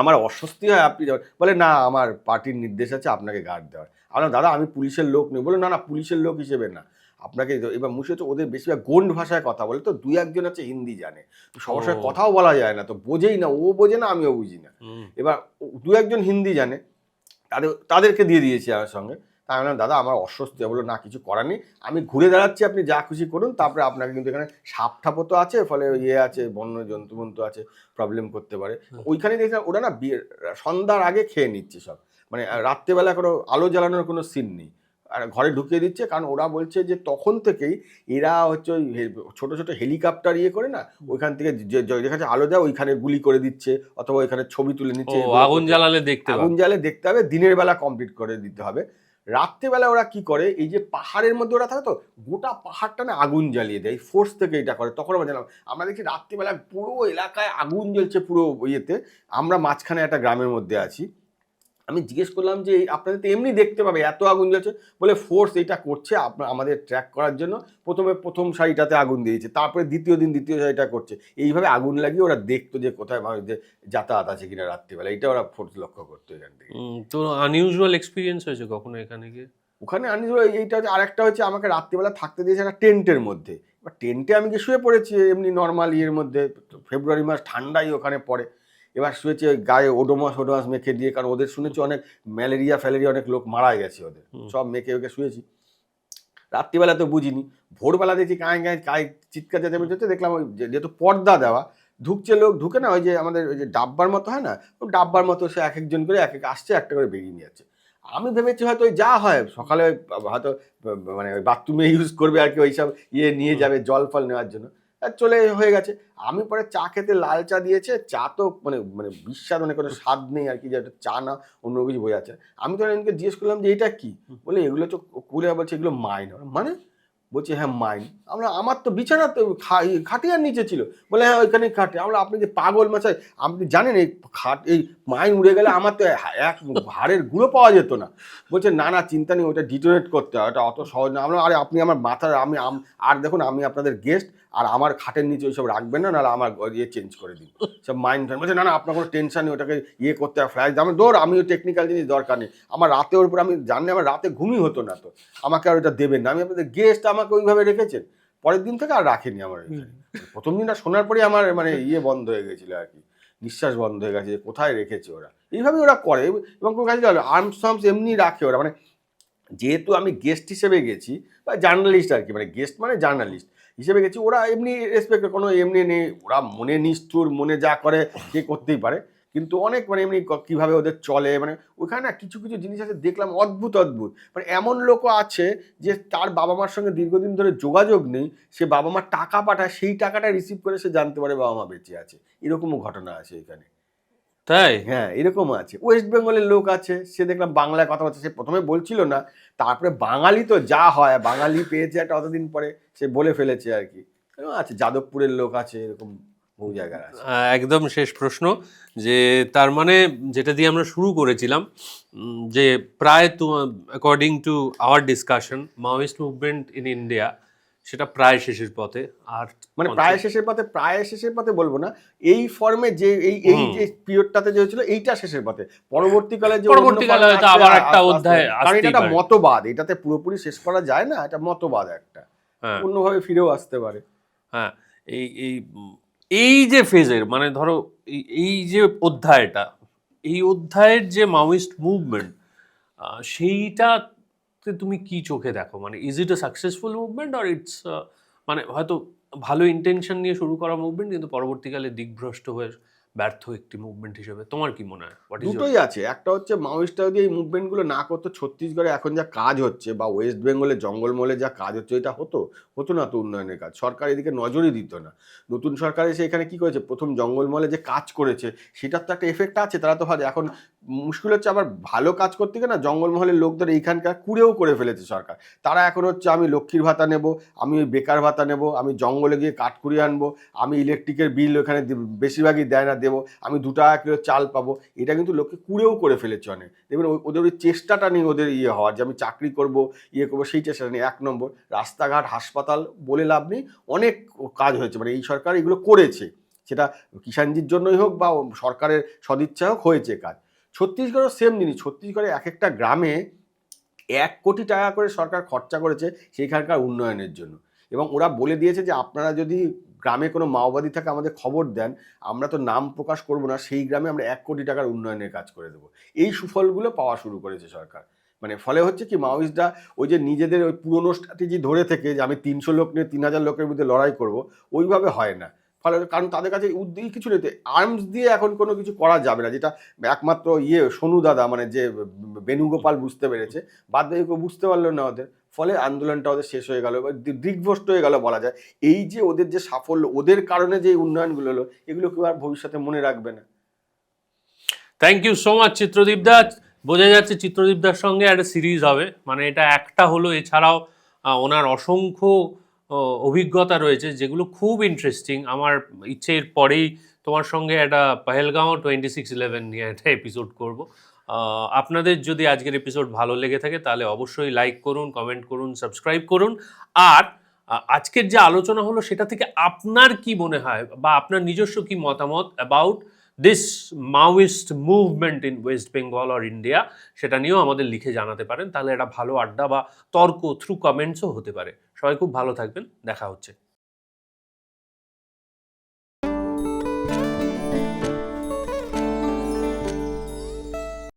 আমার অস্বস্তি হয়, আপনি বলে না আমার পার্টির নির্দেশ আছে আপনাকে গার্ড দেওয়ার। আমরা দাদা আমি পুলিশের লোক নেই। বলে না পুলিশের লোক হিসেবে না, আপনাকে। এবার মুশি হচ্ছে ওদের বেশিরভাগ গোন্ড ভাষায় কথা বলে, তো 2-1 আছে হিন্দি জানে, তো সবার সঙ্গে কথাও বলা যায় না, তো বোঝেই না, ও বোঝে না আমিও বুঝি না। এবার 2-1 হিন্দি জানে, তাদেরকে দিয়ে দিয়েছি আমার সঙ্গে। তাই বললাম দাদা আমার অস্বস্তি। বললো না কিছু করার নেই, আমি ঘুরে দাঁড়াচ্ছি, আপনি যা খুশি করুন, তারপরে আপনাকে কিন্তু এখানে সাপ ঠাপও তো আছে, ফলে আছে, বন্য জন্তু আছে, প্রবলেম করতে পারে। ওইখানে দেখলাম ওরা না সন্ধ্যার আগে খেয়ে নিচ্ছে সব, মানে রাত্রেবেলা কোনো আলো জ্বালানোর কোনো সিন নেই, আর ঘরে ঢুকিয়ে দিচ্ছে। কারণ ওরা বলছে যে তখন থেকেই এরা হচ্ছে ওই ছোট ছোট হেলিকপ্টার করে না, ওইখান থেকে যেখানে আলো দেয় ওইখানে গুলি করে দিচ্ছে, অথবা ওইখানে ছবি তুলে নিচ্ছে। আগুন জ্বালালে দেখতে হবে, দিনের বেলা কমপ্লিট করে দিতে হবে। রাত্রেবেলা ওরা কি করে, এই যে পাহাড়ের মধ্যে ওরা থাকে, তো গোটা পাহাড়টা না আগুন জ্বালিয়ে দেয়, ফোর্স থেকে এটা করে। তখন আমরা জানলাম, আমরা দেখছি রাত্রিবেলা পুরো এলাকায় আগুন জ্বলছে, পুরো ইয়েতে। আমরা মাঝখানে একটা গ্রামের মধ্যে আছি। আমি জিজ্ঞেস করলাম যে আপনাদের তো এমনি দেখতে পাবে এত আগুন জ্বলছে। বলে ফোর্স এটা করছে আমাদের ট্র্যাক করার জন্য, প্রথম সারিটাতে আগুন দিয়েছে, তারপরে দ্বিতীয় সারিটা করছে। এইভাবে আগুন লাগিয়ে ওরা দেখতো যে কোথায় যে যাতায়াত আছে কিনা রাত্রিবেলা, এটা ওরা ফোর্স লক্ষ্য করতো এখান থেকে। তো আনইউজুয়াল এক্সপিরিয়েন্স হয়েছে কখনো এখানে গিয়ে? ওখানে আনইউজুয়াল এইটা হচ্ছে, আরেকটা হচ্ছে আমাকে রাত্রিবেলা থাকতে দিয়েছে একটা টেন্টের মধ্যে। এবার টেন্টে আমি গিয়ে শুয়ে পড়েছি এমনি নর্মাল ইয়ের মধ্যে, ফেব্রুয়ারি মাস, ঠান্ডাই ওখানে পড়ে। এবার শুয়েছে গায়ে ওডোমাস মেখে দিয়ে, কারণ ওদের শুনেছি অনেক ম্যালেরিয়া অনেক লোক মারা গেছে, ওদের সব মেখে শুয়েছি। রাত্রিবেলা তো বুঝিনি, ভোরবেলা দেখছি কায় চিৎকার চেঁচামেচি হচ্ছে। দেখলাম ওই যেহেতু পর্দা দেওয়া, ঢুকছে লোক, ঢুকে না ওই যে আমাদের ওই যে ডাব্বার মতো হয় না, ওই ডাব্বার মতো সে এক একজন করে এক আসছে, একটা করে বেরিয়ে নিয়ে যাচ্ছে। আমি ভেবেছি হয়তো ওই যা হয় সকালে হয়তো মানে ওই বাথরুমে ইউজ করবে আর কি, ওইসব নিয়ে যাবে জল ফল নেওয়ার জন্য, চলে হয়ে গেছে। আমি পরে চা খেতে, লাল চা দিয়েছে, চা তো মানে বিস্বাদ, মানে কোনো স্বাদ নেই আর কি, যে একটা চা না অন্য কিছু বোঝাচ্ছে। আমি তো এনকে জিজ্ঞেস করলাম যে এটা কি, বলে এগুলো তো কুলে বলছে এগুলো মাইন। মানে বলছি হ্যাঁ মাইন। আমার তো বিছানা তো খাটিয়ার নিচে ছিল। বলে হ্যাঁ ওইখানে খাটে। আপনি যে পাগল মাছাই, আপনি জানেন এই মাইন উড়ে গেলে আমার তো এক হাড়ের গুঁড়ো পাওয়া যেত না। বলছে না চিন্তা নেই, ওটা ডিটোনেট করতে হয়, ওটা অত সহজ না। আরে আপনি আমার মাথার, আর দেখুন আমি আপনাদের গেস্ট, আর আমার খাটের নিচে ওইসব রাখবেন না, নাহলে আমার চেঞ্জ করে দিন সব মাইন। বলছে না আপনার কোনো টেনশন নেই, ওটাকে করতে হয়, ফ্ল্যাশ দামে দৌড়, আমিও টেকনিক্যাল জিনিস দরকার নেই। আমার রাতে ওর উপর আমি জানলে আমার রাতে ঘুমই হতো না, তো আমাকে আর ওটা দেবেন না, আমি আপনাদের গেস্ট, আমাকে ওইভাবে রেখেছেন। পরের দিন থেকে আর রাখেনি আমার। প্রথম দিনটা শোনার পরেই আমার মানে বন্ধ হয়ে গেছিলো আর কি, নিঃশ্বাস বন্ধ হয়ে গেছে, কোথায় রেখেছে ওরা। এইভাবে ওরা করে, এবং কোনো কাজে আর্মস ফার্মস এমনি রাখে ওরা। মানে যেহেতু আমি গেস্ট হিসেবে গেছি, বা জার্নালিস্ট আর কি, মানে গেস্ট মানে জার্নালিস্ট হিসেবে গেছি। ওরা এমনি রেসপেক্ট, কোনো এমনি নেই, ওরা মনে নিষ্ঠুর, মনে যা করে সে করতেই পারে, কিন্তু অনেক মানে এমনি কিভাবে ওদের চলে, মানে ওখানে না কিছু কিছু জিনিস আছে দেখলাম অদ্ভুত অদ্ভুত। মানে এমন লোকও আছে যে তার বাবা মার সঙ্গে দীর্ঘদিন ধরে যোগাযোগ নেই, সে বাবা মার টাকা পাঠায়, সেই টাকাটা রিসিভ করে সে জানতে পারে বাবা মা বেঁচে আছে। এরকমও ঘটনা আছে এখানে। তাই হ্যাঁ, এরকম আছে। ওয়েস্ট বেঙ্গলের লোক আছে, সে দেখলাম বাংলায় কথা বলছে, সে প্রথমে বলছিল না, তারপরে বাঙালি তো যা হয়, বাঙালি পেয়েছে একটা অতদিন পরে সে বলে ফেলেছে আর কি। এরকম আছে, যাদবপুরের লোক আছে, এরকম বহু জায়গায় আছে। একদম শেষ প্রশ্ন, যে তার মানে যেটা দিয়ে আমরা শুরু করেছিলাম, যে প্রায় according to our discussion, Maoist movement in India সেটা প্রায় শেষের পথে। আর মানে প্রায় শেষের পথে বলবো না, এই ফর্মে যে এই যে পিরিয়ডটাতে যে হয়েছিল এইটা শেষের পথে। পরবর্তীকালে যে পরবর্তীকালে হয়তো আবার একটা অধ্যায় কারণ এটা আসতেই একটা পারে। মতবাদ, এটাতে পুরোপুরি শেষ করা যায় না, এটা মতবাদ একটা, হ্যাঁ অন্যভাবে ফিরেও আসতে পারে। হ্যাঁ, এই এই এই যে ফেজের, মানে ধরো এই যে অধ্যায়টা, এই অধ্যায়ের যে মাওয়িস্ট মুভমেন্ট, সেইটাতে তুমি কি চোখে দেখো? মানে is it a successful movement, or it's মানে হয়তো ভালো ইন্টেনশন নিয়ে শুরু করা মুভমেন্ট, কিন্তু পরবর্তীকালে দিকভ্রষ্ট হয়ে ব্যর্থ একটি মুভমেন্ট হিসেবে তোমার কি মনে হয়? দুটোই আছে। একটা হচ্ছে মাওয়িস্টরা যদি এই মুভমেন্টগুলো না করতো, ছত্তিশগড়ে এখন যা কাজ হচ্ছে বা ওয়েস্ট বেঙ্গলে জঙ্গলমহলে যা কাজ হচ্ছে, এটা হতো না তো উন্নয়নের কাজ। সরকার এদিকে নজরই দিত না। নতুন সরকার এসে এখানে কি করেছে, প্রথম জঙ্গলমহলে যে কাজ করেছে সেটার তো একটা এফেক্ট আছে। তারা তো হয়, এখন মুশকিল হচ্ছে আবার ভালো কাজ করতে গিয়ে না জঙ্গলমহলের লোকদের এইখানকার কুড়েও করে ফেলেছে সরকার। তারা এখন হচ্ছে আমি লক্ষ্মীর ভাতা নেব, আমি ওই বেকার ভাতা নেব, আমি জঙ্গলে গিয়ে কাঠ কুড়িয়ে আনবো, আমি ইলেকট্রিকের বিল ওখানে বেশিরভাগই দেয় না দেবো, আমি 2 টাকা কিলো চাল পাবো। এটা কিন্তু লোককে কুড়েও করে ফেলেছে অনেক। দেখবেন ওদের ওই চেষ্টাটা নেই, ওদের হওয়ার যে আমি চাকরি করবো, করবো, সেই চেষ্টাটা নেই। 1 নম্বর, রাস্তাঘাট হাসপাতাল বলে লাভ নেই, অনেক কাজ হয়েছে, মানে এই সরকার এগুলো করেছে, সেটা কিষাণজির জন্যই হোক বা সরকারের সদিচ্ছা হোক, হয়েছে কাজ। ছত্তিশগড়ও সেম জিনিস। ছত্তিশগড়ে এক একটা গ্রামে 1 কোটি টাকা করে সরকার খরচা করেছে সেইখানকার উন্নয়নের জন্য, এবং ওরা বলে দিয়েছে যে আপনারা যদি গ্রামে কোনো মাওবাদী থাকে আমাদের খবর দেন, আমরা তো নাম প্রকাশ করব না, সেই গ্রামে আমরা 1 কোটি টাকার উন্নয়নের কাজ করে দেবো। এই সুফলগুলো পাওয়া শুরু করেছে সরকার। মানে ফলে হচ্ছে কি, মাওয়িস্টরা ওই যে নিজেদের ওই পুরনো স্ট্র্যাটেজি ধরে থেকে যে আমি 300 লোক নিয়ে 3000 লোকের বিরুদ্ধে লড়াই করব, ওইভাবে হয় না। ফলে কারণ তাদের কাছে কিছু নেই, আর্মস দিয়ে এখন কোনো কিছু করা যাবে না, যেটা একমাত্র সোনু দাদা, মানে যে বেণুগোপাল বুঝতে পেরেছে, বাদ বাকি কেউ বুঝতে পারলো না ওদের। ফলে আন্দোলনটা ওদের শেষ হয়ে গেল, দিগ্ভ্রষ্ট হয়ে গেল বলা যায়। এই যে ওদের যে সাফল্য, ওদের কারণে যে উন্নয়নগুলো হলো, এগুলো কেউ আর ভবিষ্যতে মনে রাখবে না। Thank you so much Chitradip da. বোঝা যাচ্ছে চিত্রদীপ দার সঙ্গে একটা সিরিজ হবে, মানে এটা একটা হলো, এছাড়াও ওনার অসংখ্য অভিজ্ঞতা রয়েছে যেগুলো খুব ইন্টারেস্টিং। আমার ইচ্ছের পরেই তোমার সঙ্গে একটা পহেলগাঁও 26/11 নিয়ে একটা এপিসোড করব। আপনাদের যদি আজকের এপিসোড ভালো লেগে থাকে তাহলে অবশ্যই লাইক করুন, কমেন্ট করুন, সাবস্ক্রাইব করুন। আর আজকের যে আলোচনা হলো সেটা থেকে আপনার কি মনে হয়, বা আপনার নিজস্ব কি মতামত about this Maoist movement in West Bengal or India, সেটা নিয়েও আমাদের লিখে জানাতে পারেন। তাহলে একটা ভালো আড্ডা বা তর্ক থ্রু কমেন্টসও হতে পারে। সবাই খুব ভালো থাকবেন, দেখা হচ্ছে।